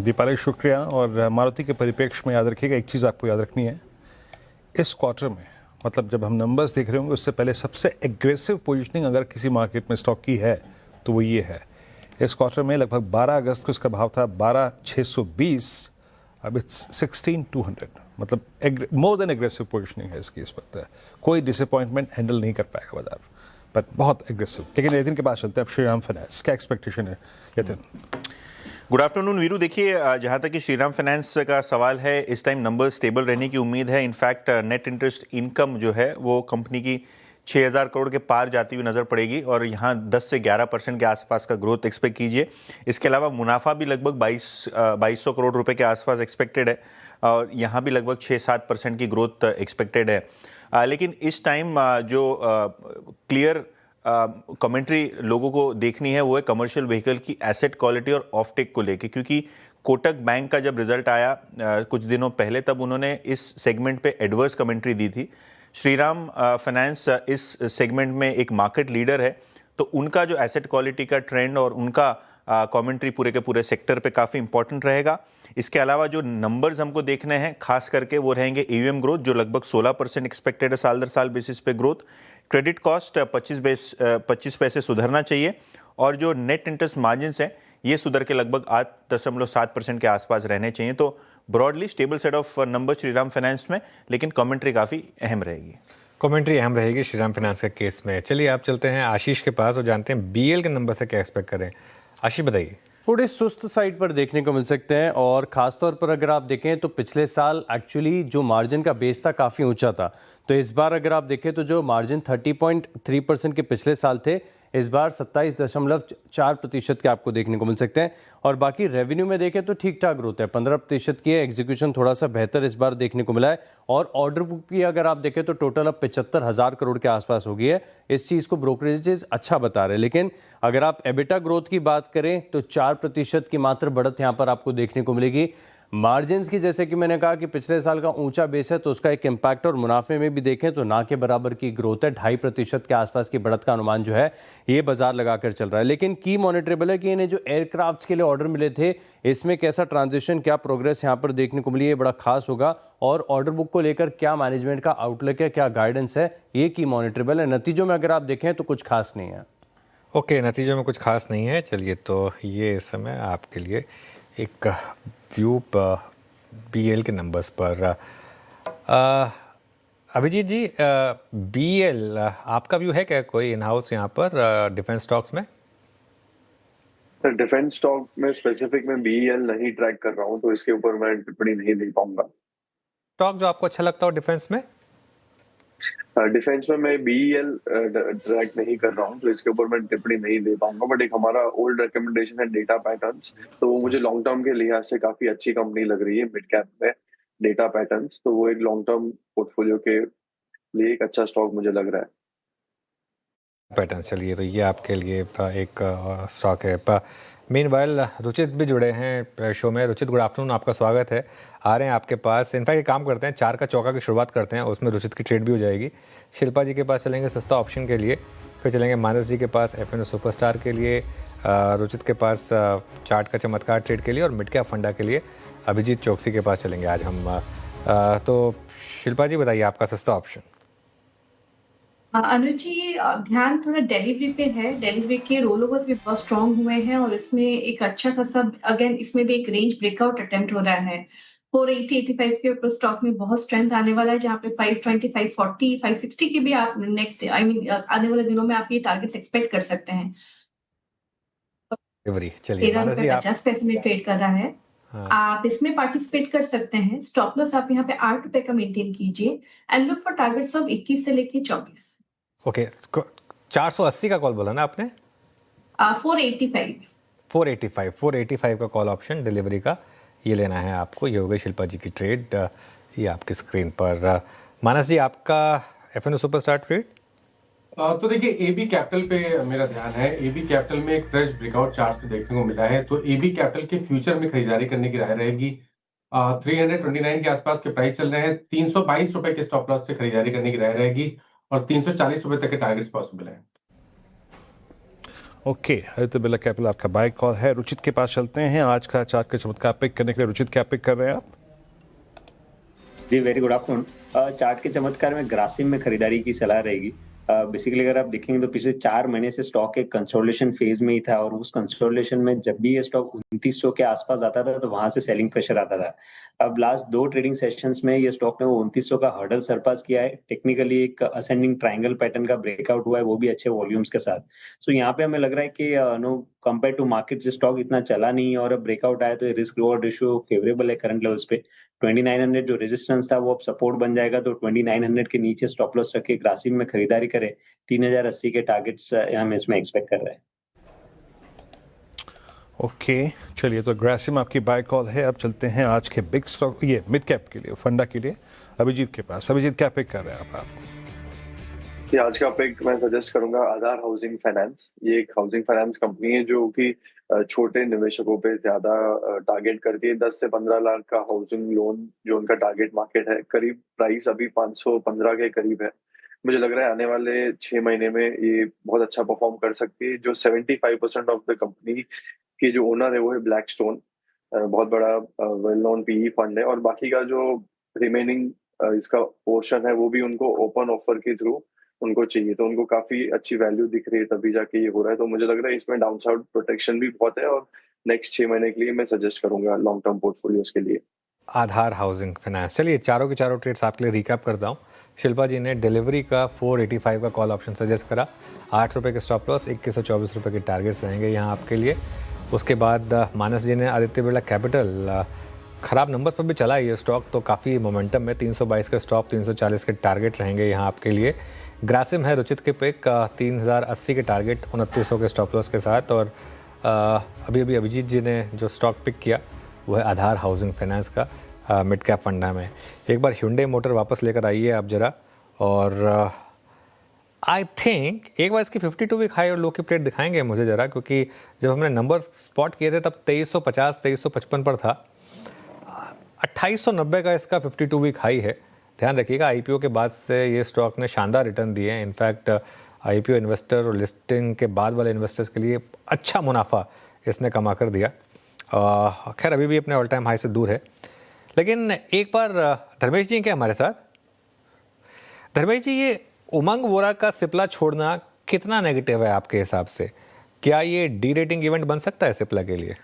दीपाली शुक्रिया। और मारुति के परिप्रेक्ष्य में याद रखिएगा एक चीज़ आपको याद रखनी है, इस क्वार्टर में मतलब जब हम नंबर्स देख रहे होंगे उससे पहले सबसे एग्रेसिव पोजीशनिंग अगर किसी मार्केट में स्टॉक की है तो वो ये है। इस क्वार्टर में लगभग 12 अगस्त को इसका भाव था 12,620, अब इट्स 16,200, मतलब मोर देन एग्रेसिव पोजीशनिंग है इसकी इस वक्त। कोई डिसअपॉइंटमेंट हैंडल नहीं कर पाएगा बाजार, बट बहुत एग्रेसिव। लेकिन यतिन के पास चलते हैं, अब श्रीराम फाइनेंस क्या एक्सपेक्टेशन है यतिन? Good afternoon Veeru. देखिए जहाँ तक कि श्रीराम फाइनेंस का सवाल है, इस टाइम नंबर स्टेबल रहने की उम्मीद है। इनफैक्ट नेट इंटरेस्ट इनकम जो है वो कंपनी की 6,000 करोड़ के पार जाती हुई नज़र पड़ेगी और यहाँ 10 से 11% के आसपास का ग्रोथ एक्सपेक्ट कीजिए। इसके अलावा मुनाफा भी लगभग 2200 करोड़ रुपए के आसपास एक्सपेक्टेड है और यहाँ भी लगभग 6-7% की ग्रोथ एक्सपेक्टेड है। लेकिन इस टाइम जो क्लियर कमेंट्री लोगों को देखनी है वो है कमर्शियल व्हीकल की एसेट क्वालिटी और ऑफटेक को लेके, क्योंकि कोटक बैंक का जब रिजल्ट आया कुछ दिनों पहले तब उन्होंने इस सेगमेंट पे एडवर्स कमेंट्री दी थी। श्रीराम फाइनेंस इस सेगमेंट में एक मार्केट लीडर है, तो उनका जो एसेट क्वालिटी का ट्रेंड और उनका कमेंट्री पूरे के पूरे सेक्टर पे काफ़ी इंपॉर्टेंट रहेगा। इसके अलावा जो नंबर्स हमको देखने हैं खास करके वो रहेंगे AUM ग्रोथ जो लगभग 16% एक्सपेक्टेड है साल दर साल बेसिस पे ग्रोथ। क्रेडिट कॉस्ट 25 पैसे सुधरना चाहिए और जो नेट इंटरेस्ट मार्जिन्स हैं ये सुधर के लगभग 8.7% के आसपास रहने चाहिए। तो broadly stable set of number Shriram finance में, लेकिन कमेंट्री काफ़ी अहम रहेगी। कमेंट्री अहम रहेगी श्रीराम फाइनेंस के केस में। चलिए आप चलते हैं आशीष के पास और जानते हैं BEL के नंबर से क्या एक्सपेक्ट करें। आशीष बताइए। थोड़े सुस्त साइड पर देखने को मिल सकते हैं और ख़ासतौर पर अगर आप देखें तो पिछले साल एक्चुअली जो मार्जिन का बेस था काफ़ी ऊंचा था, तो इस बार अगर आप देखें तो जो मार्जिन 30.3% के पिछले साल थे इस बार 27.4% के आपको देखने को मिल सकते हैं। और बाकी रेवेन्यू में देखें तो ठीक ठाक ग्रोथ है, 15% की है। एग्जीक्यूशन थोड़ा सा बेहतर इस बार देखने को मिला है। और ऑर्डर बुक की अगर आप देखें तो टोटल अब 75,000 करोड़ के आसपास हो गई है। इस चीज़ को ब्रोकरेजेस अच्छा बता रहे हैं। लेकिन अगर आप एबिटा ग्रोथ की बात करें तो 4% की मात्र बढ़त यहाँ पर आपको देखने को मिलेगी। मार्जिन्स की जैसे कि मैंने कहा कि पिछले साल का ऊंचा बेस है तो उसका एक इम्पैक्ट, और मुनाफे में भी देखें तो ना के बराबर की ग्रोथ है। 2.5% के आसपास की बढ़त का अनुमान जो है ये बाजार लगाकर चल रहा है। लेकिन की मॉनिटरेबल है कि इन्हें जो एयरक्राफ्ट्स के लिए ऑर्डर मिले थे इसमें कैसा ट्रांजिशन, क्या प्रोग्रेस यहाँ पर देखने को मिली, ये बड़ा खास होगा। और ऑर्डर बुक को लेकर क्या मैनेजमेंट का आउटलुक है, क्या गाइडेंस है, ये की मॉनिटरेबल है। नतीजों में अगर आप देखें तो कुछ खास नहीं है। ओके, नतीजों में कुछ खास नहीं है। चलिए, तो ये इस समय आपके लिए एक व्यू BL के नंबर्स पर। अभिजीत जी, BL आपका व्यू है क्या कोई इन हाउस यहाँ पर डिफेंस स्टॉक्स में? सर, डिफेंस स्टॉक में स्पेसिफिक में BEL नहीं ट्रैक कर रहा हूँ, तो इसके ऊपर मैं टिप्पणी नहीं दे पाऊंगा। स्टॉक जो आपको अच्छा लगता हो डिफेंस में? डिफेंस में मैं BEL ट्रैक नहीं कर रहा हूँ, तो इसके ऊपर मैं टिप्पणी नहीं दे पाऊंगा। बट एक हमारा ओल्ड रिकमेंडेशन है डेटा पैटर्न्स, तो वो मुझे लॉन्ग टर्म के लिहाज से काफी अच्छी कंपनी लग रही है मिड कैप में। डेटा पैटर्न्स, तो वो एक लॉन्ग टर्म पोर्टफोलियो के लिए एक अच्छा स्टॉक मुझे लग रहा है। पैटर्न, चलिए, तो ये आपके लिए एक स्टॉक है। मीनवाइल रुचित भी जुड़े हैं शो में। रुचित, गुड आफ्टरनून, आपका स्वागत है। आ रहे हैं आपके पास। इनफैक्ट एक काम करते हैं, 4 का चौका की शुरुआत करते हैं, उसमें रुचित की ट्रेड भी हो जाएगी। शिल्पा जी के पास चलेंगे सस्ता ऑप्शन के लिए, फिर चलेंगे मानस जी के पास FNO सुपरस्टार के लिए, रुचित के पास चार्ट का चमत्कार ट्रेड के लिए, और मिड कैप फंडा के लिए अभिजीत चौकसी के पास चलेंगे आज हम। तो शिल्पा जी बताइए आपका सस्ता ऑप्शन। अनुज जी, ध्यान थोड़ा डिलीवरी पे है। डिलीवरी के रोल ओवर्स भी बहुत स्ट्रांग हुए हैं और इसमें एक अच्छा खासा, अगेन इसमें भी एक रेंज ब्रेकआउट अटेम्प्ट हो रहा है। 480-85 के ऊपर स्टॉक में बहुत स्ट्रेंथ आने वाला है, जहाँ पे 520, 540, 560 की भी आप नेक्स्ट आने वाले दिनों में आप ये टारगेट्स एक्सपेक्ट कर सकते हैं। चलिए, मानस जी, 13.50 पैसे में ट्रेड कर रहा है। आप इसमें पार्टिसिपेट कर सकते हैं। स्टॉप लॉस आप यहाँ पे 8 रुपए का मेंटेन कीजिए and look for targets of 21 से लेके 24। ओके, 480 का कॉल बोला ना आपने? 485 का कॉल ऑप्शन डिलीवरी का, ये लेना है आपको। ये हो गई शिल्पा जी की ट्रेड, ये आपकी स्क्रीन पर। मानस जी, आपका FNO सुपरस्टार ट्रेड? तो देखिए, AB कैपिटल पे मेरा ध्यान है। AB कैपिटल में एक फ्रेश ब्रेकआउट चार्ट पे देखने को मिला है, तो AB कैपिटल के फ्यूचर में खरीदारी करने की राय रहेगी। 329 के आसपास के प्राइस चल रहे हैं। 322 रुपए के स्टॉप लॉस से खरीदारी करने की राय रहेगी और 340 रुपए तक के टारगेट्स पॉसिबल हैं। ओके, आदित्य बिरला कैपिटल आपका बाय कॉल है। रुचित के पास चलते हैं। आज का चार्ट का चमत्कार पिक करने के लिए रुचित, क्या पिक कर रहे हैं आप? जी, वेरी गुड आफ्टरनून। चार्ट के चमत्कार में ग्रासिम में खरीदारी की सलाह रहेगी। बेसिकली अगर आप देखेंगे तो पिछले 4 महीने से स्टॉक एक कंसोलिडेशन फेज में ही था, और उस कंसोलिडेशन में जब भी ये स्टॉक 2900 के आसपास आता था तो वहां से सेलिंग प्रेशर आता था। अब लास्ट 2 ट्रेडिंग सेशंस में ये स्टॉक ने वो 2900 का हर्डल सरपास किया है। टेक्निकली एक असेंडिंग ट्रायंगल पैटर्न का ब्रेकआउट हुआ है, वो भी अच्छे वॉल्यूम्स के साथ। सो यहाँ पे हमें लग रहा है कि कंपेयर टू मार्केट से स्टॉक इतना चला नहीं है, और अब ब्रेकआउट आया तो ये रिस्क रिवॉर्ड रेशियो फेवरेबल है करंट लेवल्स पे। 2900 जो रेजिस्टेंस था वो अब सपोर्ट बन जाएगा, तो 2900 के नीचे स्टॉप लॉस रख के ग्रासिम में खरीदारी करें। 3080 के टारगेट्स हम इसमें एक्सपेक्ट कर रहे हैं। ओके, चलिए, तो ग्रासिम आपकी बाय कॉल है। अब चलते हैं आज के बिग स्टॉक, ये मिड कैप के लिए, फंडा के लिए, अभिजीत के पास। अभिजीत, क्या पिक कर रहे हैं आप? ये आज का पिक मैं सजेस्ट करूंगा आधार हाउसिंग फाइनेंस। ये एक हाउसिंग फाइनेंस कंपनी है जो कि छोटे निवेशकों पे ज्यादा टारगेट करती है। 10 से 15 लाख का हाउसिंग लोन जो उनका टारगेट मार्केट है। करीब प्राइस अभी 515 के करीब है। मुझे लग रहा है आने वाले 6 महीने में ये बहुत अच्छा परफॉर्म कर सकती है। जो 75% ऑफ द कंपनी के जो ओनर है वो है ब्लैकस्टोन, बहुत बड़ा वेल नोन PE फंड है, और बाकी का जो रिमेनिंग इसका पोर्शन है वो भी उनको ओपन ऑफर के थ्रू उनको चाहिए, तो उनको काफी अच्छी वैल्यू दिख रही है, तभी जाके ये हो रहा है। तो मुझे लग रहा है इसमें डाउनसाइड प्रोटेक्शन भी बहुत है, और नेक्स्ट 6 महीने के लिए मैं सजेस्ट करूंगा लॉन्ग टर्म पोर्टफोलियोज के लिए आधार हाउसिंग फाइनेंस। चलिए, चारों के चारों ट्रेड्स आपके लिए रिकैप करता हूँ। शिल्पा जी ने डिलीवरी का 485 का कॉल ऑप्शन सजेस्ट करा। 8 रुपये के स्टॉप लॉस, 2124 रुपये के टारगेट्स रहेंगे यहाँ आपके लिए। उसके बाद मानस जी ने आदित्य बिरला कैपिटल, ख़राब नंबर्स पर भी चला ये स्टॉक, तो काफ़ी मोमेंटम में 322 का स्टॉप, 340 के टारगेट रहेंगे यहाँ आपके लिए। ग्रासिम है रुचित के पिक 3080 के टारगेट 2900 के स्टॉप लॉस के साथ। और अभी अभी अभिजीत जी ने जो स्टॉक पिक किया वो है आधार हाउसिंग फाइनेंस का मिड कैप फंडा में। एक बार Hyundai मोटर वापस लेकर आइए आप ज़रा। और आई थिंक एक बार इसकी 52 वीक हाई और लो की प्लेट दिखाएंगे मुझे ज़रा, क्योंकि जब हमने नंबर स्पॉट किए थे तब 2350 2355 पर था। 2890 का इसका 52 वीक हाई है। ध्यान रखिएगा आईपीओ के बाद से ये स्टॉक ने शानदार रिटर्न दिए हैं। इनफैक्ट आईपीओ इन्वेस्टर और लिस्टिंग के बाद वाले इन्वेस्टर्स के लिए अच्छा मुनाफा इसने कमा कर दिया। खैर अभी भी अपने ऑल टाइम हाई से दूर है। लेकिन एक बार धर्मेश जी क्या हमारे साथ। धर्मेश जी, ये उमंग वोरा का सिप्ला छोड़ना कितना नेगेटिव है आपके हिसाब से? क्या ये डी रेटिंग इवेंट बन सकता है सिप्ला के लिए?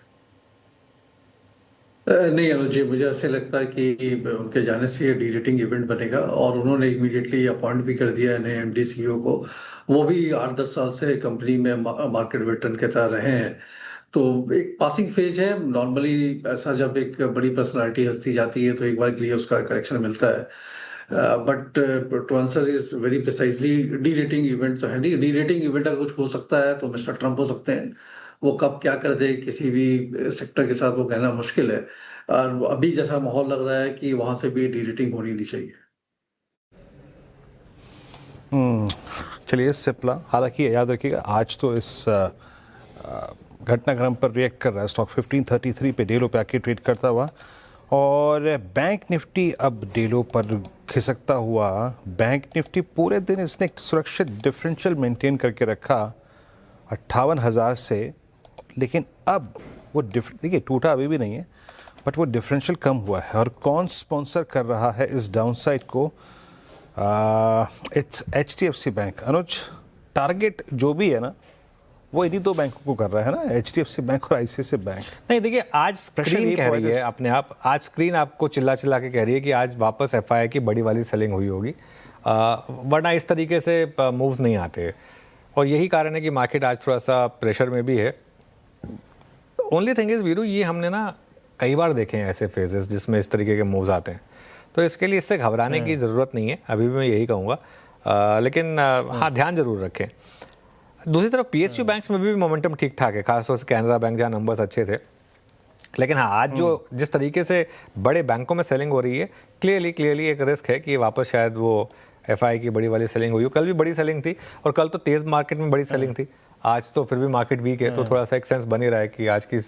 नहीं अनुज जी, मुझे ऐसे लगता है कि उनके जाने से ये डी रेटिंग इवेंट बनेगा। और उन्होंने इमीडिएटली अपॉइंट भी कर दिया नए एमडी सीईओ को। वो भी 8-10 साल से कंपनी में मार्केट वेटरन के तरह रहे हैं। तो एक पासिंग फेज है। नॉर्मली ऐसा जब एक बड़ी पर्सनालिटी हस्ती जाती है तो एक बार के लिए उसका करेक्शन मिलता है। But to answer is very precisely, derating event तो है नहीं। डी रेटिंग इवेंट अगर कुछ हो सकता है तो मिस्टर ट्रम्प हो सकते हैं। वो कब क्या कर दे किसी भी सेक्टर के साथ वो कहना मुश्किल है। और अभी जैसा माहौल लग रहा है कि वहां से भी डी रेटिंग होनी नहीं चाहिए। चलिए सिप्ला, हालांकि याद रखिएगा आज तो इस घटनाक्रम पर रिएक्ट कर रहा है स्टॉक 1533 पे डे लो पे आके ट्रेड करता हुआ। और बैंक निफ्टी अब डे लो पर खिसकता हुआ। बैंक निफ्टी पूरे दिन इसने एक सुरक्षित डिफरेंशियल मेंटेन करके रखा 58,000 से। लेकिन अब वो देखिए टूटा अभी भी नहीं है, बट वो डिफरेंशियल कम हुआ है। और कौन स्पॉन्सर कर रहा है इस डाउनसाइड को? It's HDFC bank. Anuj, target जो भी है ना वो इन्हीं दो बैंकों को कर रहा है ना, HDFC बैंक और ICICI बैंक। नहीं देखिए, आज स्क्रीन कह रही है अपने आप, आज स्क्रीन आपको चिल्ला चिल्ला के कह रही है कि आज वापस FI की बड़ी वाली सेलिंग हुई होगी, वरना इस तरीके से मूव्स नहीं आते। और यही कारण है कि मार्केट आज थोड़ा सा प्रेशर में भी है। ओनली थिंग इज़ वीरू, ये हमने ना कई बार देखे हैं ऐसे फेजेस जिसमें इस तरीके के मूव्स आते हैं, तो इसके लिए इससे घबराने की ज़रूरत नहीं है। अभी भी मैं यही कहूँगा। लेकिन हाँ, ध्यान जरूर रखें। दूसरी तरफ PSU बैंक्स में भी मोमेंटम ठीक ठाक है, खासतौर से कैनरा बैंक जहाँ नंबर्स अच्छे थे। लेकिन हाँ, आज जो जिस तरीके से बड़े बैंकों में सेलिंग हो रही है, क्लियरली एक रिस्क है कि वापस शायद वो FI की बड़ी वाली सेलिंग हुई हो। कल भी बड़ी सेलिंग थी और कल तो तेज़ मार्केट में बड़ी सेलिंग थी। आज तो फिर भी मार्केट वीक है, तो थोड़ा सा एक सेंस बन ही रहा है कि आज की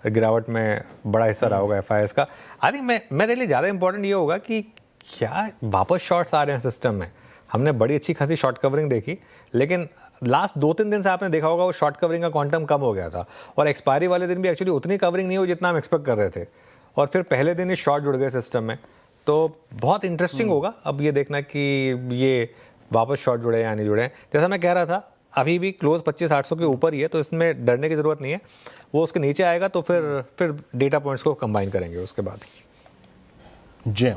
गिरावट में बड़ा हिस्सा रहा होगा FIs का। आई थिंक मेरे लिए ज़्यादा इंपॉर्टेंट ये होगा कि क्या वापस शॉर्ट्स आ रहे हैं सिस्टम में। हमने बड़ी अच्छी खासी शॉर्ट कवरिंग देखी, लेकिन लास्ट 2-3 दिन से आपने देखा होगा वो शॉर्ट कवरिंग का क्वांटम कम हो गया था। और एक्सपायरी वाले दिन भी एक्चुअली उतनी कवरिंग नहीं हुई जितना हम एक्सपेक्ट कर रहे थे। और फिर पहले दिन ही शॉर्ट जुड़ गए सिस्टम में। तो बहुत इंटरेस्टिंग होगा अब ये देखना कि ये वापस शॉर्ट जुड़े या नहीं जुड़े। जैसा मैं कह रहा था, अभी भी क्लोज 25,800 के ऊपर ही है, तो इसमें डरने की ज़रूरत नहीं है। वो उसके नीचे आएगा तो फिर डेटा पॉइंट्स को कंबाइन करेंगे उसके बाद। जी,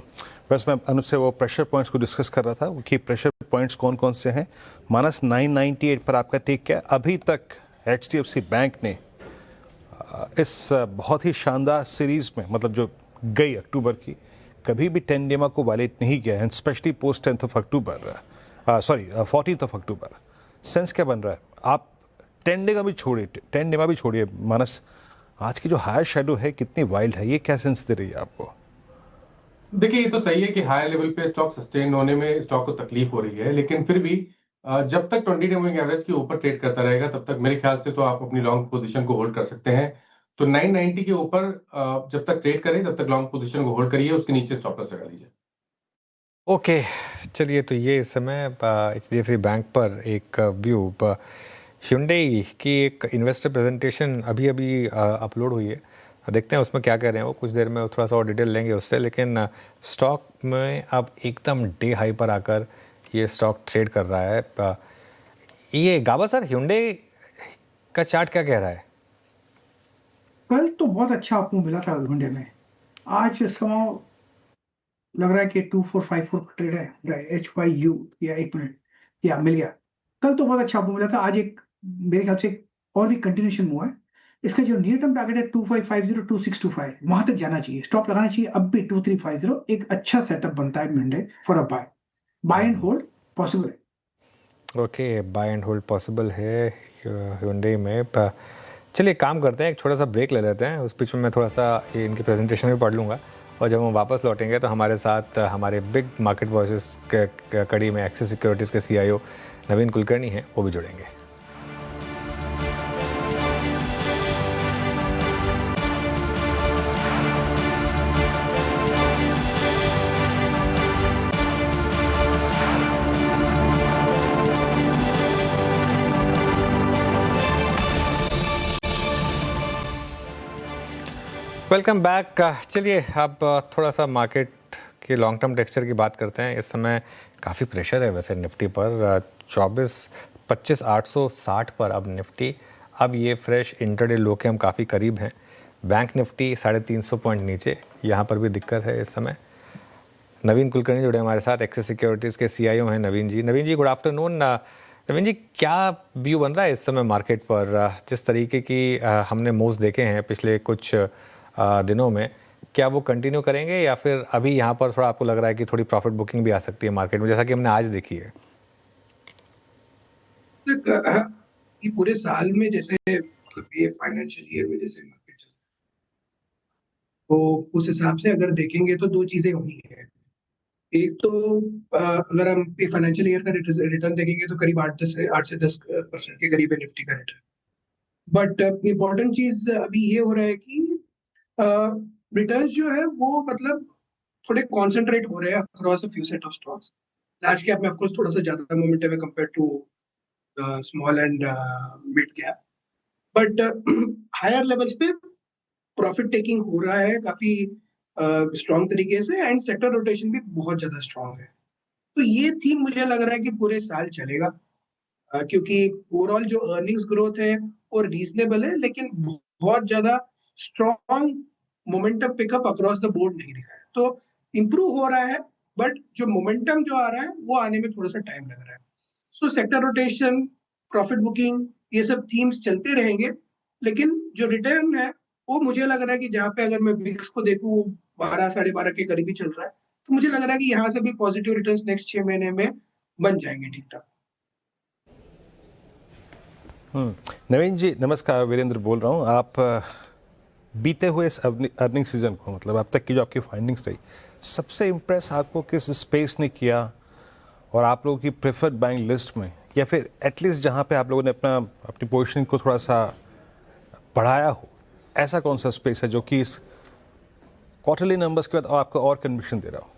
बस मैं अनुज से वो प्रेशर पॉइंट्स को डिस्कस कर रहा था कि प्रेशर पॉइंट्स कौन कौन से हैं। माइनस 998 पर आपका टेक क्या? अभी तक HDFC बैंक ने इस बहुत ही शानदार सीरीज़ में, मतलब जो गई अक्टूबर की, कभी भी 10 डेमा को वायलेट नहीं किया है, specially post 14th of October. Sense क्या बन रहा है? आप 10 डेमा भी छोड़िए मानस, आज की जो हायर शेडो है कितनी वाइल्ड है, ये क्या सेंस दे रही है आपको? देखिए, ये तो सही है कि हायर लेवल पे स्टॉक सस्टेन होने में स्टॉक को तकलीफ हो रही है, लेकिन फिर भी जब तक 20 डे मूविंग एवरेज के ऊपर ट्रेड करता रहेगा तब तक मेरे ख्याल से तो आप अपनी लॉन्ग पोजीशन को होल्ड कर सकते हैं। तो 990 के ऊपर जब तक ट्रेड करें तब तक लॉन्ग पोजीशन को होल्ड करिए, उसके नीचे स्टॉप लॉस लगा लीजिए। ओके, चलिए, तो ये इस समय HDFC बैंक पर एक व्यू। Hyundai की एक इन्वेस्टर प्रेजेंटेशन अभी अपलोड हुई है, देखते हैं उसमें क्या कह रहे हैं वो। कुछ देर में थोड़ा सा और डिटेल लेंगे उससे। लेकिन स्टॉक में अब एकदम डे हाई पर आकर ये स्टॉक ट्रेड कर रहा है। ये गाबा सर, Hyundai का चार्ट क्या कह रहा है? कल तो बहुत अच्छा आपको मिला था Hyundai में। आज समय लग रहा है कि 2454 का ट्रेड है, HYU, या 1 मिनट, या मिल गया। कल तो बहुत अच्छा आपको मिला था। आज एक मेरे ख्याल से और भी कंटिन्यूएशन हुआ है। इसका जो नियर टर्म टारगेट है 2550 2625, वहां तक जाना चाहिए, स्टॉप लगाना चाहिए। अब भी 2350 एक अच्छा सेटअप बनता है Hyundai for a buy and hold possible है। Okay, buy and hold possible है Hyundai में। चलिए काम करते हैं, एक छोटा सा ब्रेक ले लेते हैं। उस बीच में मैं थोड़ा सा ये इनकी प्रेजेंटेशन भी पढ़ लूँगा और जब हम वापस लौटेंगे तो हमारे साथ हमारे बिग मार्केट वॉइसेस कड़ी में एक्सिस सिक्योरिटीज़ के CIO नवीन कुलकर्णी हैं, वो भी जुड़ेंगे। Welcome back. चलिए अब थोड़ा सा मार्केट के लॉन्ग टर्म टेक्सचर की बात करते हैं। इस समय काफ़ी प्रेशर है वैसे निफ्टी पर, 25,860 पर अब निफ्टी। अब ये फ्रेश इंटरडे लो के हम काफ़ी करीब हैं। बैंक निफ्टी 350 पॉइंट नीचे, यहाँ पर भी दिक्कत है इस समय। नवीन कुलकर्णी जुड़े हमारे साथ, एक्सिस सिक्योरिटीज़ के CIO हैं नवीन जी। नवीन जी गुड आफ्टरनून। नवीन जी क्या व्यू बन रहा है इस समय मार्केट पर? जिस तरीके की हमने मूव्स देखे हैं पिछले कुछ दिनों में, क्या वो कंटिन्यू करेंगे या फिर अभी यहाँ पर थोड़ा आपको लग रहा है कि थोड़ी प्रॉफिट बुकिंग भी आ सकती है मार्केट में, जैसा कि हमने आज देखी है? ये पूरे साल में जैसे ये फाइनेंशियल ईयर में जैसे मार्केट चल रहा है, तो उस हिसाब से अगर देखेंगे तो दो चीजें हुई हैं। एक तो अगर हम ये फाइनेंशियल ईयर का रिटर्न देखेंगे तो करीब 8 से 10% के करीब है निफ्टी का रिटर्न। बट इम्पोर्टेंट चीज अभी ये हो रहा है कि रिटर्न्स जो है वो मतलब थोड़े कॉन्सेंट्रेट हो रहे हैं across a few set of stocks. Large cap में ऑफ कोर्स थोड़ा सा ज्यादा मोमेंटम है compare to small and mid cap, but higher levels पे प्रॉफिट टेकिंग हो रहा है काफी स्ट्रॉन्ग तरीके से, एंड सेक्टर रोटेशन भी बहुत ज्यादा स्ट्रॉन्ग है। तो ये थीम मुझे लग रहा है कि पूरे साल चलेगा, क्योंकि ओवरऑल जो अर्निंग्स ग्रोथ है और रीजनेबल है, लेकिन बहुत ज्यादा strong momentum pickup across the board नहीं दिखा है। तो इंप्रूव हो रहा है, बट जो मोमेंटम जो आ रहा है वो आने में थोड़ा सा टाइम लग रहा है। सो सेक्टर रोटेशन, प्रॉफिट बुकिंग, ये सब थीम्स चलते रहेंगे, लेकिन जो रिटर्न है वो मुझे लग रहा है कि जहाँ पे अगर मैं विक्स को देखूं वो 12 साढ़े 12 के करीब ही चल रहा है, तो मुझे लग रहा है कि यहाँ से भी पॉजिटिव रिटर्न्स नेक्स्ट 6 महीने में बन जाएंगे ठीक ठाक। नवीन जी नमस्कार, वीरेंद्र बोल रहा हूँ। आप बीते हुए इस अर्निंग सीजन को, मतलब अब तक की जो आपकी फाइंडिंग्स रही, सबसे इम्प्रेस आपको किस स्पेस ने किया, और आप लोगों की प्रेफर्ड बाइंग लिस्ट में, या फिर एटलीस्ट जहाँ पे आप लोगों ने अपनी पोजीशन को थोड़ा सा बढ़ाया हो, ऐसा कौन सा स्पेस है जो कि इस क्वार्टरली नंबर्स के बाद आपको और कन्विक्शन दे रहा हो?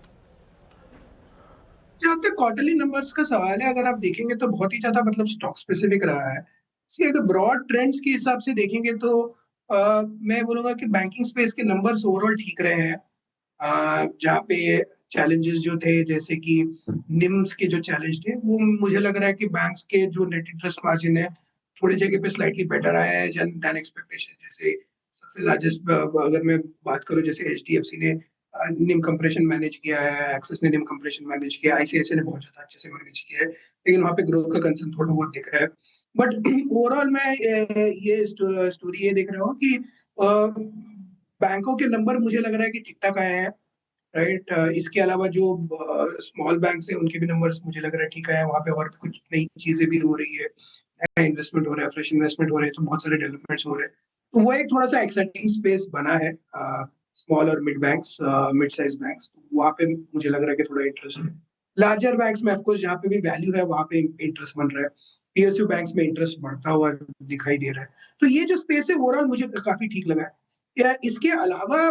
जहाँ तक क्वार्टरली नंबर्स का सवाल है, अगर आप देखेंगे तो बहुत ही ज्यादा मतलब स्टॉक स्पेसिफिक रहा है। इसलिए अगर ब्रॉड ट्रेंड्स के हिसाब से देखेंगे तो मैं बोलूंगा कि बैंकिंग स्पेस के नंबर्स ओवरऑल ठीक रहे हैं। जहाँ पे चैलेंजेस जो थे, जैसे कि निम्स के जो चैलेंज थे, वो मुझे लग रहा है कि बैंक्स के जो नेट इंटरेस्ट मार्जिन है थोड़ी जगह पे स्लाइटली बेटर आया है देन एक्सपेक्टेशन। जैसे सबसे लार्जेस्ट अगर मैं बात करूं, जैसे HDFC ने निम कंप्रेशन मैनेज किया है, एक्सिस ने निम कंप्रेशन मैनेज किया, ICICI ने बहुत ज्यादा अच्छे से मैनेज किया है, लेकिन वहाँ पे ग्रोथ का कंसर्न थोड़ा बहुत दिख रहा है। बट ओवरऑल मैं ये स्टोरी ये देख रहा हूँ कि बैंकों के नंबर मुझे लग रहा है कि ठीक ठाक आए हैं, राइट। इसके अलावा जो स्मॉल बैंक्स हैं उनके भी नंबर्स मुझे लग रहा है ठीक आए हैं। वहाँ पे और कुछ नई चीजें भी हो रही है, इन्वेस्टमेंट हो रहा है, फ्रेश इन्वेस्टमेंट हो रहे हैं, तो बहुत सारे डेवलपमेंट्स हो रहे हैं। तो वो एक थोड़ा सा एक्साइटिंग स्पेस बना है स्मॉल और mid banks, mid size banks, वहाँ पे मुझे लग रहा है कि थोड़ा इंटरेस्ट है। लार्जर बैंक्स में ऑफकोर्स जहाँ पे भी वैल्यू है वहाँ पे इंटरेस्ट बन रहा है। PSU बैंक्स में इंटरेस्ट बढ़ता हुआ दिखाई दे रहा है। तो ये जो स्पेस है ओवरऑल मुझे काफी ठीक लगा है। या इसके अलावा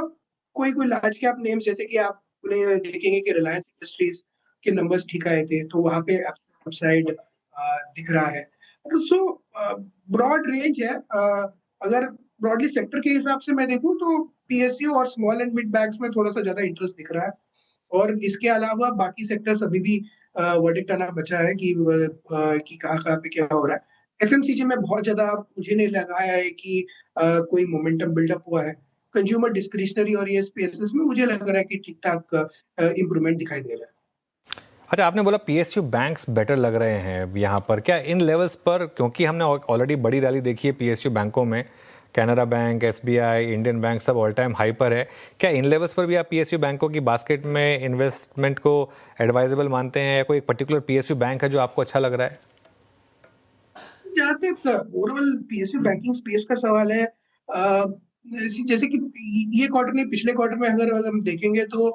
कोई लार्ज कैप नेम्स, जैसे कि आप देखेंगे कि रिलायंस इंडस्ट्रीज के नंबर्स ठीक आए थे, तो वहाँ पे अपसाइड दिख रहा है। सो ब्रॉड रेंज है। अगर ब्रॉडली सेक्टर के हिसाब से मैं देखूं तो PSU और स्मॉल एंड मिड बैंक्स में थोड़ा सा ज्यादा इंटरेस्ट दिख रहा है, और इसके अलावा बाकी सेक्टर्स अभी भी वर्डिक्ट आना बचा है कि कहाँ पे क्या हो रहा है। FMCG में बहुत ज्यादा मुझे नहीं लगा है कि कोई मोमेंटम बिल्डअप हुआ है। कंज्यूमर डिस्क्रिशनरी और ये स्पेसेस में मुझे लग रहा है कि ठीक ठाक इम्प्रूवमेंट दिखाई दे रहा है। अच्छा, आपने बोला PSU बैंक्स बेटर लग रहे हैं यहाँ पर, क्या इन लेवल्स पर, क्योंकि हमने ऑलरेडी बड़ी रैली देखी है PSU बैंकों में, Canara bank, SBI, Indian bank सब ऑल टाइम हाई पर है, क्या इन लेवल्स पर भी आप PSU बैंकों की बास्केट में इन्वेस्टमेंट को एडवाइजेबल मानते हैं, या कोई एक पर्टिकुलर PSU बैंक है जो आपको अच्छा लग रहा है? जहाँ तक ओवरऑल पीएसयू बैंकिंग स्पेस का सवाल है, जैसे कि ये क्वार्टर नहीं, पिछले क्वार्टर में अगर हम देखेंगे तो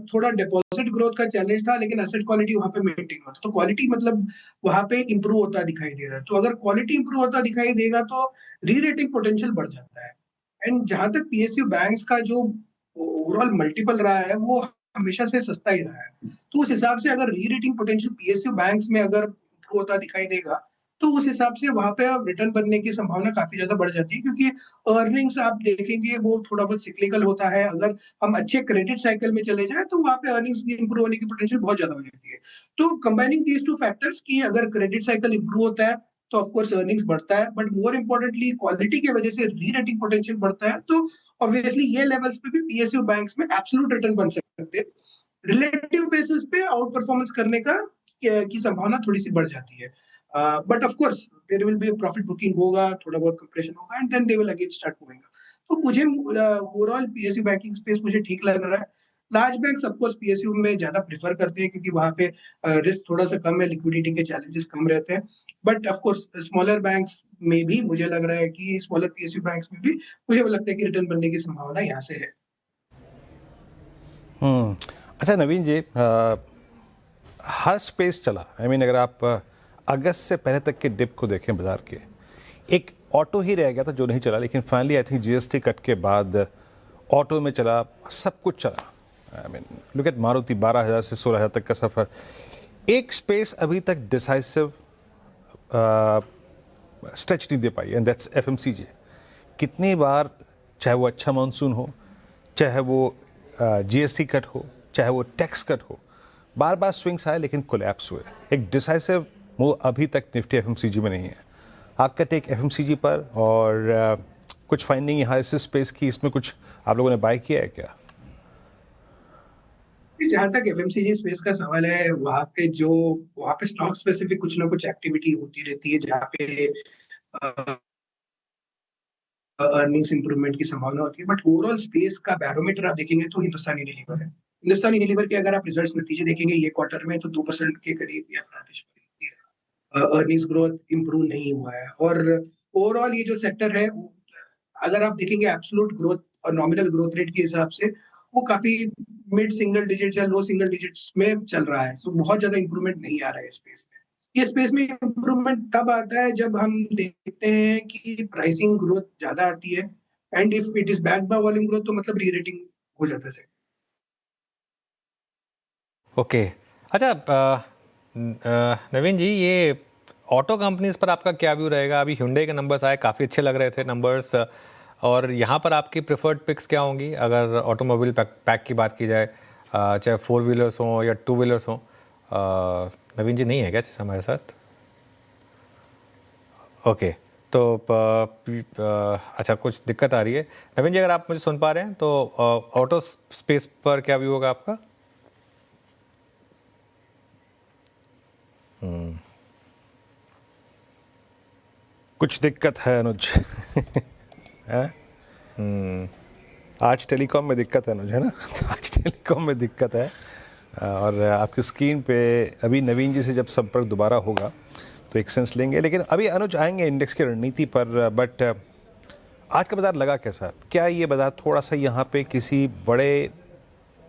थोड़ा डिपॉजिट ग्रोथ का चैलेंज था, लेकिन एसेट क्वालिटी वहाँ पे मेंटेन हुआ था। तो क्वालिटी मतलब वहाँ पे इंप्रूव होता दिखाई दे रहा है। तो अगर क्वालिटी इंप्रूव होता दिखाई देगा तो री-रेटिंग पोटेंशियल बढ़ जाता है। एंड जहाँ तक पीएसयू बैंक्स का जो ओवरऑल मल्टीपल रहा है, वो हमेशा से सस्ता ही रहा है। तो उस हिसाब से अगर री-रेटिंग पोटेंशियल पीएसयू बैंक्स में अगर इंप्रूव होता दिखाई देगा, तो उस हिसाब से वहाँ पे अब रिटर्न बनने की संभावना काफ़ी ज़्यादा बढ़ जाती है, क्योंकि अर्निंग्स आप देखेंगे वो थोड़ा बहुत सिक्लिकल होता है। अगर हम अच्छे क्रेडिट साइकिल में चले जाएँ, तो वहाँ पे अर्निंग्स इंप्रूव होने की पोटेंशियल बहुत ज़्यादा हो जाती है। तो कंबाइनिंग दीज़ 2 फैक्टर्स कि अगर क्रेडिट साइकिल इंप्रूव होता है, तो ऑफ कोर्स अर्निंग्स बढ़ता है, बट मोर इम्पोर्टेंटली क्वालिटी की वजह से री-रेटिंग पोटेंशियल बढ़ता है, तो ऑब्वियसली ये लेवल्स पे भी पीएसयू बैंक्स में एब्सोल्यूट रिटर्न बन सकते हैं। रिलेटिव बेसिस पे आउट परफॉर्मेंस करने की संभावना थोड़ी-सी बढ़ जाती है। But of course there will be a profit booking होगा, थोड़ा बहुत कंप्रेशन होगा and then they will again start moving up. तो मुझे ओवरऑल पीएसयू बैंकिंग स्पेस मुझे ठीक लग रहा है। Large banks of course PSU में ज़्यादा प्रेफ़र करते हैं, क्योंकि वहाँ पे रिस्क थोड़ा-सा कम है, लिक्विडिटी के चैलेंजेस कम रहते हैं। But of course smaller banks में भी मुझे लग रहा है कि स्मॉलर पीएसयू बैंक्स में भी मुझे लगता है कि रिटर्न बनने की संभावना यहाँ से है। अच्छा नवीन जी, हर स्पेस चला। आई मीन अगर आप अगस्त से पहले तक के डिप को देखें बाजार के, एक ऑटो ही रह गया था जो नहीं चला, लेकिन finally I think GST cut के बाद ऑटो में चला, सब कुछ चला। I mean look at Maruti, 12,000 से 16,000 तक का सफ़र। एक स्पेस अभी तक डिसाइसिव स्ट्रेच नहीं दे पाई, एंड दैट्स एफएमसीजी। कितनी बार, चाहे वो अच्छा मानसून हो, चाहे वो जीएसटी कट हो, चाहे वो टैक्स कट हो, बार बार स्विंग्स आए लेकिन कोलैप्स हुए। एक डिसाइसिव मूव अभी तक निफ्टी एफएमसीजी में नहीं है। आपका टेक एफएमसीजी पर, और कुछ फाइंडिंग यहाँ इस स्पेस की, इसमें कुछ आप लोगों ने बाय किया है क्या? जहाँ तक एफएमसीजी स्पेस का सवाल है, वहाँ पे स्टॉक स्पेसिफिक कुछ ना कुछ एक्टिविटी होती रहती है, जहाँ पे अर्निंग्स इंप्रूवमेंट की संभावना होती है। बट ओवरऑल स्पेस का बैरोमीटर आप देखेंगे तो हिंदुस्तान यूनिलीवर है। हिंदुस्तान यूनिलीवर के अगर आप रिजल्ट्स नतीजे देखेंगे ये क्वार्टर में, तो 2% के करीब या फ्लैटिश अर्निंग्स ग्रोथ इंप्रूव नहीं हुआ है। और ओवरऑल ये जो सेक्टर है, अगर आप देखेंगे एब्सोल्यूट ग्रोथ और नॉमिनल ग्रोथ रेट के हिसाब से, वो काफी मिड सिंगल डिजिट या लो सिंगल डिजिट्स में चल रहा है। सो बहुत ज्यादा इंप्रूवमेंट नहीं आ रहा है स्पेस में। ये स्पेस में इंप्रूवमेंट तब आता है जब हम देखते हैं कि प्राइसिंग ग्रोथ ज्यादा आती है, and if it is backed by volume growth, तो मतलब री-रेटिंग हो जाता है। ओके, अच्छा नवीन जी, ये ऑटो कंपनीज पर आपका क्या व्यू रहेगा? अभी Hyundai के नंबर्स आए, काफ़ी अच्छे लग रहे थे नंबर्स, और यहाँ पर आपकी प्रेफर्ड पिक्स क्या होंगी अगर ऑटोमोबाइल पैक की बात की जाए, चाहे 4 व्हीलर्स हों या 2 व्हीलर्स हों? नवीन जी नहीं है क्या हमारे साथ? ओके, तो अच्छा, कुछ दिक्कत आ रही है। नवीन जी, अगर आप मुझे सुन पा रहे हैं तो ऑटो स्पेस पर क्या व्यू होगा आपका? कुछ दिक्कत है अनुज। आज टेलीकॉम में दिक्कत है अनुज, है ना? आज टेलीकॉम में दिक्कत है, और आपकी स्क्रीन पे अभी नवीन जी से जब संपर्क दोबारा होगा तो एक सेंस लेंगे। लेकिन अभी अनुज आएंगे इंडेक्स की रणनीति पर। बट आज का बाजार लगा कैसा? क्या ये बाजार थोड़ा सा यहाँ पे किसी बड़े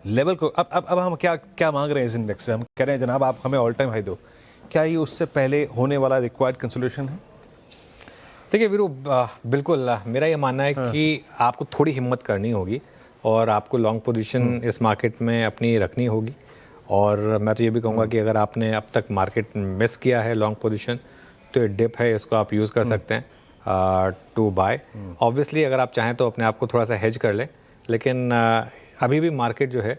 लेवल को, अब हम क्या मांग रहे हैं इस इंडेक्स से? हम कह रहे हैं जनाब आप हमें ऑल टाइम हाई दो। क्या ये उससे पहले होने वाला रिक्वायर्ड कंसोलिडेशन है? देखिए वीरू, बिल्कुल मेरा ये मानना है कि आपको थोड़ी हिम्मत करनी होगी और आपको लॉन्ग पोजीशन इस मार्केट में अपनी रखनी होगी। और मैं तो ये भी कहूँगा कि अगर आपने अब तक मार्केट मिस किया है लॉन्ग पोजीशन, तो ये डिप है, इसको आप यूज़ कर सकते हैं टू बाय। ऑब्वियसली अगर आप चाहें तो अपने आप को थोड़ा सा हेज कर लें, लेकिन अभी भी मार्केट जो है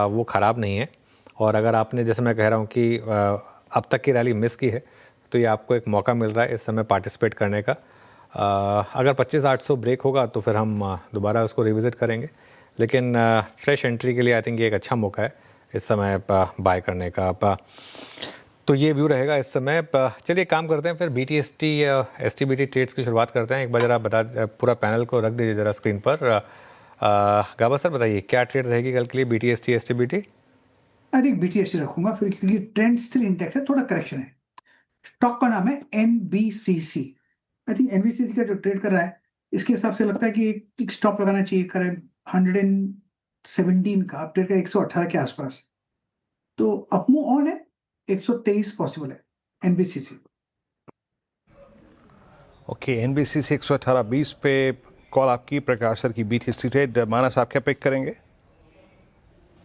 वो ख़राब नहीं है। और अगर आपने, जैसे मैं कह रहा हूँ कि अब तक की रैली मिस की है, तो ये आपको एक मौका मिल रहा है इस समय पार्टिसिपेट करने का। अगर 25,800 ब्रेक होगा तो फिर हम दोबारा उसको रिविज़िट करेंगे, लेकिन फ्रेश एंट्री के लिए आई थिंक ये एक अच्छा मौका है इस समय बाय करने का। तो ये व्यू रहेगा इस समय। चलिए काम करते हैं फिर, BTST STBT ट्रेड्स की शुरुआत करते हैं। एक बार जरा बता, पूरा पैनल को रख दीजिए ज़रा स्क्रीन पर। गाबा सर बताइए क्या ट्रेड रहेगी कल के लिए BTST STBT? I think BTST रखूंगा फिर, क्योंकि ट्रेंड स्टिल इंटैक्ट है, थोड़ा करेक्शन है। स्टॉक का नाम है NBCC। आई थिंक NBCC का जो ट्रेड कर रहा है इसके हिसाब से लगता है कि एक स्टॉप लगाना चाहिए करें 117 का, आप ट्रेड का 118 के आसपास, तो अपमूव ऑन है, 123 पॉसिबल है NBCC। ओके, NBCC 118.20 पे कॉल आपकी, प्रकाश सर की बीट हिस्ट्री ट्रेड। मानस आप क्या पिक करेंगे?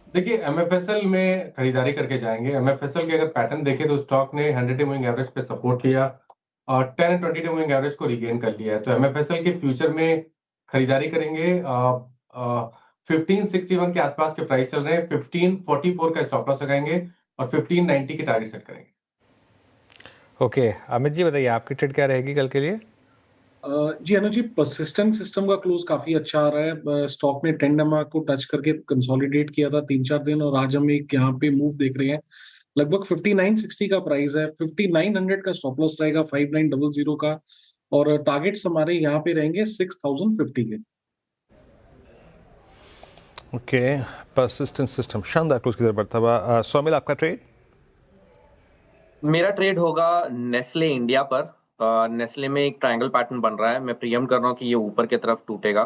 देखिए MFSL में खरीदारी करके जाएंगे। MFSL के अगर पैटर्न देखें तो स्टॉक ने 100 डे मूविंग एवरेज पे सपोर्ट लिया और 10 एंड 20 डे मूविंग एवरेज को रिगेन कर लिया है। तो MFSL के फ्यूचर में खरीदारी करेंगे। 1561 के आसपास के प्राइस चल रहे हैं। 1544 का स्टॉप लॉस लगाएंगे और 1590 के टारगेट सेट करेंगे। ओके, अमित जी बताइए आपकी ट्रेड क्या रहेगी कल के लिए? जी अनुज जी, परसिस्टेंट सिस्टम का क्लोज काफी अच्छा आ रहा है। स्टॉक ने 10 डमा को टच करके कंसोलिडेट किया था 3-4 दिन, और आज हम एक यहाँ पे मूव देख रहे हैं। लगभग 5960 का प्राइस है, 5900 का स्टॉप लॉस रहेगा, 5900 का, और टारगेट्स हमारे यहाँ पे रहेंगे 6050 के। ओके, परसिस्टेंट सिस्टम शानदार क्लोज की तरफ बढ़ता हुआ। सोमिल आपका ट्रेड? मेरा ट्रेड होगा नेस्ले इंडिया पर। नेस्ले में एक ट्रायंगल पैटर्न बन रहा है, मैं प्रियम कर रहा हूँ कि ये ऊपर की तरफ टूटेगा।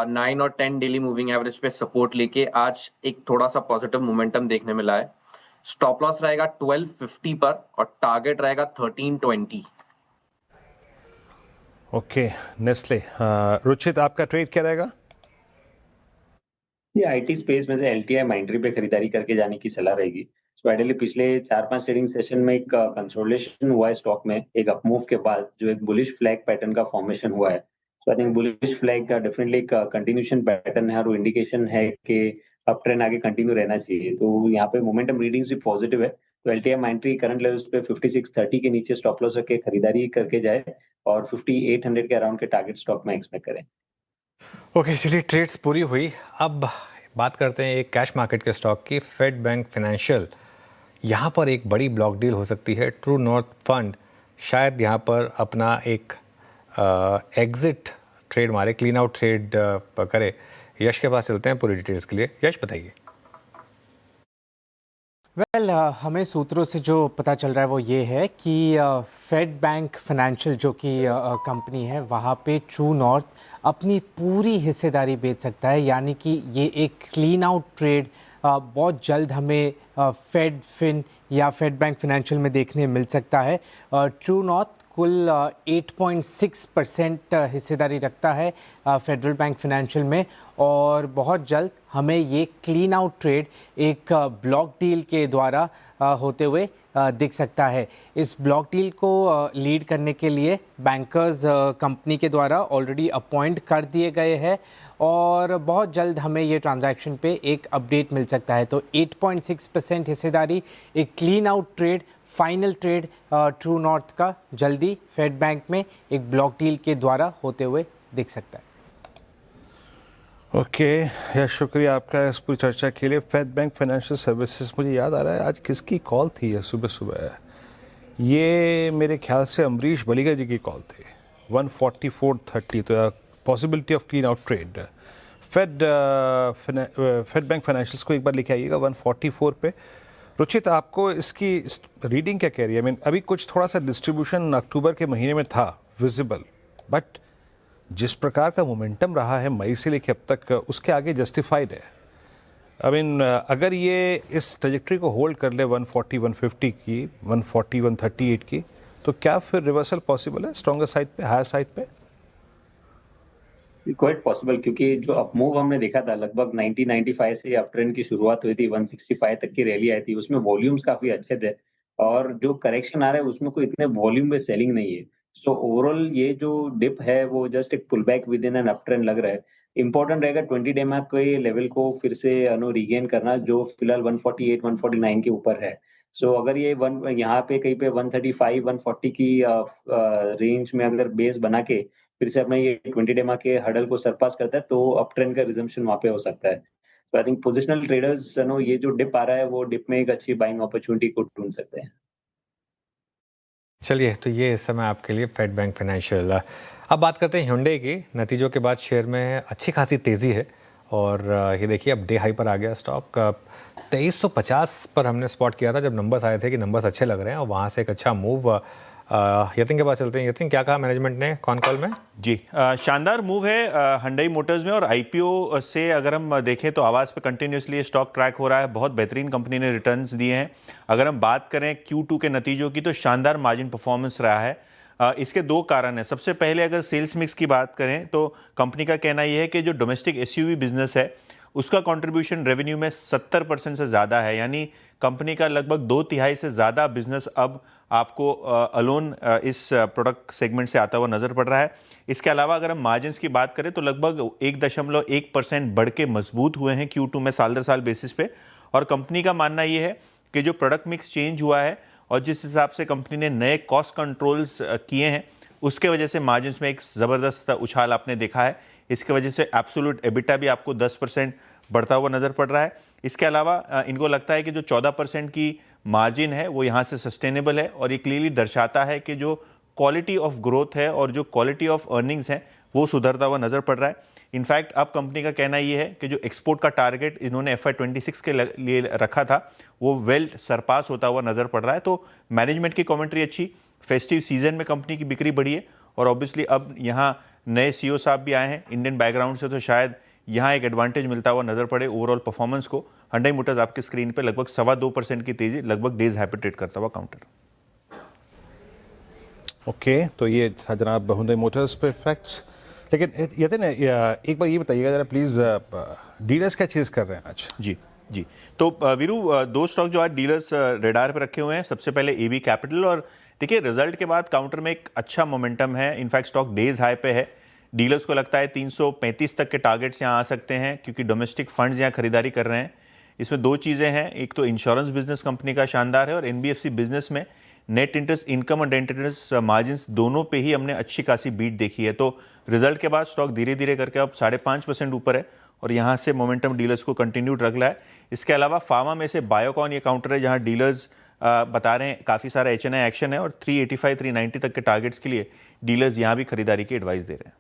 9 और 10 डेली मूविंग एवरेज पे सपोर्ट लेके आज एक थोड़ा सा पॉजिटिव मोमेंटम देखने मिला है। स्टॉप लॉस रहेगा 1250 पर और टारगेट रहेगा 1320। Okay, Nestle. रुचित आपका ट्रेड क्या रहेगा? ये आईटी स्पेस में से एलटीआई माइंड्री पे खरीदारी करके जाने की सलाह रहेगी। तो आइडियली पिछले 4-5 ट्रेडिंग सेशन में एक कंसोलिडेशन हुआ है स्टॉक में, एक अपमूव के बाद जो एक बुलिश फ्लैग पैटर्न का फॉर्मेशन हुआ है। तो आई थिंक बुलिश फ्लैग का डेफिनेटली एक कंटिन्यूशन पैटर्न है और इंडिकेशन है कि अप ट्रेंड आगे कंटिन्यू रहना चाहिए। तो यहाँ पे मोमेंटम रीडिंग्स भी पॉजिटिव है। तो एलटीआई माइंड्री करंट लेवल्स पे 5630 के नीचे स्टॉप लॉस रख के खरीदारी करके जाए और 5800 के अराउंड के टारगेट स्टॉक में एक्सपेक्ट करें। ओके, चलिए ट्रेड्स पूरी हुई। अब बात करते हैं एक कैश मार्केट के स्टॉक की, फेड बैंक फाइनेंशियल। यहाँ पर एक बड़ी ब्लॉक डील हो सकती है। ट्रू नॉर्थ फंड शायद यहाँ पर अपना एक एग्जिट ट्रेड मारे, क्लीन आउट ट्रेड करे। यश के पास चलते हैं पूरी डिटेल्स के लिए। यश बताइए। वेल, हमें सूत्रों से जो पता चल रहा है वो ये है कि फेड बैंक फाइनेंशियल जो कि कंपनी है, वहाँ पे ट्रू नॉर्थ अपनी पूरी हिस्सेदारी बेच सकता है। यानी कि ये एक क्लीन आउट ट्रेड बहुत जल्द हमें फेड फिन या फेड बैंक फाइनेंशियल में देखने मिल सकता है। ट्रू नॉर्थ कुल 8.6% हिस्सेदारी रखता है फेडरल बैंक फाइनेंशियल में, और बहुत जल्द हमें ये क्लीन आउट ट्रेड एक ब्लॉक डील के द्वारा होते हुए दिख सकता है। इस ब्लॉक डील को लीड करने के लिए बैंकर्स कंपनी के द्वारा ऑलरेडी अपॉइंट कर दिए गए हैं और बहुत जल्द हमें ये ट्रांजैक्शन पे एक अपडेट मिल सकता है। तो 8.6% हिस्सेदारी, एक clean out trade, final trade true north का जल्दी फेड बैंक में एक ब्लॉक डील के द्वारा होते हुए दिख सकता है। ओके, यश शुक्रिया आपका इस पूरी चर्चा के लिए। फेड बैंक फाइनेंशियल सर्विसेज, मुझे याद आ रहा है आज किसकी कॉल थी ये सुबह सुबह, ये मेरे ख्याल से अमरीश बलिगा जी की कॉल थी। 144.30, तो possibility of clean out trade. Fed Bank financials को एक बार लेके आइएगा 144 पे। रुचित, आपको इसकी रीडिंग क्या कह रही है? I mean, अभी कुछ थोड़ा सा डिस्ट्रीब्यूशन अक्टूबर के महीने में था विजिबल, बट जिस प्रकार का मोमेंटम रहा है मई से लेकर अब तक, उसके आगे जस्टिफाइड है। I mean, अगर ये इस ट्रेजेक्ट्री को होल्ड कर ले 140, 150 की, 140, 138 की, तो क्या फिर रिवर्सल पॉसिबल है स्ट्रॉन्गर साइड पे, हायर साइड पे? क्वाइट पॉसिबल, क्योंकि जो अपमूव हमने देखा था लगभग 90-95 से अप ट्रेंड की शुरुआत हुई थी, 165 तक की रैली आई थी, उसमें वॉल्यूम्स काफी अच्छे थे, और जो करेक्शन आ रहा है उसमें कोई इतने वॉल्यूम में सेलिंग नहीं है। सो ओवरऑल ये जो डिप है वो जस्ट एक pull back within an uptrend लग रहा है। इंपॉर्टेंट रहेगा 20 डे में के लेवल को फिर से रीगेन करना, जो फिलहाल 148, 149 के ऊपर है। सो अगर ये यहाँ पे कहीं पे 135, 140 की रेंज में अगर बेस बना के फिर से अपना ये 20 डे के हडल को सरपास करता है तो अप ट्रेंड का रिजम्पशन वहाँ पे हो सकता है। तो आई थिंक पोजिशनल ट्रेडर्स ये जो डिप आ रहा है वो डिप में एक अच्छी बाइंग अपॉर्चुनिटी को ढूंढ सकते हैं। चलिए, तो ये इस समय आपके लिए फेड बैंक फाइनेंशियल। अब बात करते हैं Hyundai की। नतीजों के बाद शेयर में अच्छी खासी तेज़ी है और ये देखिए अब डे हाई पर आ गया स्टॉक। 2350 पर हमने स्पॉट किया था जब नंबर्स आए थे कि नंबर्स अच्छे लग रहे हैं, और वहाँ से एक अच्छा मूव। यतिन के पास चलते हैं। यतिन, क्या कहा मैनेजमेंट ने कॉन कॉल में? जी, शानदार मूव है हुंडई मोटर्स में, और आईपीओ से अगर हम देखें तो आवाज़ पे कंटिन्यूसली स्टॉक ट्रैक हो रहा है। बहुत बेहतरीन कंपनी ने रिटर्न्स दिए हैं। अगर हम बात करें Q2 के नतीजों की तो शानदार मार्जिन परफॉर्मेंस रहा है। इसके दो कारण हैं। सबसे पहले अगर सेल्स मिक्स की बात करें तो कंपनी का कहना यह है कि जो डोमेस्टिक एसयूवी बिजनेस है उसका कंट्रीब्यूशन रेवेन्यू में 70% से ज़्यादा है, यानी कंपनी का लगभग 2/3 से ज़्यादा बिजनेस अब आपको अलोन इस प्रोडक्ट सेगमेंट से आता हुआ नज़र पड़ रहा है। इसके अलावा अगर हम मार्जिन्स की बात करें तो लगभग 1.1% बढ़ के मजबूत हुए हैं Q2 में साल दर साल बेसिस पे। और कंपनी का मानना ये है कि जो प्रोडक्ट मिक्स चेंज हुआ है और जिस हिसाब से कंपनी ने नए कॉस्ट कंट्रोल्स किए हैं उसके वजह से मार्जिन्स में एक ज़बरदस्त उछाल आपने देखा है। इसके वजह से एब्सोल्यूट एबिटा भी आपको 10% बढ़ता हुआ नज़र पड़ रहा है। इसके अलावा इनको लगता है कि जो 14% की मार्जिन है वो यहाँ से सस्टेनेबल है, और ये क्लियरली दर्शाता है कि जो क्वालिटी ऑफ ग्रोथ है और जो क्वालिटी ऑफ अर्निंग्स है वो सुधरता हुआ नज़र पड़ रहा है। इनफैक्ट अब कंपनी का कहना ये है कि जो एक्सपोर्ट का टारगेट इन्होंने FY26 के लिए रखा था वो वेल सरपास होता हुआ नज़र पड़ रहा है। तो मैनेजमेंट की कमेंट्री अच्छी, फेस्टिव सीजन में कंपनी की बिक्री बढ़ी है, और ऑब्वियसली अब यहाँ नए CEO साहब भी आए हैं इंडियन बैकग्राउंड से, तो शायद यहाँ एक एडवांटेज मिलता हुआ नज़र पड़े ओवरऑल परफॉर्मेंस को। हुंडई मोटर्स आपके स्क्रीन पे लगभग 2.25% की तेजी, लगभग डेज हाई पे ट्रेड करता हुआ काउंटर। ओके, तो ये था जनाब हुंडई मोटर्स पे फैक्ट्स। लेकिन यतिन एक बार ये बताइएगा जरा प्लीज़, डीलर्स क्या चीज़ कर रहे हैं आज? जी, तो वीरू दो स्टॉक जो आज डीलर्स रेडार पे रखे हुए हैं। सबसे पहले AB कैपिटल, और देखिए रिजल्ट के बाद काउंटर में एक अच्छा मोमेंटम है। इनफैक्ट स्टॉक डेज हाई पे है। डीलर्स को लगता है 335 तक के टारगेट्स यहाँ आ सकते हैं क्योंकि डोमेस्टिक फंड्स यहाँ खरीदारी कर रहे हैं। इसमें दो चीज़ें हैं, एक तो इंश्योरेंस बिजनेस कंपनी का शानदार है, और NBFC बिजनेस में नेट इंटरेस्ट इनकम और नेट इंटरेस्ट मार्जिन्स दोनों पे ही हमने अच्छी खासी बीट देखी है। तो रिजल्ट के बाद स्टॉक धीरे धीरे करके अब 5.5% ऊपर है, और यहाँ से मोमेंटम डीलर्स को कंटिन्यूड रख रहा है। इसके अलावा फार्मा में से बायोकॉन ये काउंटर है जहाँ डीलर्स बता रहे हैं काफ़ी सारा HNI एक्शन है, और 385-390 तक के टारगेट्स के लिए डीलर्स यहाँ भी खरीदारी की एडवाइस दे रहे हैं।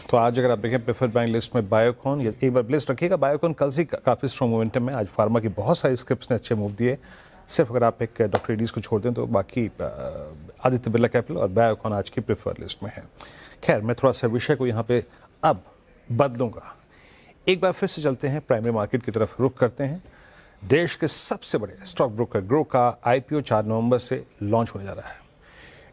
तो आज अगर आप देखें प्रेफर्ड बैंक लिस्ट में बायोकॉन, एक बार लिस्ट रखिएगा। बायोकॉन कल से काफ़ी स्ट्रॉन्ग मोमेंटम में, आज फार्मा की बहुत सारी स्क्रिप्ट्स ने अच्छे मूव दिए। सिर्फ अगर आप एक डॉक्टर रेड्डीज को छोड़ दें तो बाकी आदित्य बिरला कैपिटल और बायोकॉन आज की प्रेफर्ड लिस्ट में है। खैर, मैं थोड़ा सा विषय को यहाँ पे अब बदलूंगा। एक बार फिर से चलते हैं प्राइमरी मार्केट की तरफ, रुख करते हैं। देश के सबसे बड़े स्टॉक ब्रोकर ग्रो का IPO 4 नवंबर से लॉन्च होने जा रहा है।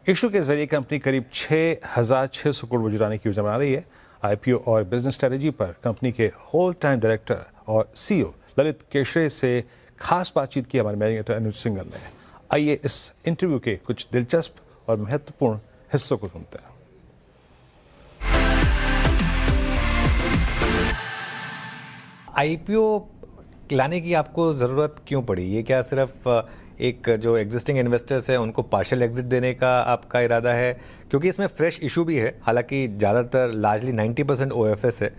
इशू के जरिए कंपनी करीब 6,600 करोड़ जुटाने की योजना बना रही है। IPO और बिजनेस स्ट्रेटेजी पर कंपनी के होल टाइम डायरेक्टर और CEO ललित केशरे से खास बातचीत की हमारे मैनेजर अनुज सिंघल ने। आइए इस इंटरव्यू के कुछ दिलचस्प और महत्वपूर्ण हिस्सों को सुनते हैं। IPO लाने की आपको ज़रूरत क्यों पड़ी? ये क्या सिर्फ एक जो एग्जिस्टिंग इन्वेस्टर्स हैं उनको पार्शियल एग्जिट देने का आपका इरादा है? क्योंकि इसमें फ्रेश इशू भी है, हालांकि ज़्यादातर लार्जली 90% OFS है,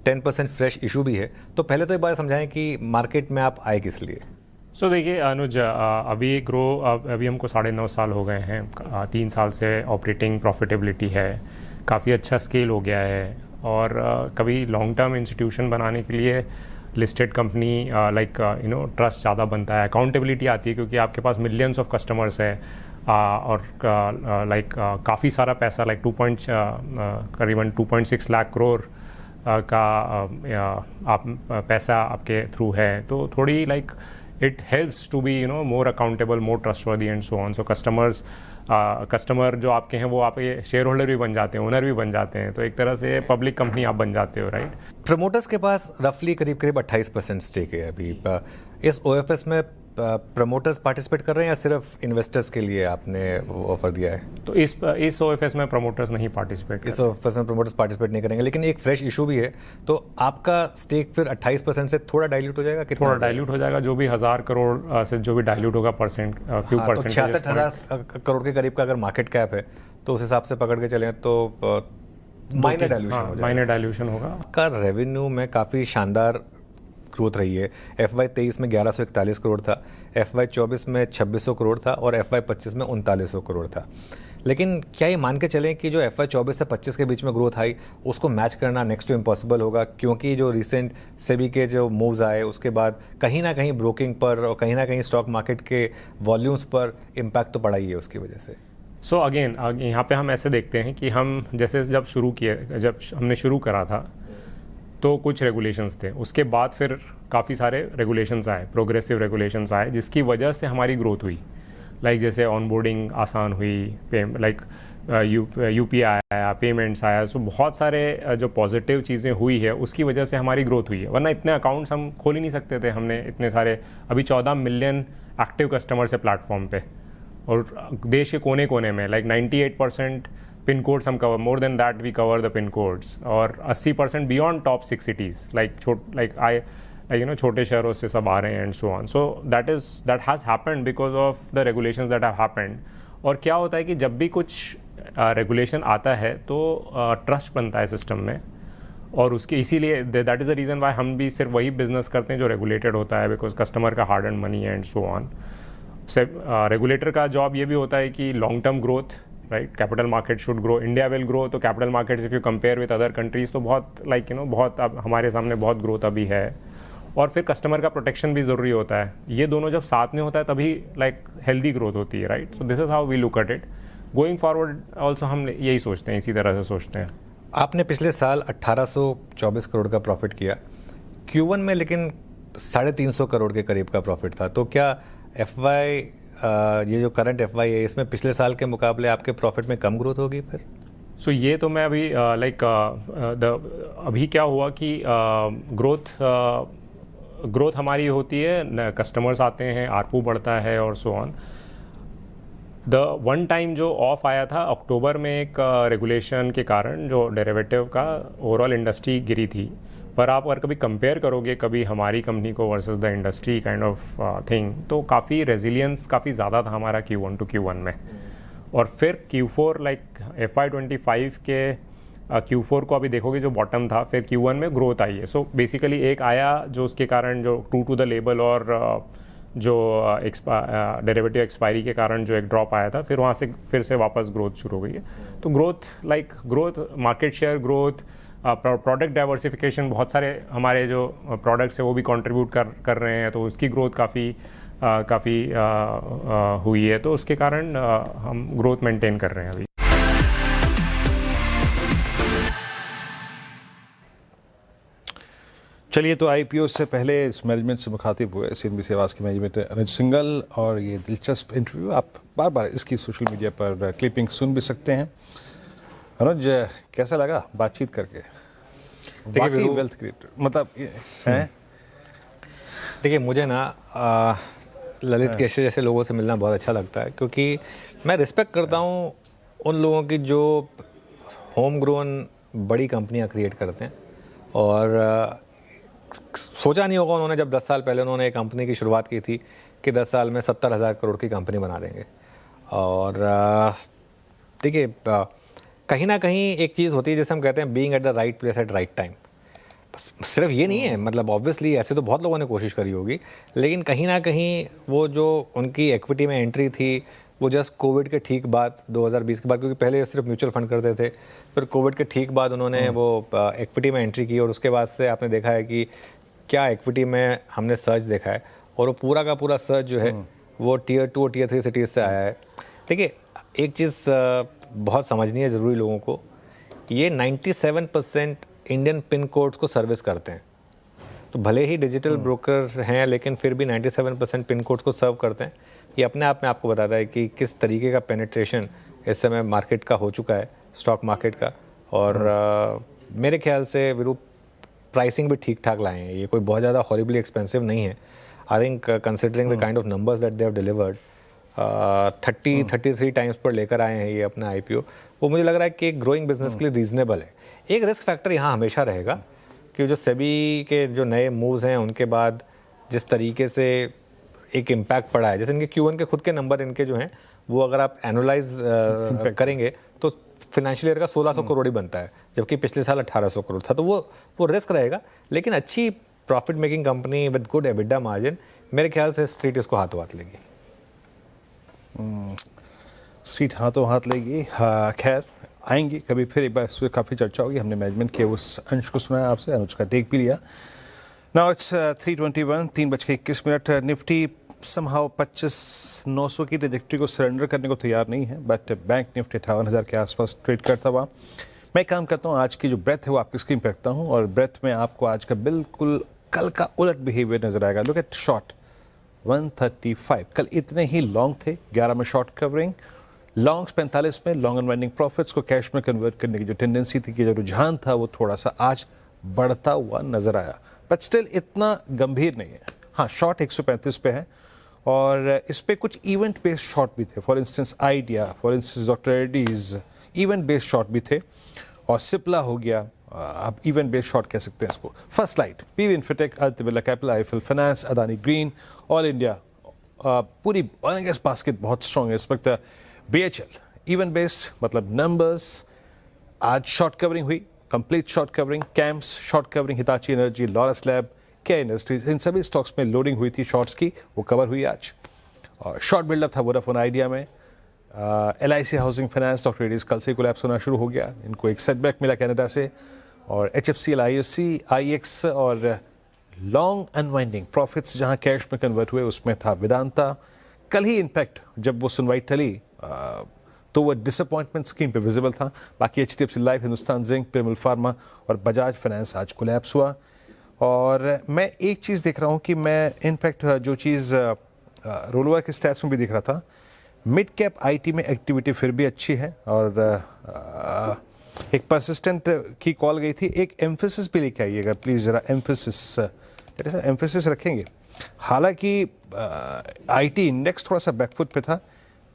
10% फ्रेश इशू भी है। तो पहले तो एक बात समझाएं कि मार्केट में आप आए किस लिए? सो देखिए अनुज, अभी ग्रो अभी हमको 9.5 साल हो गए हैं। 3 साल से ऑपरेटिंग प्रॉफिटेबिलिटी है, काफ़ी अच्छा स्केल हो गया है, और कभी लॉन्ग टर्म इंस्टीट्यूशन बनाने के लिए लिस्टेड कंपनी लाइक ट्रस्ट ज़्यादा बनता है, अकाउंटेबिलिटी आती है क्योंकि आपके पास मिलियंस ऑफ कस्टमर्स है, और लाइक काफ़ी सारा पैसा लाइक करीबन 2.6 लाख करोड़ का आप पैसा आपके थ्रू है। तो थोड़ी like it helps to be more accountable, more trustworthy and so on. So customer जो आपके हैं वो आपके शेयर होल्डर भी बन जाते हैं, ओनर भी बन जाते हैं, तो एक तरह से पब्लिक कंपनी आप बन जाते हो, राइट। प्रमोटर्स के पास रफली करीब 28% स्टेक है अभी। इस OFS में प्रमोटर्स पार्टिसिपेट कर रहे हैं या सिर्फ इन्वेस्टर्स के लिए आपने ऑफर दिया है? तो इस OFS में प्रमोटर्स नहीं पार्टिसिपेट, इस OFS में प्रमोटर्स पार्टिसिपेट नहीं करेंगे, लेकिन एक फ्रेश इशू भी है। तो आपका स्टेक फिर 28% से थोड़ा डाइल्यूट हो जाएगा? कितना थोड़ा डाइल्यूट हो जाएगा, जो भी 1000 करोड़ से जो भी डाइल्यूट होगा परसेंट, फ्यू परसेंट। 66,000 करोड़ के करीब का अगर मार्केट कैप है तो उस हिसाब से पकड़ के चलें तो माइनर डाइल्यूशन होगा। का रेवेन्यू में काफ़ी शानदार ग्रोथ रही है। FY23 में 1141 करोड़ था, FY24 में 2600 करोड़ था, और FY25 में 3900 करोड़ था। लेकिन क्या ये मान के चलें कि जो FY 24 से 25 के बीच में ग्रोथ आई उसको मैच करना नेक्स्ट टू इम्पॉसिबल होगा, क्योंकि जो रिसेंट सेबी के जो मूव्स आए उसके बाद कहीं ना कहीं ब्रोकिंग पर और कहीं ना कहीं स्टॉक मार्केट के वॉल्यूम्स पर इम्पैक्ट तो पड़ा ही है उसकी वजह से। सो अगेन यहाँ पे हम ऐसे देखते हैं कि हम जैसे जब हमने शुरू करा था तो कुछ रेगुलेशंस थे, उसके बाद फिर काफ़ी सारे रेगुलेशंस आए, प्रोग्रेसिव रेगुलेशंस आए, जिसकी वजह से हमारी ग्रोथ हुई। लाइक जैसे ऑनबोर्डिंग आसान हुई, लाइक UPI आया, पेमेंट्स आया, सो बहुत सारे जो पॉजिटिव चीज़ें हुई है उसकी वजह से हमारी ग्रोथ हुई है। वरना इतने अकाउंट्स हम खोल ही नहीं सकते थे, हमने इतने सारे, अभी 14 मिलियन एक्टिव कस्टमर्स है प्लेटफॉर्म पे, और देश के कोने कोने में लाइक 98% पिन कोड्स हम cover, more than that we cover the pin codes, और 80% बियॉन्ड टॉप 6 सिटीज़, लाइक छोटे शहरों से सब आ रहे हैं and so on. So that has happened because of the regulations that have happened. और क्या होता है कि जब भी कुछ रेगुलेशन आता है तो ट्रस्ट बनता है सिस्टम में, और उसके इसीलिए that is the reason why हम भी सिर्फ वही बिजनेस करते हैं जो रेगुलेटेड होता है, बिकॉज कस्टमर का hard and money and so on. Regulator का जॉब ये भी होता है कि long term growth, right, capital market should grow, India will grow, तो capital markets if you compare with other countries तो बहुत बहुत अब हमारे सामने बहुत ग्रोथ अभी है। और फिर कस्टमर का प्रोटेक्शन भी ज़रूरी होता है, ये दोनों जब साथ में होता है तभी हेल्दी ग्रोथ होती है, right. So this is how we look at it going forward also, हम यही सोचते हैं, इसी तरह से सोचते हैं। आपने पिछले साल 1824 करोड़ का प्रॉफिट किया Q1 में, लेकिन 350 करोड़ के करीब का प्रॉफिट था, तो क्या ये जो करंट FY है इसमें पिछले साल के मुकाबले आपके प्रॉफिट में कम ग्रोथ होगी फिर? सो ये तो मैं अभी अभी क्या हुआ कि ग्रोथ हमारी होती है, कस्टमर्स आते हैं, आरपू बढ़ता है और so on. The one time जो ऑफ आया था अक्टूबर में एक रेगुलेशन के कारण, जो डेरिवेटिव का ओवरऑल इंडस्ट्री गिरी थी, पर आप अगर कभी कंपेयर करोगे कभी हमारी कंपनी को versus the industry kind of thing, तो काफ़ी रेजिलियंस काफ़ी ज़्यादा था हमारा Q1 to Q1 में। और फिर Q4 लाइक FY 25 के Q4 को अभी देखोगे जो बॉटम था, फिर Q1 में ग्रोथ आई है। सो बेसिकली एक आया जो उसके कारण जो ट्रू टू द लेबल और जो डेरिवेटिव एक्सपायरी के कारण जो एक ड्रॉप आया था, फिर वहाँ से फिर से वापस ग्रोथ शुरू हो गई है। तो growth market share growth, product diversification, बहुत सारे हमारे जो प्रोडक्ट्स है वो भी कंट्रीब्यूट कर रहे हैं, तो उसकी ग्रोथ काफ़ी हुई है, तो उसके कारण हम ग्रोथ मेंटेन कर रहे हैं अभी। चलिए, तो IPO से पहले इस मैनेजमेंट से मुखातिब हुए CNBC आवाज़ के मैनेजमेंट अनुज सिंघल, और ये दिलचस्प इंटरव्यू आप बार बार इसकी सोशल मीडिया पर क्लिपिंग सुन भी सकते हैं। अनुज, कैसा लगा बातचीत करके? वाकई वेल्थ क्रिएटर मतलब है। देखिए, मुझे ना ललित केशरी जैसे लोगों से मिलना बहुत अच्छा लगता है, क्योंकि मैं रिस्पेक्ट करता हूँ उन लोगों की जो होम ग्रोन बड़ी कंपनियाँ क्रिएट करते हैं, और सोचा नहीं होगा उन्होंने जब 10 साल पहले उन्होंने एक कंपनी की शुरुआत की थी कि 10 साल में 70,000 करोड़ की कंपनी बना देंगे। और देखिए, कहीं ना कहीं एक चीज़ होती है जैसे हम कहते हैं being at the right place at right time. सिर्फ ये नहीं है, मतलब ऑब्वियसली ऐसे तो बहुत लोगों ने कोशिश करी होगी, लेकिन कहीं ना कहीं वो जो उनकी इक्विटी में एंट्री थी वो जस्ट कोविड के ठीक बाद 2020 के बाद, क्योंकि पहले सिर्फ म्यूचुअल फंड करते थे, फिर कोविड के ठीक बाद उन्होंने वो इक्विटी में एंट्री की, और उसके बाद से आपने देखा है कि क्या इक्विटी में हमने सर्च देखा है, और वो पूरा का पूरा सर्च जो है वो Tier 2 और Tier 3 सिटीज़ से आया है। देखिए, एक चीज़ बहुत समझनी है ज़रूरी लोगों को, ये 97% इंडियन पिन कोड्स को सर्विस करते हैं, तो भले ही डिजिटल ब्रोकर हैं लेकिन फिर भी 97% पिन कोड्स को सर्व करते हैं। ये अपने आप में आपको बताता है कि किस तरीके का पेनिट्रेशन इस समय मार्केट का हो चुका है, स्टॉक मार्केट का। और मेरे ख्याल से विरूप प्राइसिंग भी ठीक ठाक लाए हैं, ये कोई बहुत ज़्यादा हॉरिबली एक्सपेंसिव नहीं है। I think considering the kind of numbers that they have delivered, 33 times पर लेकर आए हैं ये अपना IPO, वो मुझे लग रहा है कि एक ग्रोइंग बिजनेस के लिए रीजनेबल है। एक रिस्क फैक्टर यहाँ हमेशा रहेगा कि जो सेबी के जो नए मूव्स हैं उनके बाद जिस तरीके से एक इम्पैक्ट पड़ा है, जैसे इनके Q1 के खुद के नंबर इनके जो हैं वो अगर आप एनालाइज करेंगे तो फिनेंशियल ईयर का 1600 करोड़ ही बनता है, जबकि पिछले साल 1800 करोड़ था, तो वो रिस्क रहेगा। लेकिन अच्छी profit making company with good EBITDA margin, मेरे ख्याल से स्ट्रीट इसको हाथों हाथ लेगी। स्ट्रीट हाथों हाथ लेगी। खैर आएंगी कभी फिर, एक बार इस पर काफ़ी चर्चा होगी। हमने मैनेजमेंट के उस अंश को सुना है आपसे, अनुज का टेक भी लिया। Now it's 3:21, 3:21। निफ्टी समहाउ 25,900 की ट्रेजेक्टरी को सरेंडर करने को तैयार नहीं है, बट बैंक निफ्टी 58,000 के आसपास ट्रेड करता हुआ। मैं काम करता हूँ, आज की जो ब्रेथ है वो आपकी स्क्रीन पर रखता हूँ, और ब्रेथ में आपको आज का बिल्कुल कल का उलट बिहेवियर नजर आएगा। लुक एट शॉर्ट 135, कल इतने ही लॉन्ग थे, 11 में शॉर्ट कवरिंग, लॉन्ग्स 45 में, लॉन्ग अनवाइंडिंग प्रॉफिट्स को कैश में कन्वर्ट करने की जो टेंडेंसी थी, कि जो रुझान था वो थोड़ा सा आज बढ़ता हुआ नजर आया, बट स्टिल इतना गंभीर नहीं है। हाँ, शॉर्ट 135 पे है, और इस पे कुछ इवेंट बेस्ड शॉर्ट भी थे। For instance idea, for instance doctor Reddy's, event based short भी थे, और सिप्ला हो गया, आप इवेंट बेस्ड शॉर्ट कह सकते हैं इसको। First slide, PV infotech, Aditya Birla capital, IFL finance, Adani green, all India, पूरी ऑयल एंड गैस बास्केट बहुत स्ट्रॉन्ग है इस वक्त। बीएचएल इवेंट बेस्ड, मतलब नंबर्स, आज शॉर्ट कवरिंग हुई, complete short covering. Camps short covering, Hitachi energy, Laurus lab, के इंडस्ट्रीज, इन सभी स्टॉक्स में लोडिंग हुई थी शॉर्ट्स की, वो कवर हुई आज। और शॉर्ट बिल्डअप था वोडाफोन आइडिया में। LIC housing finance, doctor Reddy's कल से कोलैप्स होना शुरू हो गया, इनको एक सेटबैक मिला कनाडा से। और HFCL, IFC, IX और लॉन्ग अनवाइंडिंग प्रॉफिट्स जहां कैश में कन्वर्ट हुए, उसमें था वेदांता। कल ही इनफैक्ट जब वो सुनवाई टली तो वो डिसअपॉइंटमेंट स्क्रीन पे विजिबल था। बाकी HDFC life, Hindustan zinc, Piramal pharma और बजाज फाइनेंस आज कोलैप्स हुआ। और मैं एक चीज़ देख रहा हूँ कि मैं इनफैक्ट जो चीज़ रोलवा के स्टैट्स में भी दिख रहा था, मिड कैप IT में एक्टिविटी फिर भी अच्छी है, और एक परसिस्टेंट की कॉल गई थी। एक एम्फेसिस भी लेके आइएगा प्लीज़, ज़रा एम्फेसिस रखेंगे। हालांकि IT इंडेक्स थोड़ा सा बैकफुट पे था,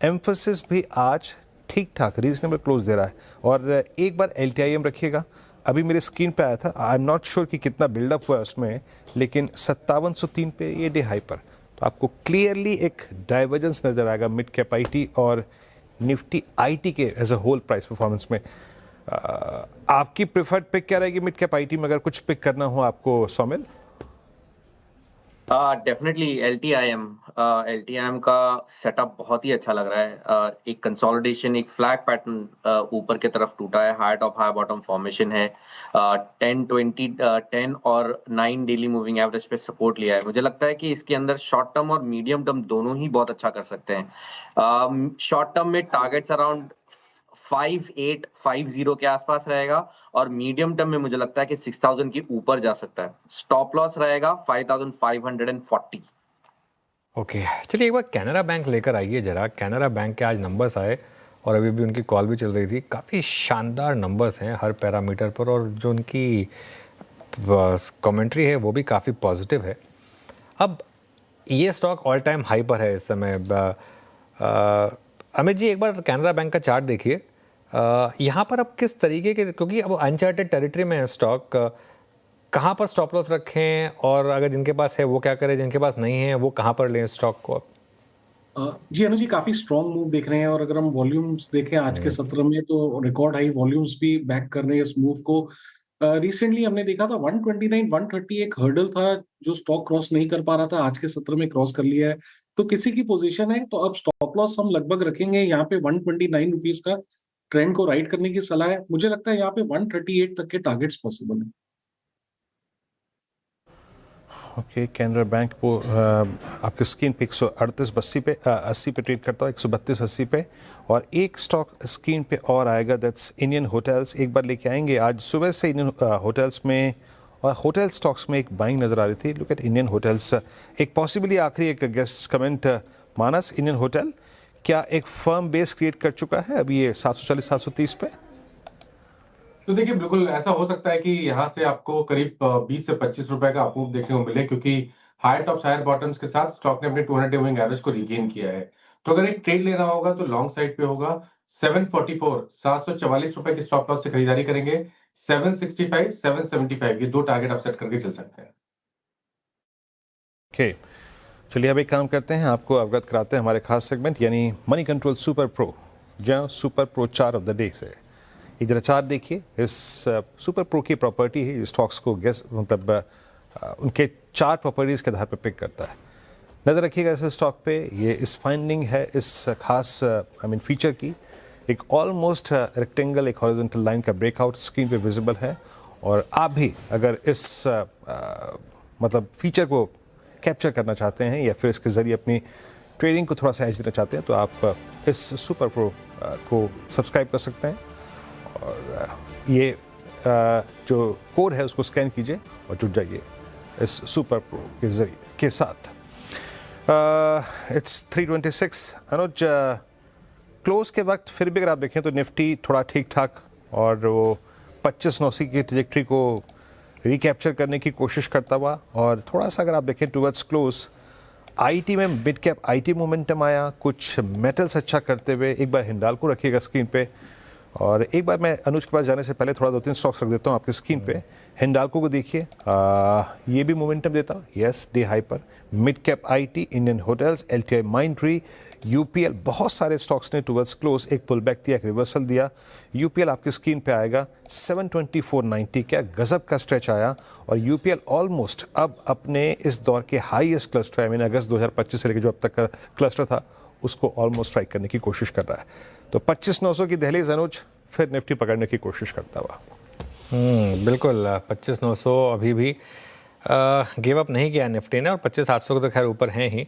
एम्फेसिस भी आज ठीक ठाक रीजनेबल क्लोज दे रहा है। और एक बार LTIM रखिएगा, अभी मेरे स्क्रीन पे आया था, आई एम नॉट श्योर कि कितना बिल्डअप हुआ है उसमें, लेकिन 5703 पे ये डे हाई पर, तो आपको क्लियरली एक डाइवर्जेंस नज़र आएगा मिड कैप IT और निफ्टी IT के as a whole price performance में। आपकी प्रेफर्ड पिक क्या रहेगी मिड कैप IT में, अगर कुछ पिक करना हो आपको सौमिल? डेफिनेटली LTIM का सेटअप बहुत ही अच्छा लग रहा है। एक कंसोलिडेशन, एक फ्लैग पैटर्न ऊपर की तरफ टूटा है, high top high bottom formation है। 10 और 9 डेली मूविंग एवरेज पे सपोर्ट लिया है। मुझे लगता है कि इसके अंदर शॉर्ट टर्म और मीडियम टर्म दोनों ही बहुत अच्छा कर सकते हैं। शॉर्ट टर्म में टारगेट्स अराउंड 5850 के आसपास रहेगा, और मीडियम टर्म में मुझे लगता है कि 6000 के ऊपर जा सकता है। स्टॉप लॉस रहेगा 5540। ओके, चलिए एक बार कैनरा बैंक लेकर आइए जरा। कैनरा बैंक के आज नंबर्स आए, और अभी भी उनकी कॉल भी चल रही थी। काफ़ी शानदार नंबर्स हैं हर पैरामीटर पर, और जो उनकी कमेंट्री है वो भी काफ़ी पॉजिटिव है। अब ये स्टॉक ऑल टाइम हाई पर है इस समय। अमित जी, एक बार कैनरा बैंक का चार्ट देखिए। यहाँ पर अब किस तरीके के, क्योंकि अब अनचार्टेड टेरिटरी में है स्टॉक, कहाँ पर स्टॉप लॉस रखें, और अगर जिनके पास है वो क्या करें, जिनके पास नहीं है वो कहाँ पर लें स्टॉक को? जी अनुज जी, काफी स्ट्रॉन्ग मूव देख रहे हैं, और अगर हम वॉल्यूम्स देखें आज के सत्र में, तो रिकॉर्ड हाई वॉल्यूम्स भी बैक कर रहे हैं इस मूव को। रिसेंटली हमने देखा था 129, 130 एक हर्डल था जो स्टॉक क्रॉस नहीं कर पा रहा था, आज के सत्र में क्रॉस कर लिया है। तो किसी की पोजीशन है तो अब स्टॉप लॉस हम लगभग रखेंगे यहाँ पे 129 रुपीज का। ट्रेंड को राइड करने की सलाह है। मुझे लगता है यहाँ पे 138 तक के टारगेट्स पॉसिबल है। ओके, कैनरा बैंक को आपके स्क्रीन पे 138.80 पे 80 पे ट्रेड करता है, 132.80 पे। और एक स्टॉक स्क्रीन पे और आएगा, दैट्स इंडियन होटल्स। एक बार लेके आएंगे, आज सुबह से इंडियन होटल्स में और होटल स्टॉक्स में एक बाइंग नज़र आ रही थी। Look at Indian hotels. एक पॉसिबली आखिरी एक गेस्ट कमेंट, मानस, इंडियन होटल क्या एक फर्म बेस क्रिएट कर चुका है अभी ये 740 730 पे? तो देखिए, बिल्कुल ऐसा हो सकता है कि यहाँ से आपको करीब 20 से 25 रुपए का अपमूव देखने को मिले, क्योंकि हायर टॉप्स हायर बॉटम्स के साथ स्टॉक ने अपने 200 डे मूविंग एवरेज को रिगेन किया है। तो अगर एक ट्रेड लेना होगा तो लॉन्ग साइड पे होगा 744, 744 रुपए की स्टॉप लॉस से खरीदारी करेंगे। 765, 775 ये दो टारगेट आप सेट करके चल सकते हैं। ओके, चलिए अब एक काम करते हैं, आपको अवगत कराते हैं हमारे खास सेगमेंट यानी मनी कंट्रोल सुपर प्रो, जहाँ सुपर प्रो चार ऑफ द डे से। एक जरा चार्ट देखिए, इस सुपर प्रो की प्रॉपर्टी है स्टॉक्स को गेस मतलब उनके चार प्रॉपर्टीज़ के आधार पर पिक करता है। नज़र रखिएगा इस स्टॉक पे। ये इस फाइंडिंग है इस खास फीचर की। एक ऑलमोस्ट रेक्टेंगल, एक हॉरिजॉन्टल लाइन का ब्रेकआउट स्क्रीन पे विजिबल है, और आप भी अगर इस मतलब फीचर को कैप्चर करना चाहते हैं या फिर इसके ज़रिए अपनी ट्रेडिंग को थोड़ा सा एज देना चाहते हैं तो आप इस सुपर प्रो को सब्सक्राइब कर सकते हैं, और ये जो कोड है उसको स्कैन कीजिए और जुड़ जाइए इस सुपर प्रो के ज़रिए के साथ। It's 326 Anuj. क्लोज के वक्त फिर भी अगर आप देखें तो निफ्टी थोड़ा ठीक ठाक और वो 2590 की ट्रैजेक्टरी को रिकैप्चर करने की कोशिश करता हुआ, और थोड़ा सा अगर आप देखें टुवर्ड्स क्लोज आईटी में मिड कैप आईटी मोमेंटम आया, कुछ मेटल्स अच्छा करते हुए। एक बार हिंडाल्को रखिएगा स्क्रीन पे, और एक बार मैं अनुज के पास जाने से पहले थोड़ा 2-3 स्टॉक्स रख देता हूँ आपकी स्क्रीन पे। हिंडाल्को को देखिए, ये भी मोमेंटम देता, यस डे हाई पर। Mid cap IT, Indian hotels, LTI Mindtree, UPL, बहुत सारे स्टॉक्स ने टुवर्ड्स क्लोज एक पुल बैक दिया, एक रिवर्सल दिया। यूपीएल आपकी स्क्रीन पे आएगा 724.90 का गजब का स्ट्रेच आया, और यूपीएल ऑलमोस्ट अब अपने इस दौर के हाईएस्ट क्लस्टर, मैंने अगस्त 2025 से लेकर जो अब तक का क्लस्टर था उसको ऑलमोस्ट स्ट्राइक करने की कोशिश कर रहा है। तो 25,900 की दहलीज अनुज, फिर निफ्टी पकड़ने की कोशिश करता हुआ। बिल्कुल 25,900 अभी भी गिव अप नहीं किया निफ्टी ने, और 25,800 के तो खैर ऊपर हैं ही।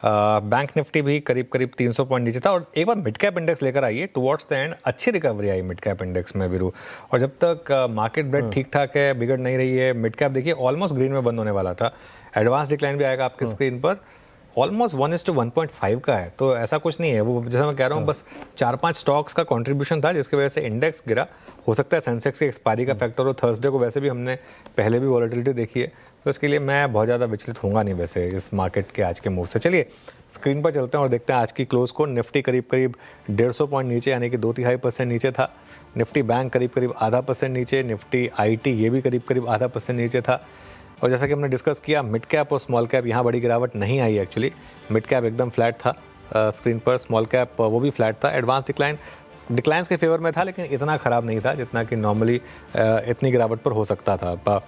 बैंक निफ्टी भी करीब करीब 300 पॉइंट नीचे था, और एक बार मिड कैप इंडेक्स लेकर आइए टुवर्ड्स द एंड, अच्छी रिकवरी आई मिड कैप इंडेक्स में वीरू। और जब तक मार्केट ब्रेड ठीक ठाक है, बिगड़ नहीं रही है, मिड कैप देखिए ऑलमोस्ट ग्रीन में बंद होने वाला था। एडवांस डिक्लाइन भी आएगा आपकी स्क्रीन पर, ऑलमोस्ट 1:1.5 का है, तो ऐसा कुछ नहीं है। वो जैसा मैं कह रहा हूँ, बस 4-5 स्टॉक्स का कंट्रीब्यूशन था जिसकी वजह से इंडेक्स गिरा। हो सकता है सेंसेक्स की एक्सपायरी का फैक्टर हो, थर्सडे को वैसे भी हमने पहले भी वॉलेटिलिटी देखी है, तो इसके लिए मैं बहुत ज़्यादा विचलित होऊंगा नहीं वैसे इस मार्केट के आज के मूव से। चलिए स्क्रीन पर चलते हैं और देखते हैं आज की क्लोज को। निफ्टी करीब करीब 150 पॉइंट नीचे, यानी कि 2.5% नीचे था। निफ्टी बैंक करीब करीब 0.5% नीचे, निफ्टी आईटी ये भी करीब करीब 0.5% नीचे था। और जैसा कि हमने डिस्कस किया, मिड कैप और स्मॉल कैप यहाँ बड़ी गिरावट नहीं आई एक्चुअली। मिड कैप एकदम फ्लैट था स्क्रीन पर, स्मॉल कैप वो भी फ्लैट था। एडवांस डिक्लाइंस के फेवर में था, लेकिन इतना ख़राब नहीं था जितना कि नॉर्मली इतनी गिरावट पर हो सकता था।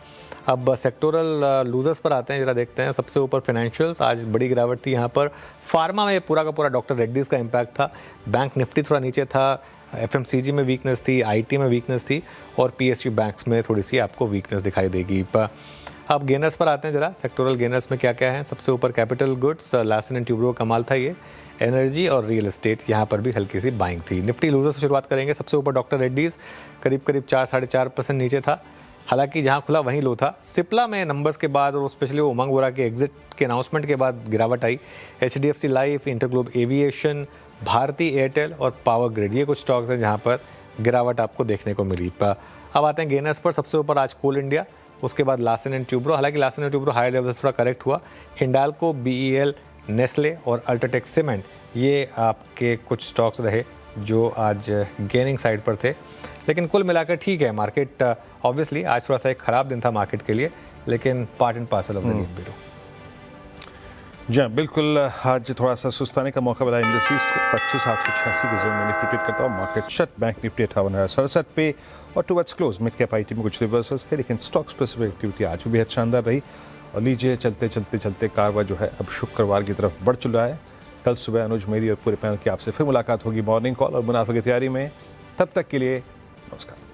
अब सेक्टोरल लूजर्स पर आते हैं, जरा देखते हैं। सबसे ऊपर फाइनेंशियल्स, आज बड़ी गिरावट थी यहाँ पर। फार्मा में पूरा का पूरा डॉक्टर रेड्डीज़ का इम्पैक्ट था। बैंक निफ्टी थोड़ा नीचे था, एफएमसीजी में वीकनेस थी, आईटी में वीकनेस थी, और पीएसयू बैंक्स में थोड़ी सी आपको वीकनेस दिखाई देगी। अब गेनर्स पर आते हैं जरा। सेक्टोरल गेनर्स में क्या क्या है। सबसे ऊपर capital goods, Larsen and Toubro कमाल था ये। एनर्जी और रियल एस्टेट, यहाँ पर भी हल्की सी बाइंग थी। निफ्टी लूजर से शुरुआत करेंगे। सबसे ऊपर डॉक्टर रेड्डीज़ करीब करीब 4-4.5% नीचे था, हालांकि जहाँ खुला वहीं लो था। सिप्ला में नंबर्स के बाद और स्पेशली उमंग वोरा के एग्जिट के अनाउंसमेंट के बाद गिरावट आई। HDFC life, InterGlobe aviation, Bharti Airtel और पावर ग्रिड, ये कुछ स्टॉक्स हैं जहाँ पर गिरावट आपको देखने को मिली। अब आते हैं गेनर्स पर। सबसे ऊपर आज कोल इंडिया, उसके बाद लार्सन एंड ट्यूब्रो, हालांकि Larsen and Toubro high level से थोड़ा करेक्ट हुआ। हिंडाल्को, बीईएल, नेस्ले और अल्ट्राटेक सीमेंट, ये आपके कुछ स्टॉक्स रहे जो आज गेनिंग साइड पर थे। लेकिन कुल मिलाकर ठीक है मार्केट। ऑब्वियसली आज थोड़ा सा एक ख़राब दिन था मार्केट के लिए, लेकिन part and parcel of the game भी। जी बिल्कुल, आज थोड़ा सा सुस्ताने का मौका मिला इंडस्ट्रीज को। 25,886 के जोन में निफ्टी ट्रेड करता हूँ। मार्केट शट, बैंक निफ्टी 58,67 पे, और towards close mid cap IT में कुछ रिवर्सल्स थे, लेकिन स्टॉक स्पेसिफिक एक्टिविटी आज भी बेहद शानदार रही। और लीजिए चलते कारवा जो है अब शुक्रवार की तरफ बढ़ चुका है। कल सुबह अनुज, मेरी और पूरे पैनल की आपसे फिर मुलाकात होगी मॉर्निंग कॉल और मुनाफे की तैयारी में। तब तक के लिए नमस्कार।